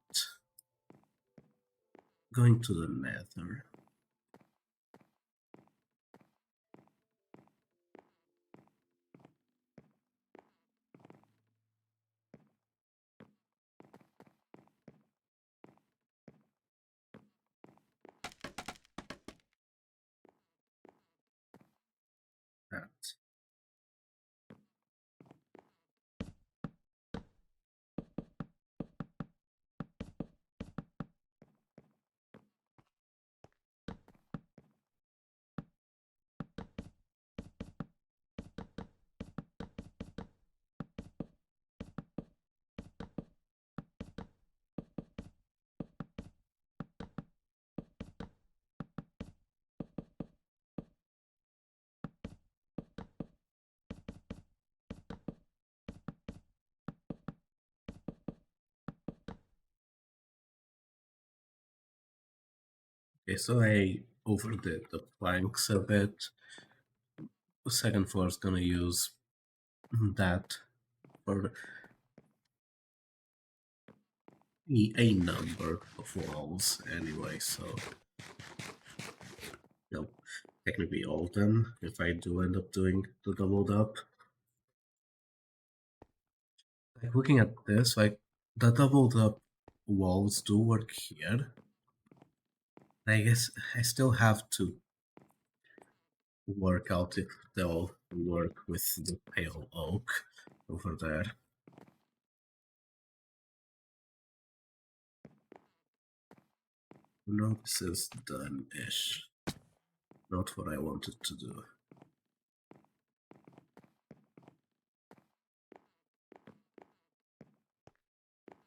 going to the Nether. That. Okay, so I overdid the planks a bit. The second floor is gonna use that for a number of walls anyway, so they'll technically all of them if I do end up doing the doubled up. Like looking at this, like the doubled up walls do work here. I guess I still have to work out if they'll work with the pale oak over there. No, this is done-ish. Not what I wanted to do.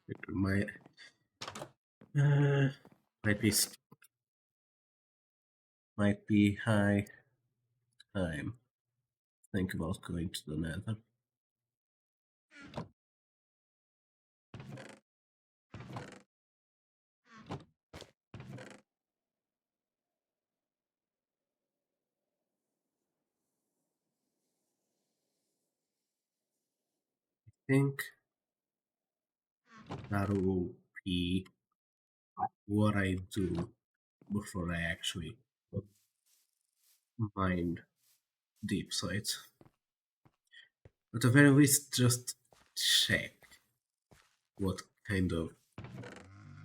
It might be high time. Think about going to the Nether. I think that will be what I do before I actually mine deep sites. At the very least, just check what kind of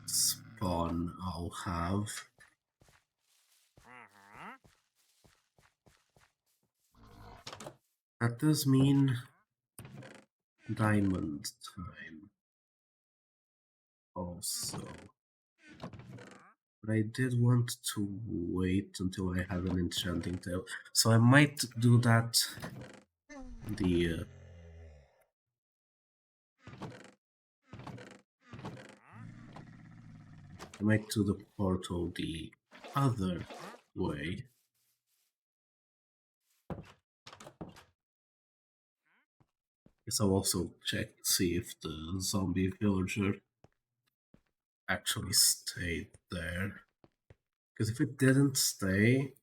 spawn I'll have. That does mean diamond time also. But I did want to wait until I have an enchanting table, so I might do that. I might do the portal the other way. Guess I'll also check to see if the zombie villager actually stayed there. Because if it didn't stay,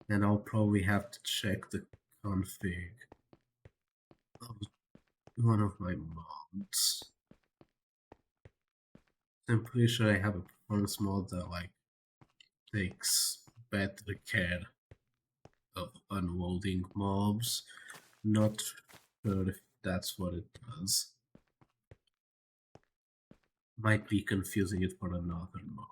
then I'll probably have to check the config of one of my mods. I'm pretty sure I have a performance mod that like takes better care of unloading mobs. Not sure if that's what it does. Might be confusing it for another mod.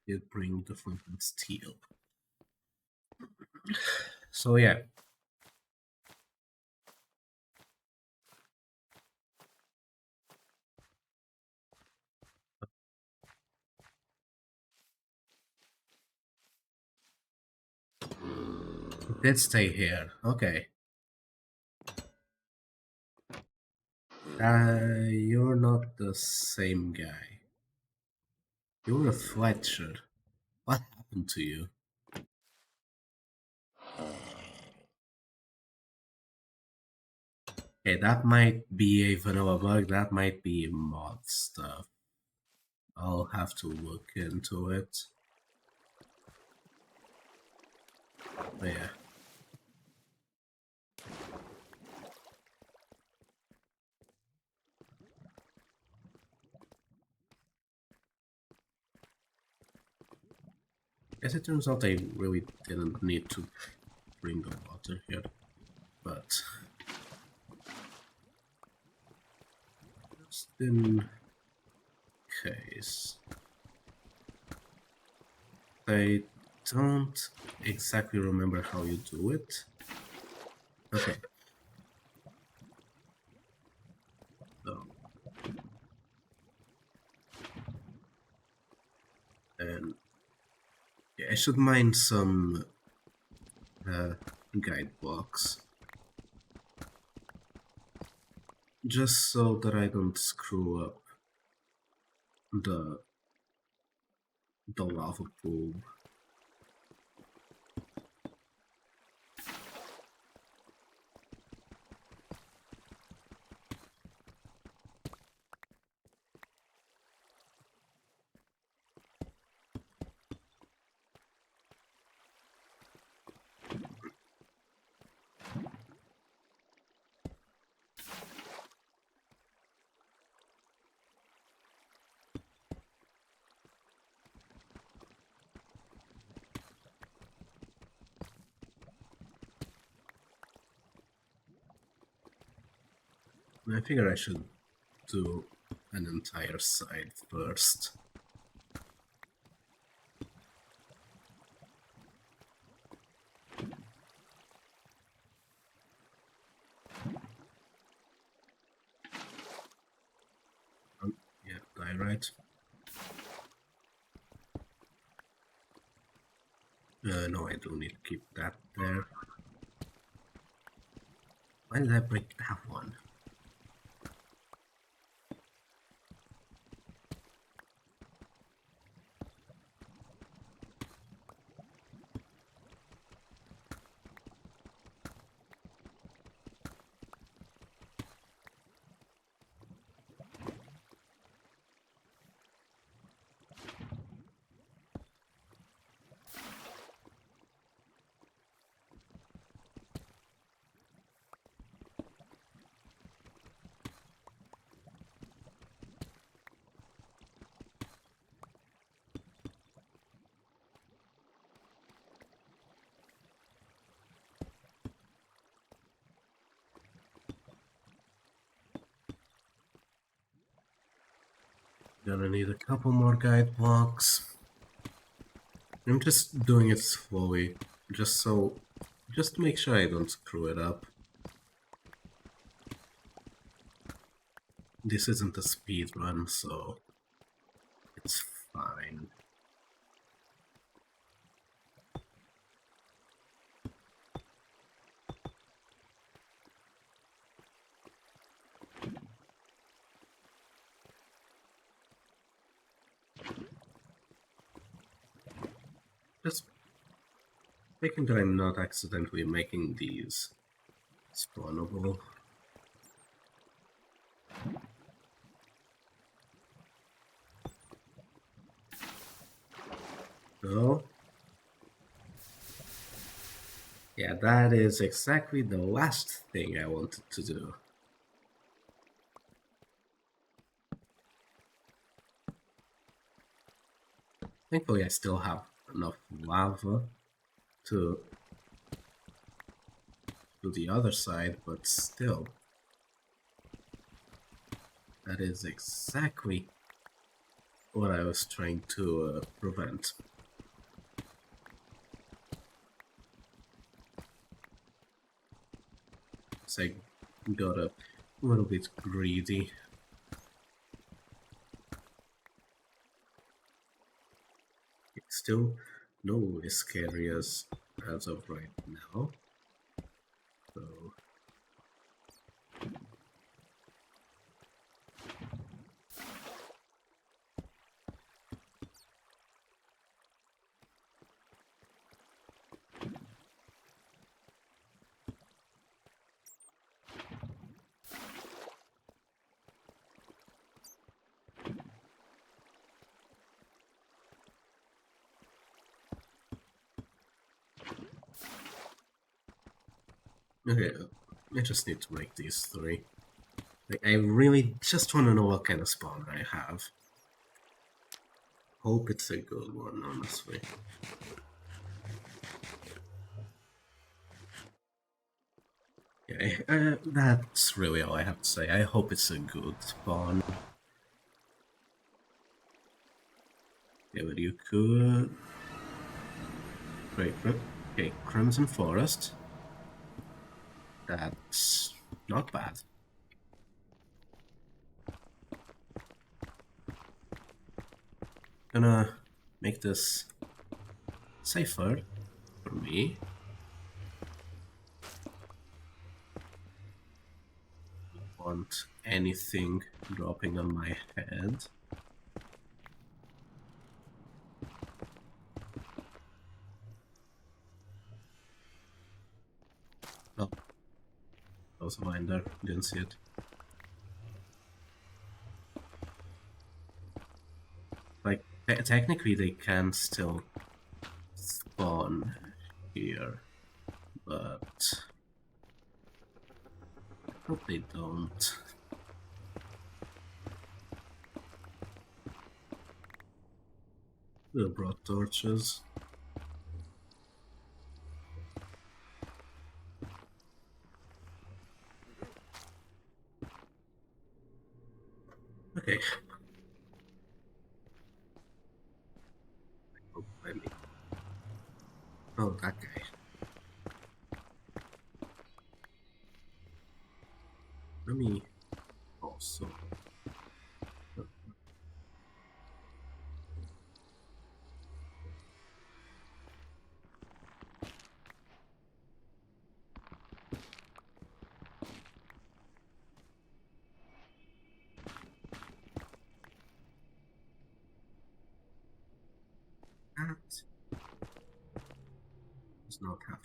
Did bring the flint and steel. So yeah. It did stay here. Okay. You're not the same guy. You're a Fletcher. What happened to you? Okay, that might be a vanilla bug, that might be mod stuff. I'll have to look into it. But yeah. As it turns out, I really didn't need to bring the water here, but just in case. I don't exactly remember how you do it. Okay. So. And yeah, I should mine some guide blocks. Just so that I don't screw up the lava pool. I figure I should do an entire side first. Yeah, die right. No, I do need to keep that there. Why did I break that one? Gonna need a couple more guide blocks. I'm just doing it slowly, just to make sure I don't screw it up. This isn't a speed run, so it's fine. Just making sure I'm not accidentally making these spawnable. So, yeah, that is exactly the last thing I wanted to do. Thankfully, I still have enough lava to do the other side, but still, that is exactly what I was trying to prevent. So I got a little bit greedy. Still no risk areas as of right now. So okay, I just need to make these three. Like, I really just want to know what kind of spawn I have. Hope it's a good one, honestly. Yeah, that's really all I have to say. I hope it's a good spawn. Yeah, but you could... Wait, okay, Crimson Forest. That's not bad. Gonna make this safer for me. Don't want anything dropping on my head. Oh, there was a mine there, didn't see it. Like, technically they can still spawn here, but I hope they don't. They brought torches. Okay. Oh, oh, that guy. Let me also... That does not have...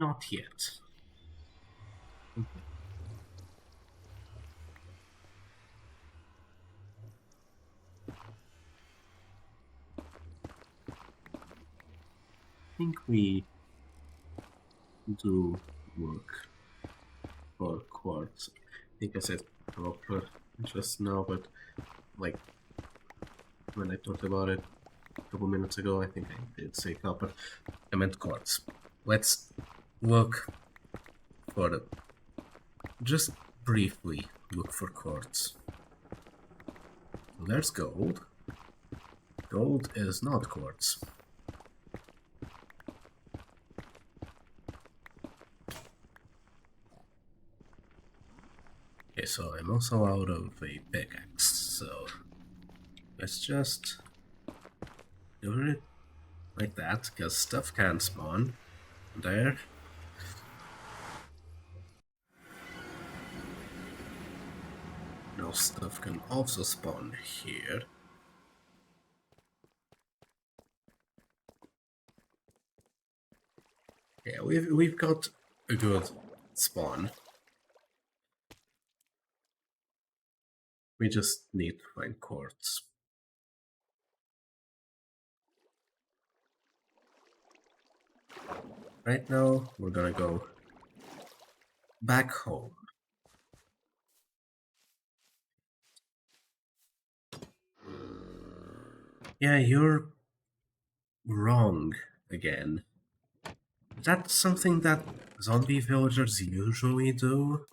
Not yet. Okay. I think we do work for quartz. I think I said copper just now, but like when I talked about it a couple minutes ago, I think I did say copper. I meant quartz. Let's look for it. Just briefly look for quartz. there's gold. Gold is not quartz. Okay, so I'm also out of a pickaxe, so let's just do it like that, because stuff can spawn there. Now stuff can also spawn here. Yeah, we've got a good spawn. We just need to find quartz. Right now, we're gonna go back home. Yeah, you're wrong again. That's something that zombie villagers usually do.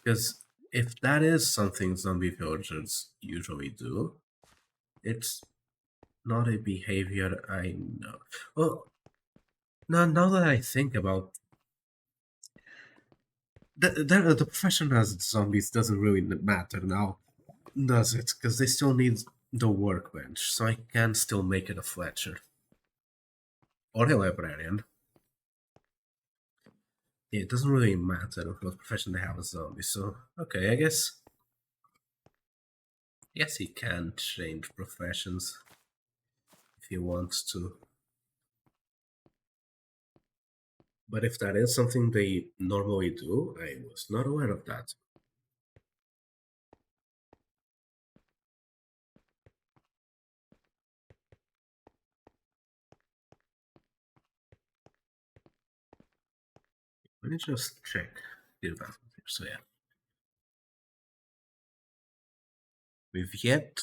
Because if that is something zombie villagers usually do, it's not a behavior I know. Well, now that I think about the profession as zombies doesn't really matter now, does it? Because they still need the workbench, so I can still make it a Fletcher. Or a librarian. Yeah, it doesn't really matter what profession they have as zombies, so okay, I guess. Yes, he can change professions if he wants to. But if that is something they normally do, I was not aware of that. Let me just check the advancement here. So yeah. We've yet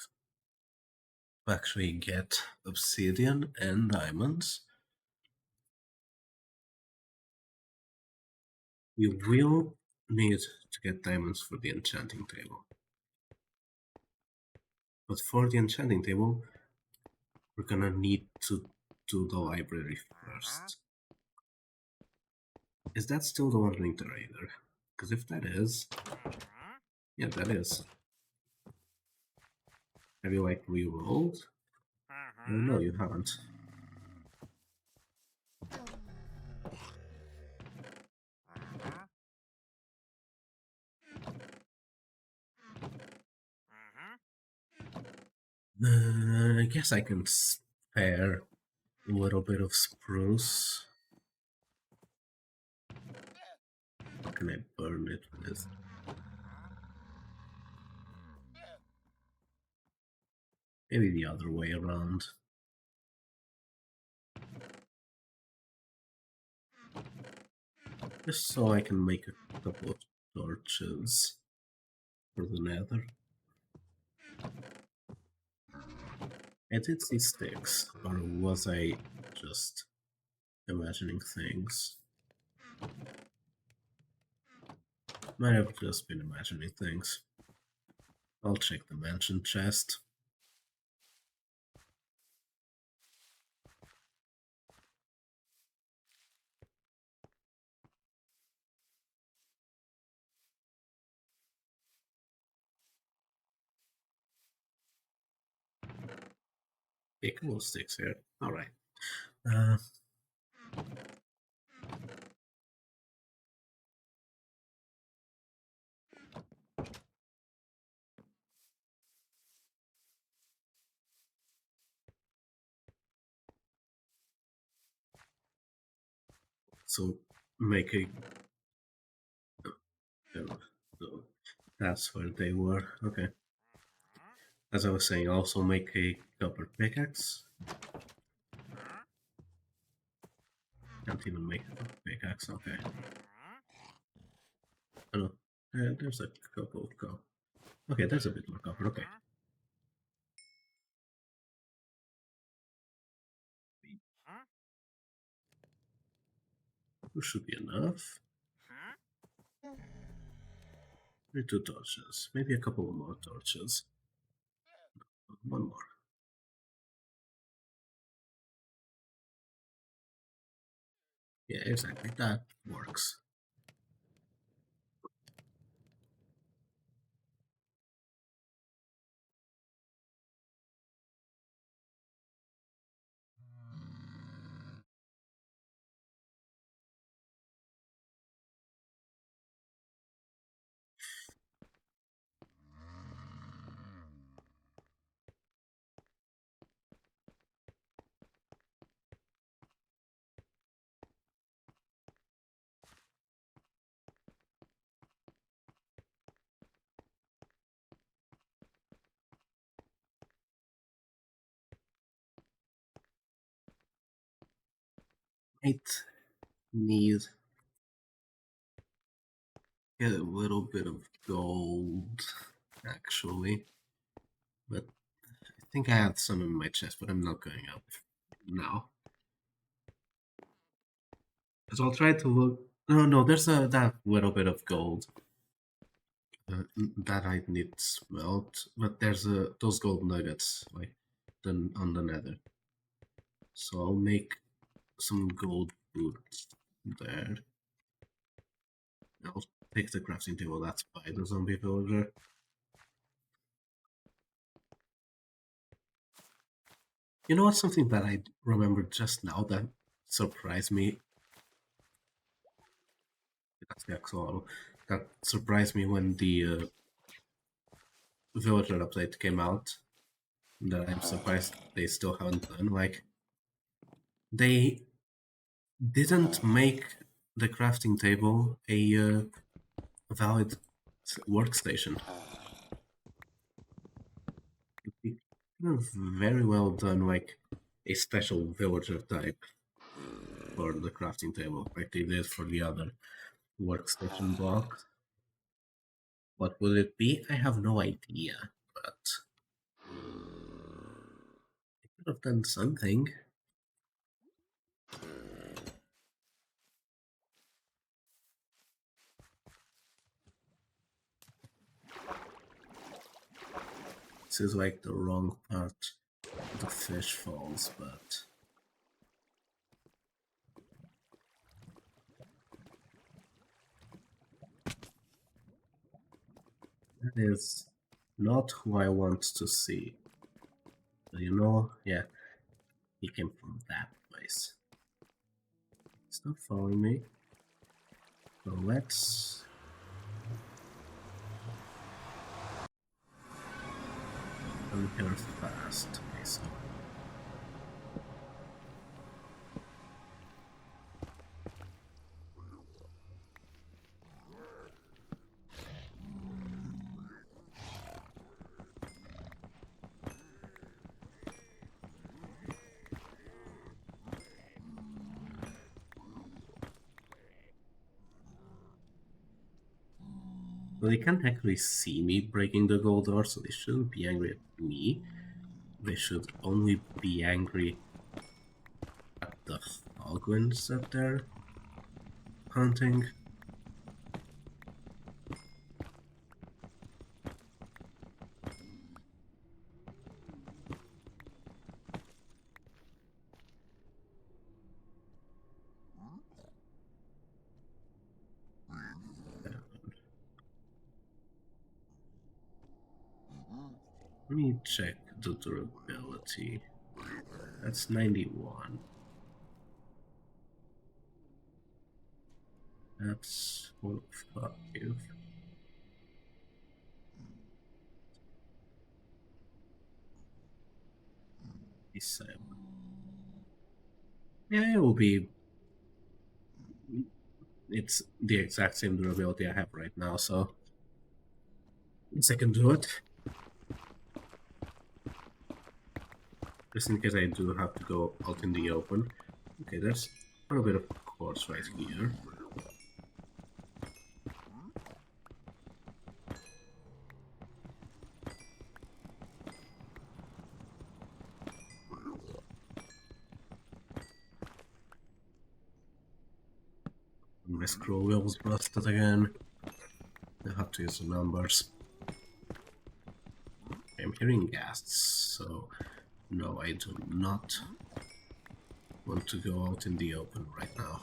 to actually get obsidian and diamonds. We will need to get diamonds for the enchanting table. But for the enchanting table, we're gonna need to do the library first. Is that still the Wandering Trader? Because if that is... Yeah, that is. Have you, like, re-rolled? No, you haven't. I guess I can spare a little bit of spruce. What can I burn it with? Maybe the other way around. Just so I can make a couple of torches for the Nether. I did see sticks, or was I just imagining things? Might have just been imagining things. I'll check the mansion chest. Okay, cool sticks here. Alright. So make a... So that's where they were. Okay. As I was saying, also make a copper pickaxe. Can't even make a copper pickaxe. Okay. Oh no. There's a couple of copper. Okay, there's a bit more copper. Okay. This should be enough. Maybe 2 torches. Maybe a couple more torches. One more. Yeah, exactly. That works. Might need get a little bit of gold, actually. But I think I had some in my chest, but I'm not going up now. Because I'll try to look. No, there's that little bit of gold that I need smelt, but there's those gold nuggets like on the Nether. So I'll make some gold boots there. I'll take the crafting table that's by the zombie villager. You know what's something that I remembered just now that surprised me? That's the axolotl. That surprised me when the villager update came out. That I'm surprised they still haven't done. Like, they didn't make the crafting table a valid workstation. It could have very well done like a special villager type for the crafting table, like they did for the other workstation blocks. What will it be? I have no idea, but they could have done something. This is like the wrong part of the fish falls, but that is not who I want to see. But you know, yeah, he came from that place. He's not following me. So let's come here fast. Okay, so well, they can't actually see me breaking the gold door, so they shouldn't be angry at me. They should only be angry at the Hogwins that they're hunting. Let me check the durability. That's 91. That's 45. 57. Yeah, it will be. It's the exact same durability I have right now, so yes, I can do it. Just in case I do have to go out in the open. Okay, there's a little bit of quartz right here. My scroll wheel was busted again. I have to use the numbers. I'm hearing ghasts, so no, I do not want to go out in the open right now.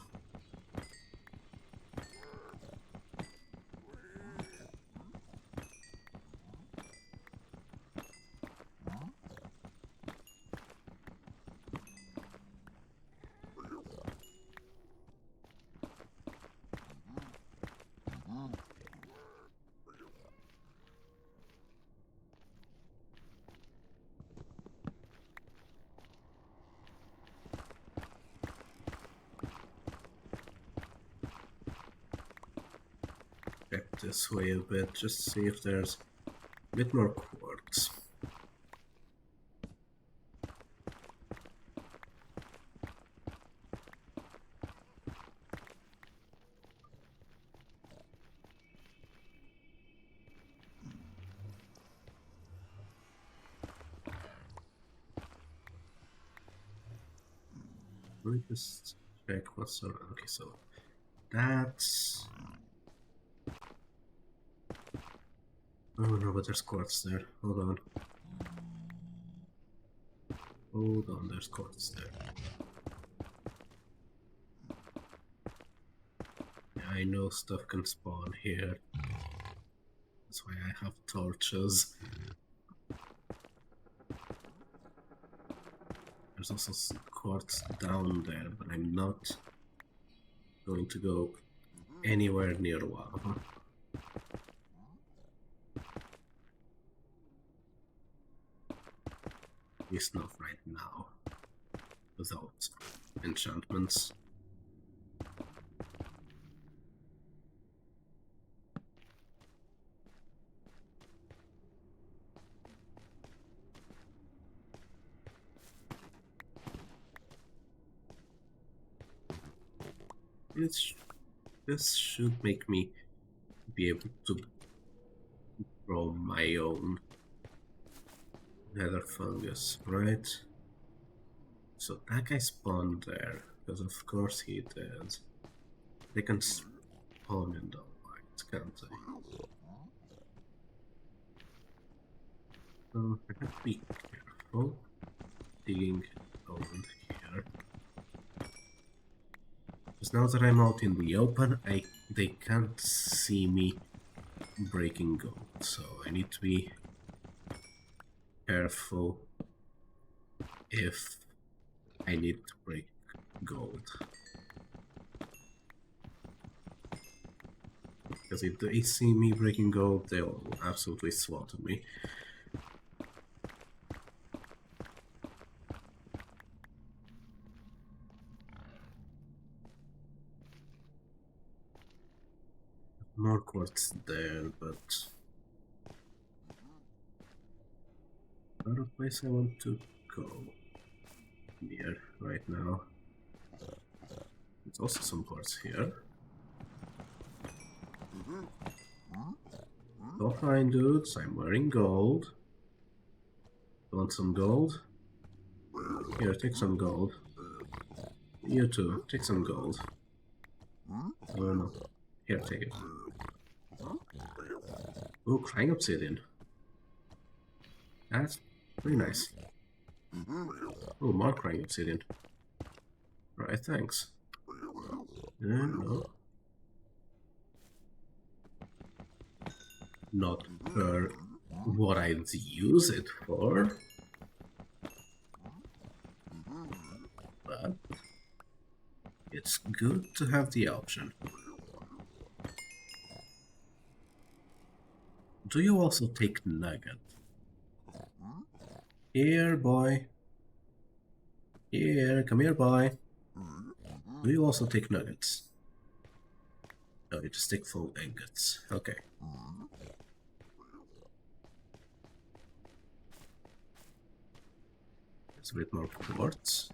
Check this way a bit, just to see if there's a bit more quartz. Let me just check what's around. Okay, so that's... Oh no, but there's quartz there. Hold on. Hold on, there's quartz there. Yeah, I know stuff can spawn here. That's why I have torches. There's also some quartz down there, but I'm not going to go anywhere near lava. At least not right now. Without enchantments. This should make me be able to grow my own nether fungus, right? So that guy spawned there, because of course he did. They can spawn in the light, can't they? So I have to be careful digging around here. Because now that I'm out in the open, they can't see me breaking gold, so I need to be careful if I need to break gold. Because if they see me breaking gold, they'll absolutely slaughter me. More quartz there, but not a place I want to go near right now. There's also some quartz here. Go fine, dudes. I'm wearing gold. Want some gold? Here, take some gold. You too, take some gold. Oh no. Here, take it. Ooh, crying obsidian. That's pretty nice. Oh, more crying obsidian. Right, thanks. No. Not for what I'd use it for. But it's good to have the option. Do you also take nugget? Here, boy. Here, come here, boy. Do you also take nuggets? No, you just take full ingots. Okay. There's a bit more quartz.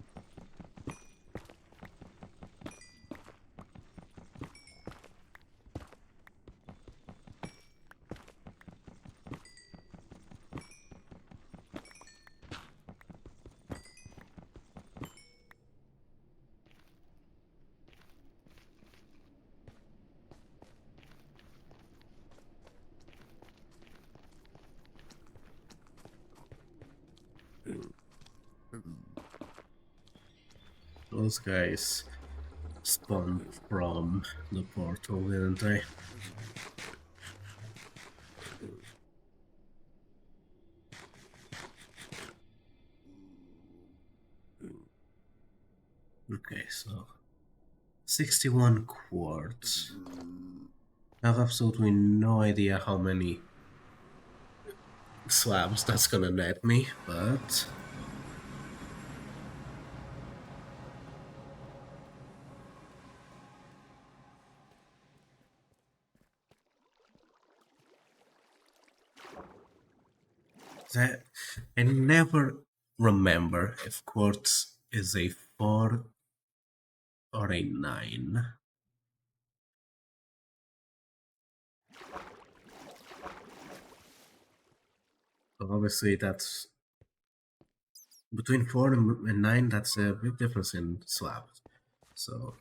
Those guys spawned from the portal, didn't they? Okay, so 61 quartz. I have absolutely no idea how many slabs that's gonna net me, but that I never remember if quartz is a 4 or a 9. So obviously that's between 4 and 9, that's a big difference in slabs. So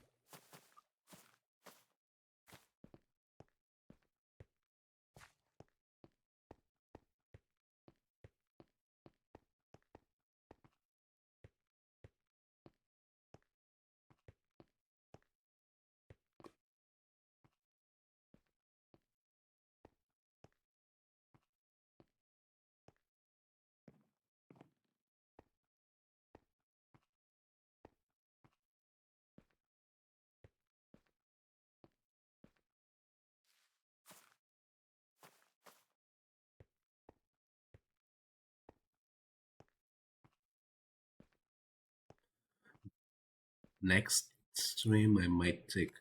next stream I might take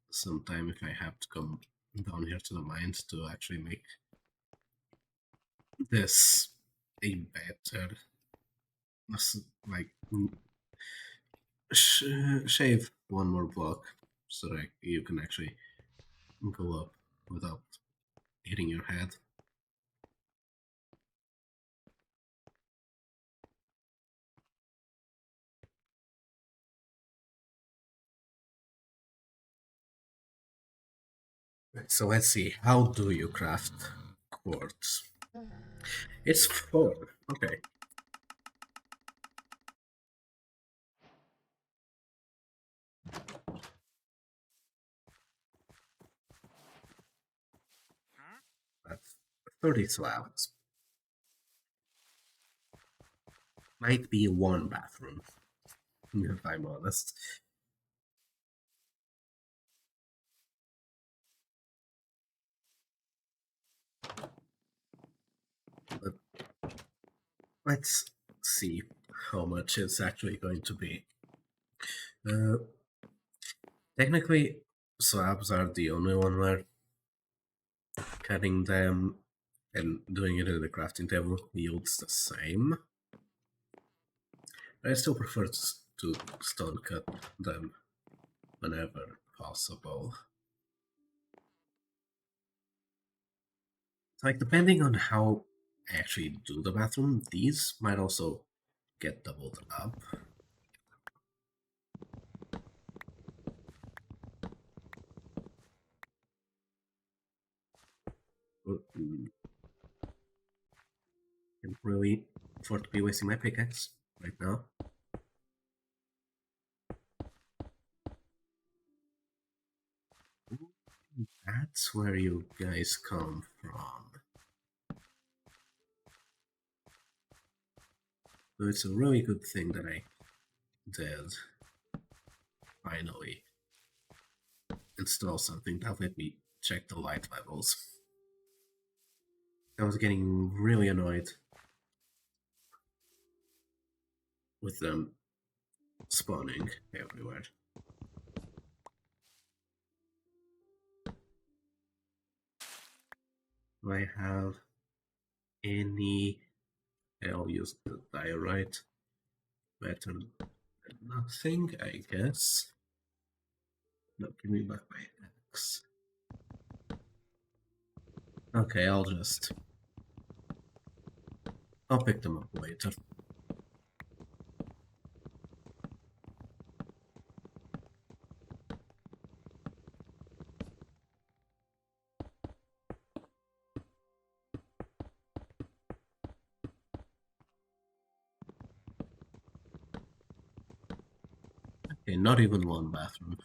some time if I have to come down here to the mines to actually make this a better, like, shave one more block so that you can actually go up without hitting your head. So let's see, how do you craft quartz? It's 4, okay. That's 30 slabs. Might be one bathroom, if I'm honest. But let's see how much it's actually going to be. Technically, slabs are the only one where cutting them and doing it in the crafting table yields the same. But I still prefer to stone cut them whenever possible. Like, depending on how I actually do the bathroom, these might also get doubled up. Can't really afford to be wasting my pickaxe right now. That's where you guys come from. So it's a really good thing that I did finally install something that let me check the light levels. I was getting really annoyed with them spawning everywhere. Do I have any... I'll use the diorite. Better than nothing, I guess. No, give me back my axe. Okay, I'll pick them up later. Okay, not even one bathroom.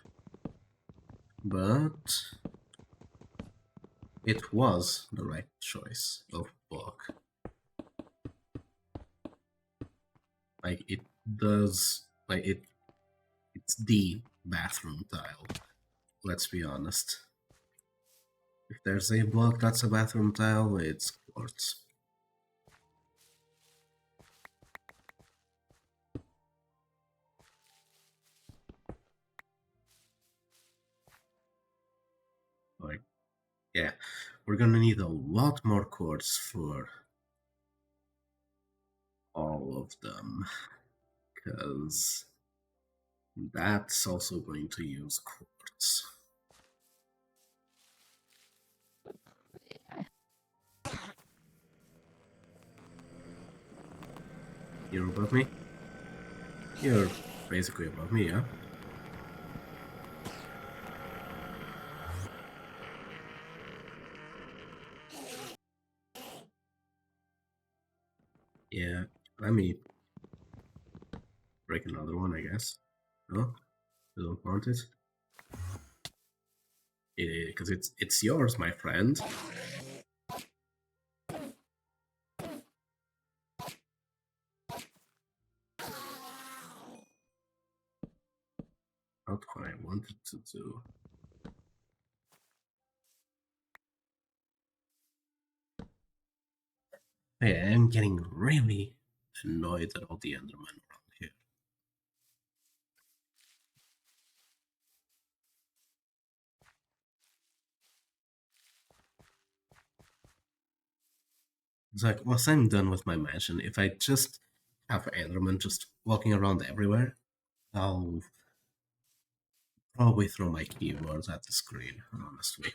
But it was the right choice of block. Like it does, like it's the bathroom tile. Let's be honest. If there's a block that's a bathroom tile, it's quartz. Like, yeah, we're gonna need a lot more quartz for all of them, because that's also going to use quartz. You're above me? You're basically above me, yeah? Yeah, let me break another one, I guess. No? You don't want it? Because it's yours, my friend. Not what I wanted to do. Hey, I'm getting really annoyed at all the Endermen around here. It's like, once I'm done with my mansion, if I just have Enderman just walking around everywhere, I'll probably throw my keyboards at the screen, honestly.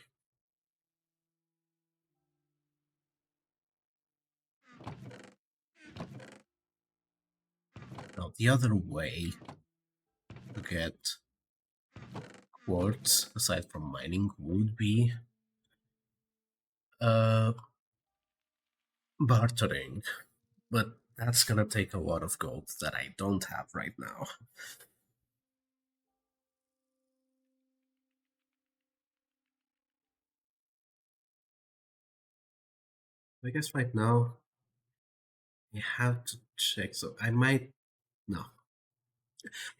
Now, the other way to get quartz, aside from mining, would be bartering. But that's gonna take a lot of gold that I don't have right now. I guess right now I have to check. So I might no.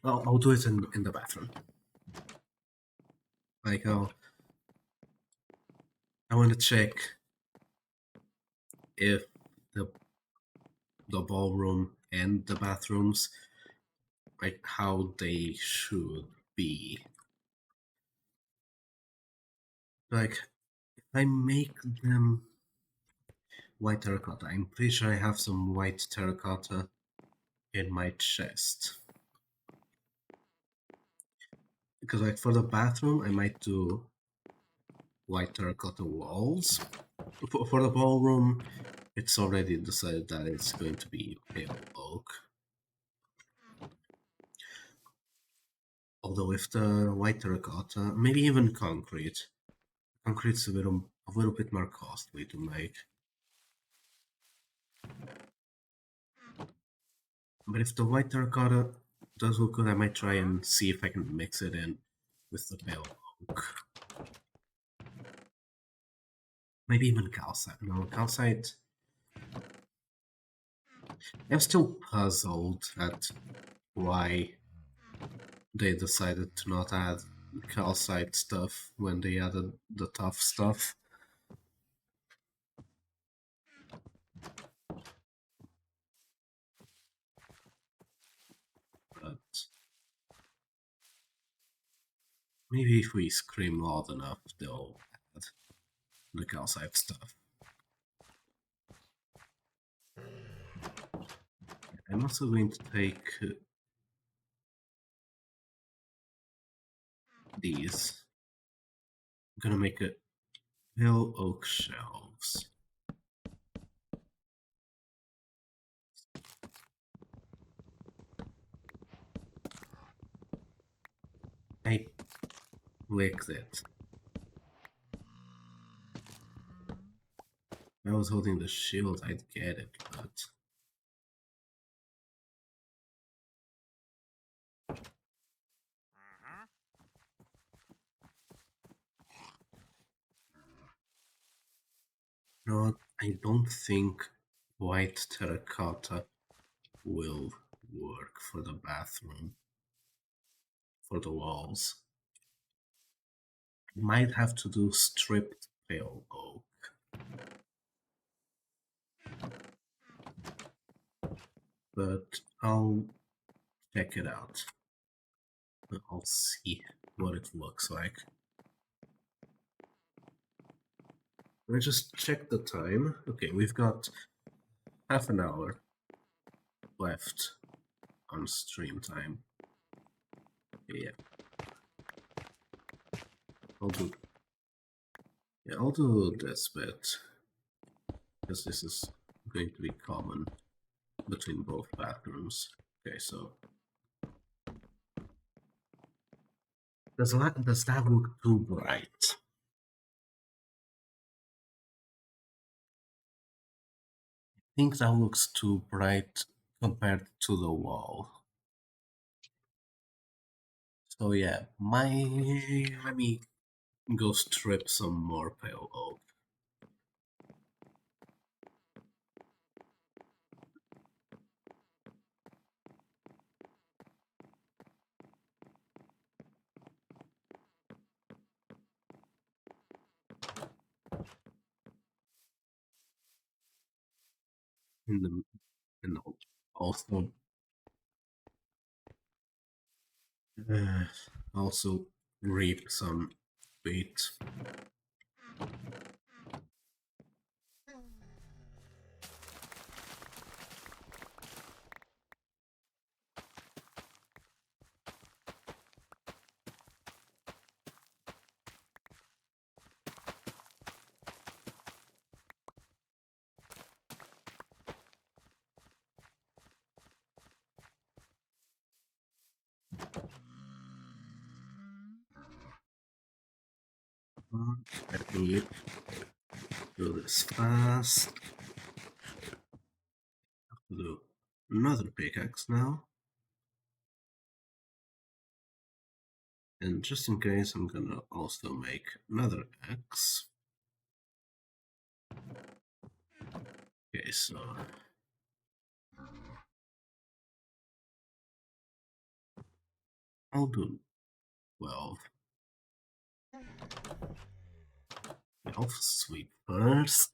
I'll do it in the bathroom. Like I want to check if the the ballroom and the bathrooms, like how they should be. Like if I make them white terracotta, I'm pretty sure I have some white terracotta in my chest. Because like for the bathroom, I might do white terracotta walls. For the ballroom, it's already decided that it's going to be pale oak. Although if the white terracotta, maybe even concrete. Concrete's a little bit more costly to make. But if the white terracotta does look good, I might try and see if I can mix it in with the pale oak. Maybe even calcite. No, calcite. I'm still puzzled at why they decided to not add calcite stuff when they added the tough stuff. But maybe if we scream loud enough, they'll add the calcite stuff. I'm also going to take these. I'm gonna make a pale oak shelves. I licked it. If I was holding the shield, I'd get it, but know what? I don't think white terracotta will work for the bathroom, for the walls. I might have to do stripped pale oak. But I'll check it out. I'll see what it looks like. Let me just check the time. Okay, we've got half an hour left on stream time. Yeah. I'll do this bit, because this is going to be common between both bathrooms. Okay, so does that look too bright? I think that looks too bright compared to the wall. So yeah, let me go strip some more pale oak. And also also reap some wheat. Let me do this fast. Do another pickaxe now. And just in case, I'm gonna also make another axe. Okay, so I'll do 12. 12 sweep first.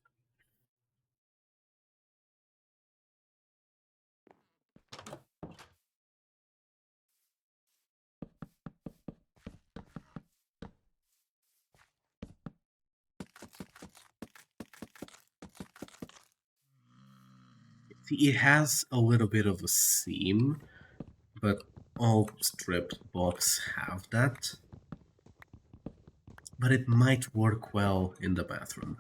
See, it has a little bit of a seam, but all stripped blocks have that. But it might work well in the bathroom.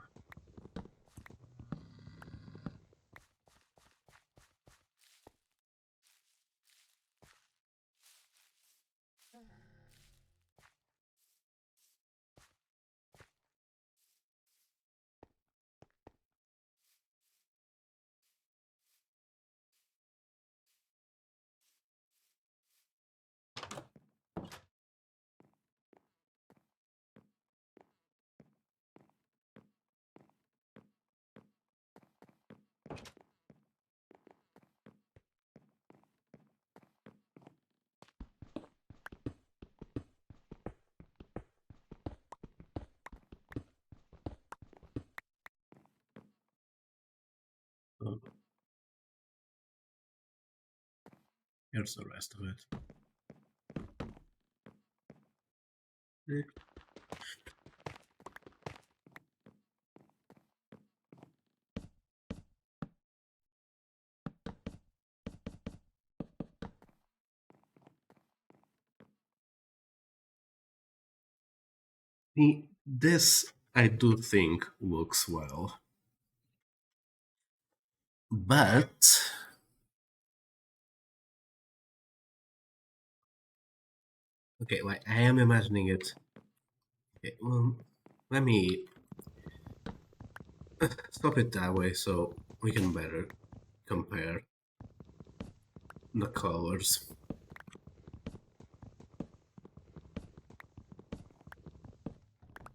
So here's the rest of it. This, I do think, looks well. But okay, like I am imagining it. Okay, well, let me stop it that way so we can better compare the colors.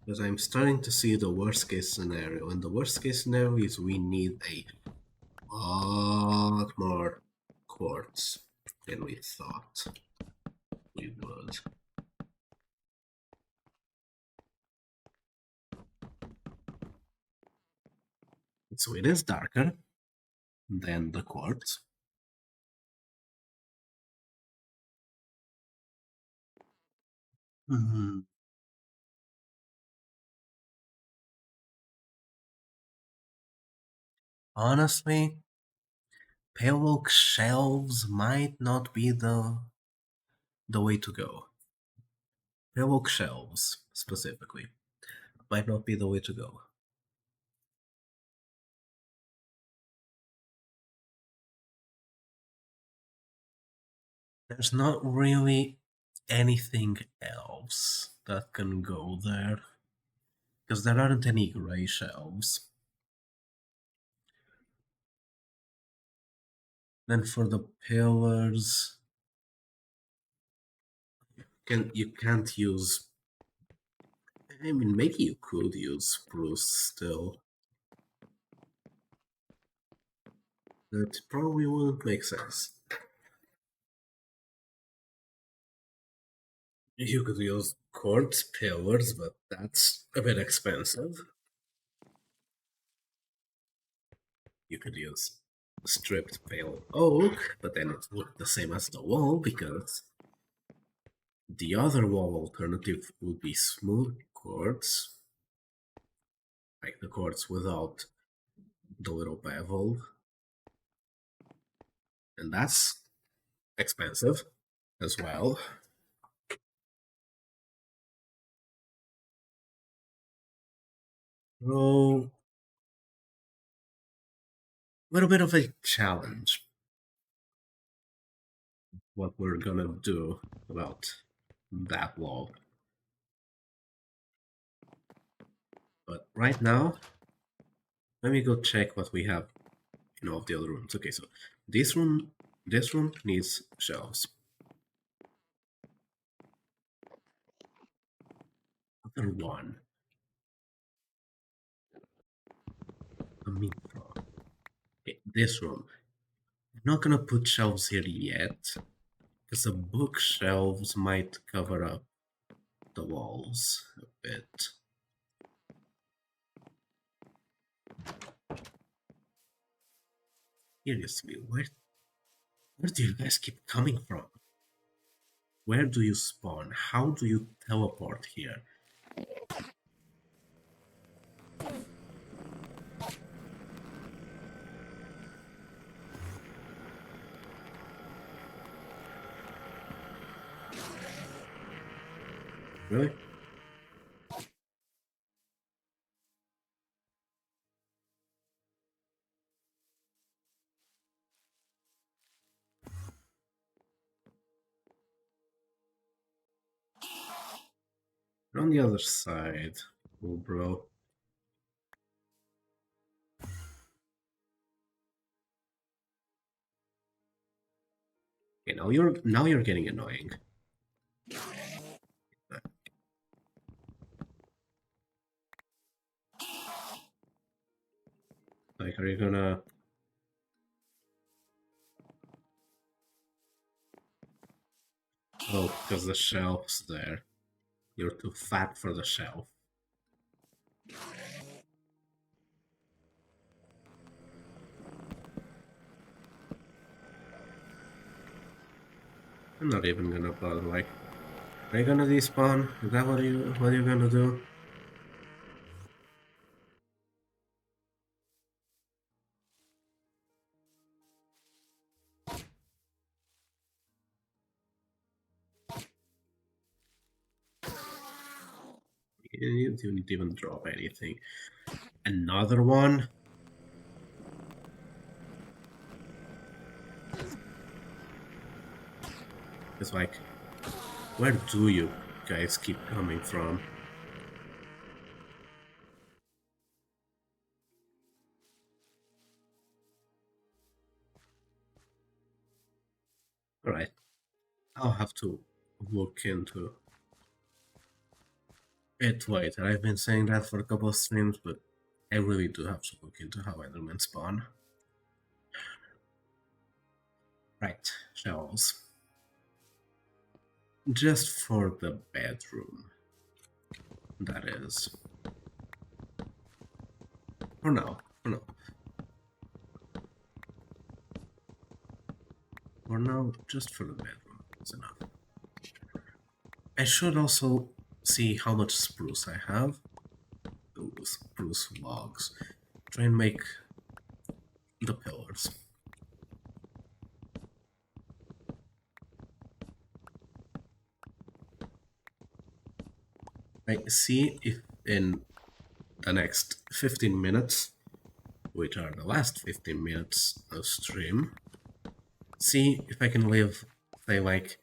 Because I'm starting to see the worst case scenario, and the worst case scenario is we need a lot more quartz than we thought we would. So it is darker than the quartz. Honestly, pale oak shelves might not be the way to go. Pale oak shelves, specifically, might not be the way to go. There's not really anything else that can go there, because there aren't any gray shelves. Then for the pillars, you can't use. I mean, maybe you could use spruce still. That probably wouldn't make sense. You could use quartz pillars, but that's a bit expensive. You could use stripped pale oak, but then it would look the same as the wall because the other wall alternative would be smooth quartz, like the quartz without the little bevel, and that's expensive as well. So, a little bit of a challenge. What we're gonna do about that wall. But right now, let me go check what we have in all of the other rooms. Okay, so this room needs shelves. Other one. A meat frog. Okay, this room. I'm not gonna put shelves here yet, because the bookshelves might cover up the walls a bit. Seriously, where do you guys keep coming from? Where do you spawn? How do you teleport here? Really? On the other side, oh bro. Okay, now you're getting annoying. Like, are you gonna? Oh, because the shelf's there. You're too fat for the shelf. I'm not even gonna bother. Like, are you gonna despawn? Is that what you're gonna do? You didn't even drop anything. Another one? It's like, where do you guys keep coming from? Alright, I'll have to look into Wait, I've been saying that for a couple of streams, but I really do have to look into how Endermen spawn. Right, shells. Just for the bedroom. That is. For now, for now. For now, just for the bedroom is enough. I should also see how much spruce I have. Ooh, spruce logs. Try and make the pillars. I see if in the next 15 minutes, which are the last 15 minutes of stream, see if I can leave, say, like,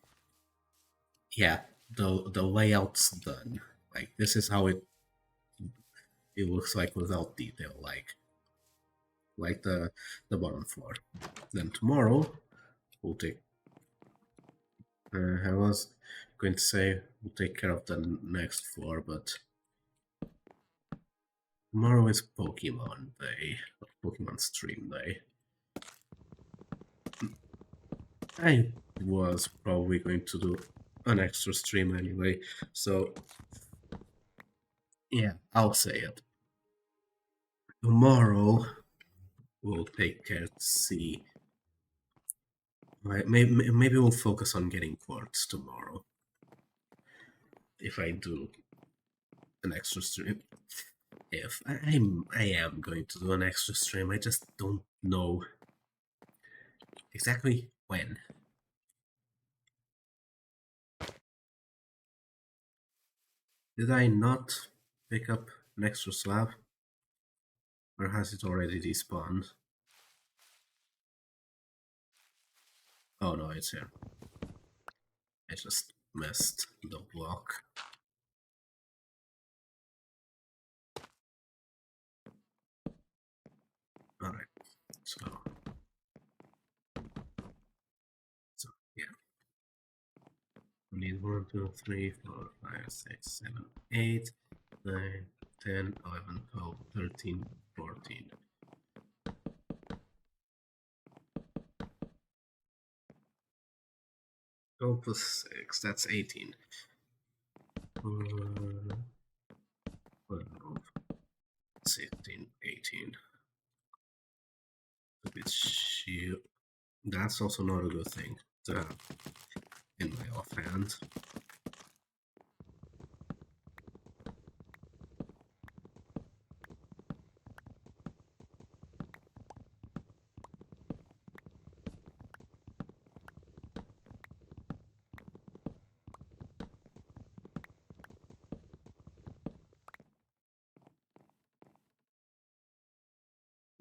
yeah, the layout's done. Like, this is how it looks like without detail, like the bottom floor. Then tomorrow we'll take. I was going to say we'll take care of the next floor, but tomorrow is Pokemon Day, Pokemon Stream Day. I was probably going to do an extra stream anyway, so yeah, I'll say it. Tomorrow we'll take care to see. Maybe we'll focus on getting quartz tomorrow. If I do an extra stream. If I am going to do an extra stream, I just don't know exactly when. Did I not pick up an extra slab? Or has it already despawned? Oh no, it's here. I just missed the block. Alright, so yeah. We need 1, 2, 3, 4, 5, 6, 7, 8, 9, 10, 11, 12, 13, 14. 12 plus 6, that's 18. 12, 16, 18. A bit shield. That's also not a good thing to have in my offhand.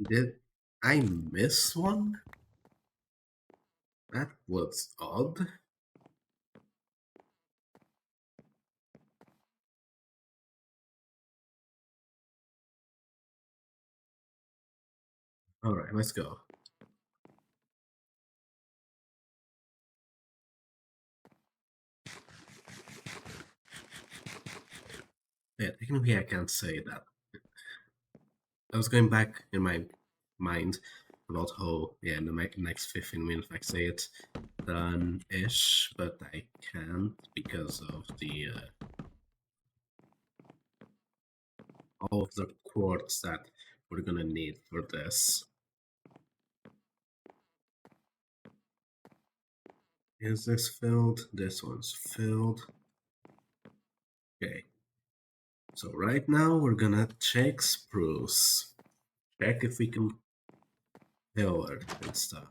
Did I miss one? That was odd. Alright, let's go. Yeah, technically I can't say that. I was going back in my mind about how, yeah, in the next 15 minutes I say it's done-ish, but I can't because of the all of the quartz that we're gonna need for this. Is this filled? This one's filled. Okay. So right now we're gonna check spruce. Check if we can fill it and stuff.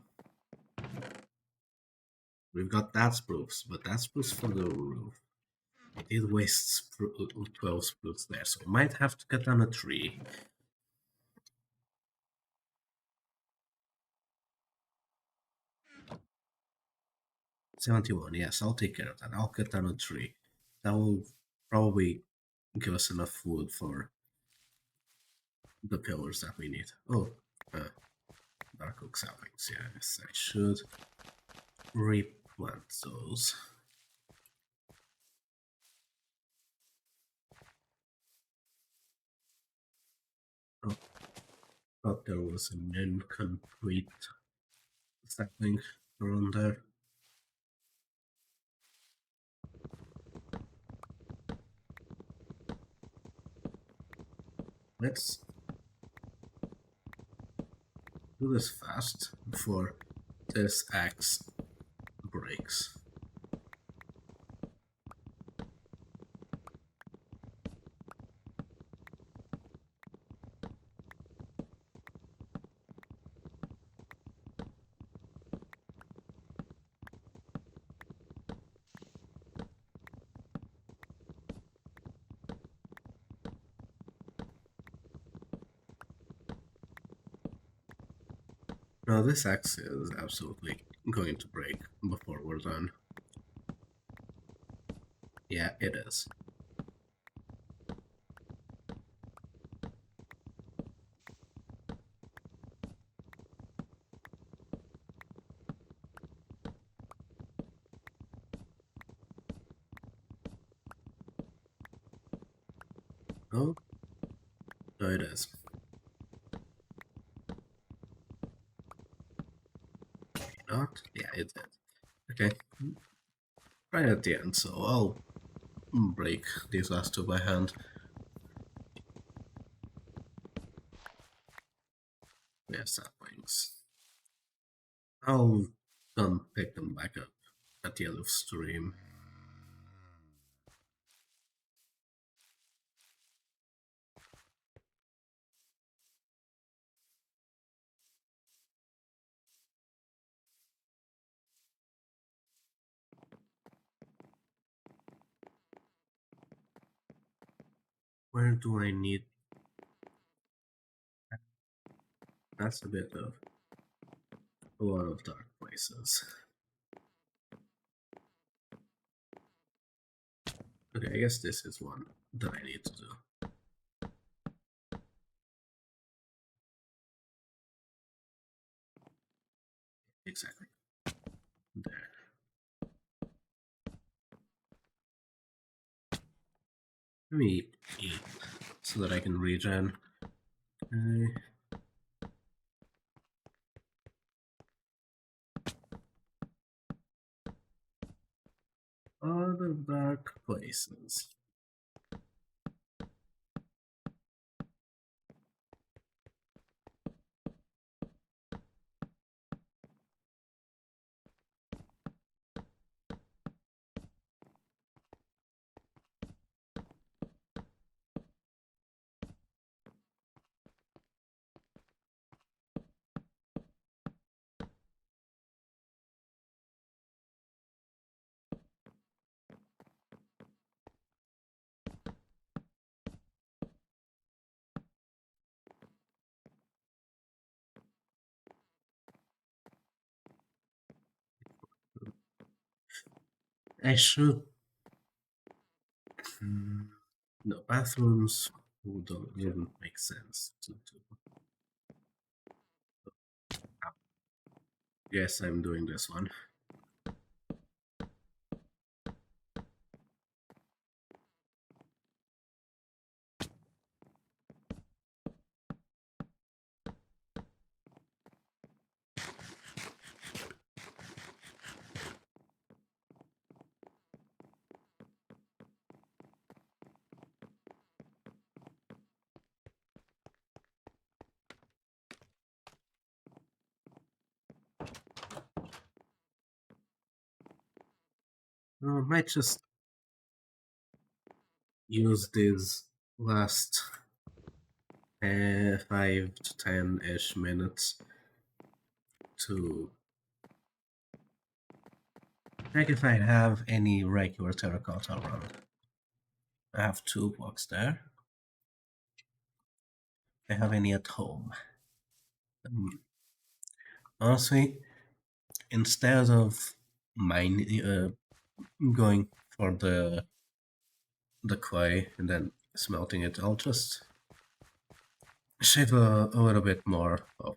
We've got that spruce, but that spruce for the roof. I did waste 12 spruce there, so we might have to cut down a tree. $71, yes, I'll take care of that. I'll cut down a tree. That will probably give us enough wood for the pillars that we need. Oh, dark oak saplings, yes, I should replant those. Thought there was an incomplete sapling around there. Let's do this fast before this axe breaks. No, this axe is absolutely going to break before we're done. Yeah, it is. Oh, no, it is. Maybe not. Yeah, it did. Okay, right at the end, so I'll break these last two by hand. Yeah, saplings. I'll come pick them back up at the end of stream. Where do I need? That's a bit of a lot of dark places. Okay, I guess this is one that I need to do. Exactly. There. Let me eat so that I can regen. Other dark places. I should. No, bathrooms wouldn't make sense to do. Yes, I'm doing this one. No, I might just use these last 5 to 10-ish minutes to check if I have any regular terracotta around. I have 2 blocks there. If I have any at home. Honestly, instead of mining, going for the clay and then smelting it, I'll just shave a little bit more of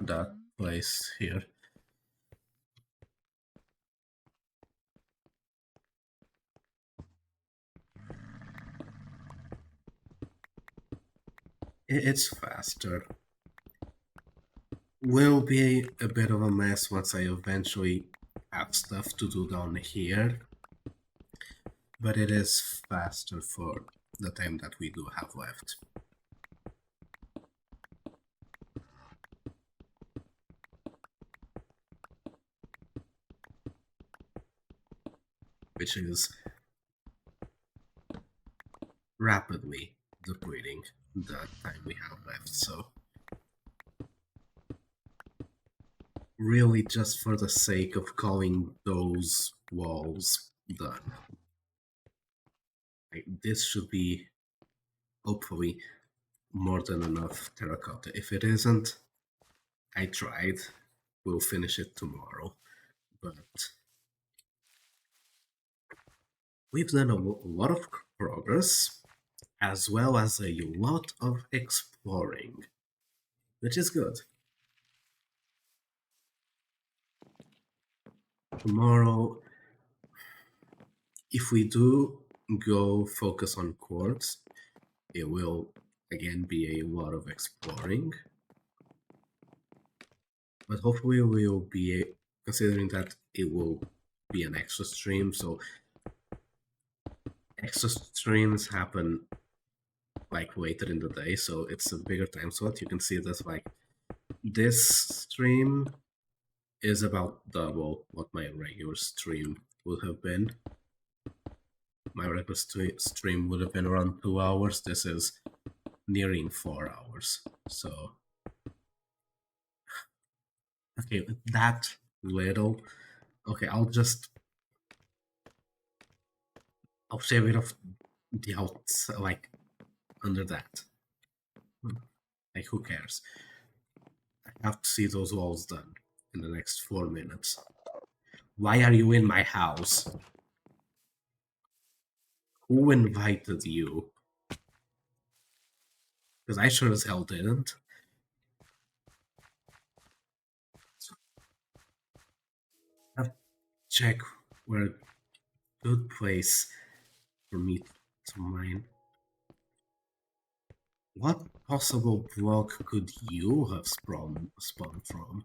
that place here. It's faster. Will be a bit of a mess once I eventually have stuff to do down here, but it is faster for the time that we do have left. Which is rapidly depleting the time we have left, so really just for the sake of calling those walls done. This should be hopefully more than enough terracotta. If it isn't, I tried. We'll finish it tomorrow. But we've done a lot of progress, as well as a lot of exploring, which is good. Tomorrow, if we do go focus on quartz, it will again be a lot of exploring. But hopefully we'll be, considering that it will be an extra stream, so extra streams happen like later in the day, so it's a bigger time slot. You can see that like this stream is about double what my regular stream would have been. My regular stream would have been around 2 hours. This is nearing 4 hours. So okay, that little. Okay, I'll shave it off the outside, like under that. Like, who cares? I have to see those walls done in the next 4 minutes. Why are you in my house? Who invited you? Because I sure as hell didn't. So, I have to check where a good place for me to mine. What possible block could you have spawned from?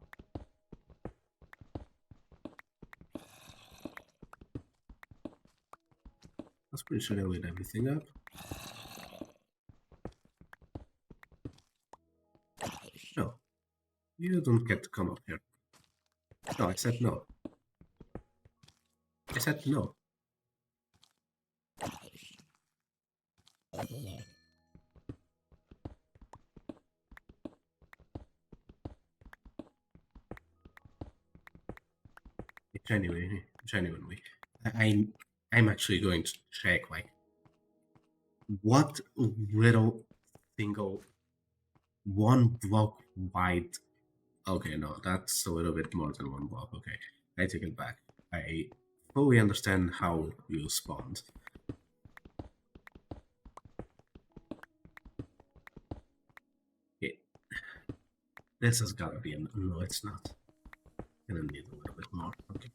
I was pretty sure I lit everything up. No. You don't get to come up here. No, I said no. I said no. Genuinely. I'm actually going to check, like, what little single 1 block wide. Okay, no, that's a little bit more than 1 block. Okay, I take it back. I fully understand how you spawned. Okay. This has gotta be no, it's not. Gonna need a little bit more. Okay.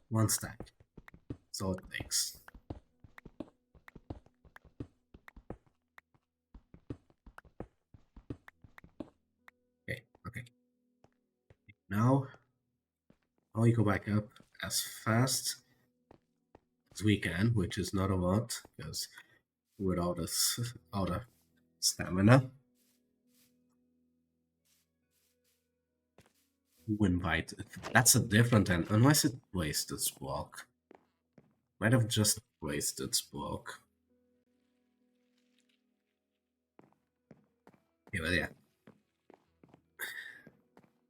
1 stack. That's all it takes. Okay. Now, I'll go back up as fast as we can, which is not a lot, because we're out of stamina. Who invited? That's a different end, unless it wasted its block. Might have just wasted its block. Yeah, but yeah.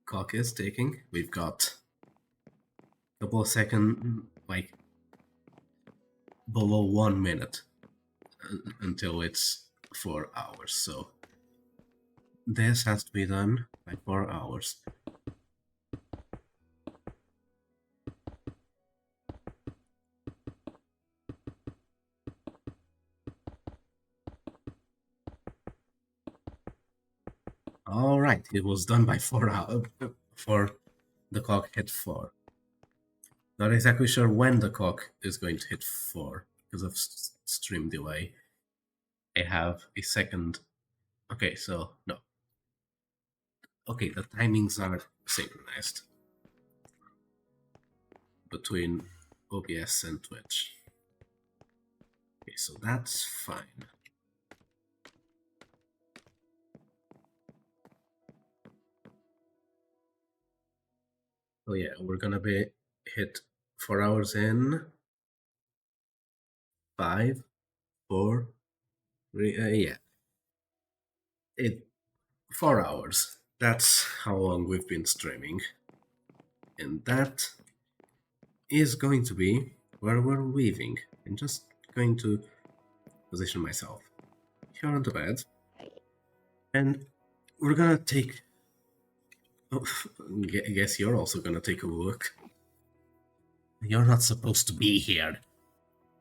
Clock is ticking. We've got a couple of seconds, like below 1 minute until it's 4 hours. So this has to be done by 4 hours. All right, it was done by 4 hours before the clock hit 4. Not exactly sure when the clock is going to hit 4 because of stream delay. I have a second. Okay, so no. Okay, the timings are synchronized between OBS and Twitch. Okay, so that's fine. Oh yeah, we're gonna be hit 4 hours in 5, 4, 3. Yeah, 4 hours. That's how long we've been streaming, and that is going to be where we're weaving. I'm just going to position myself here on the bed, and we're gonna take. Oh, I guess you're also gonna take a look. You're not supposed to be here.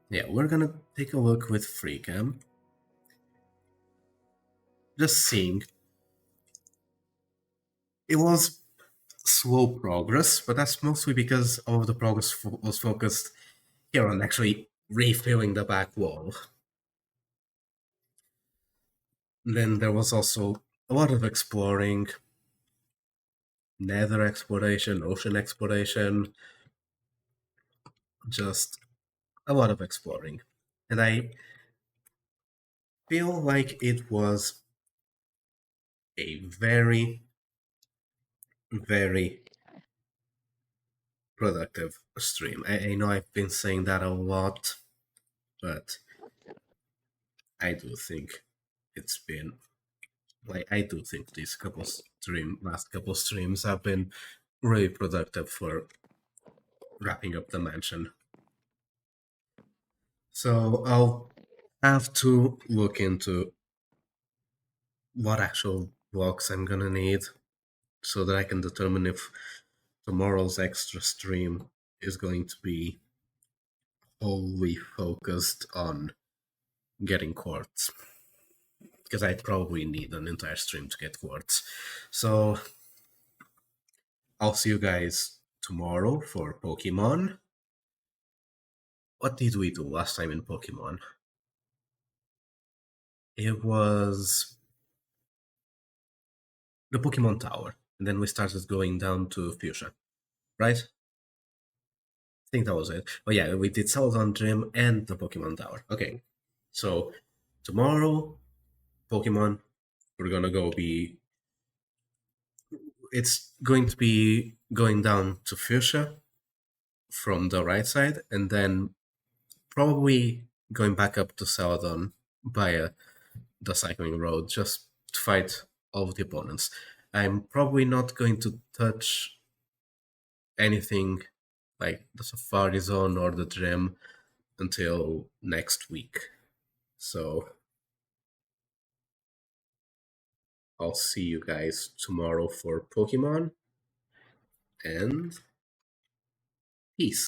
Yeah, we're gonna take a look with Freecam. Just seeing. It was slow progress, but that's mostly because all of the progress was focused here on actually refilling the back wall. Then there was also a lot of exploring, nether exploration, ocean exploration, just a lot of exploring. And I feel like it was a very, very productive stream. I know I've been saying that a lot, but I do think it's been like I do think these last couple streams have been really productive for wrapping up the mansion. So I'll have to look into what actual blocks I'm gonna need so that I can determine if tomorrow's extra stream is going to be wholly focused on getting quartz. Because I'd probably need an entire stream to get quartz. So I'll see you guys tomorrow for Pokemon. What did we do last time in Pokemon? It was the Pokemon Tower. And then we started going down to Fuchsia. Right? I think that was it. But yeah, we did Celadon Gym and the Pokemon Tower. Okay. So tomorrow, Pokemon, we're gonna go be. It's going to be going down to Fuchsia from the right side, and then probably going back up to Celadon via the cycling road just to fight all of the opponents. I'm probably not going to touch anything like the Safari Zone or the gym until next week. So I'll see you guys tomorrow for Pokemon, and peace.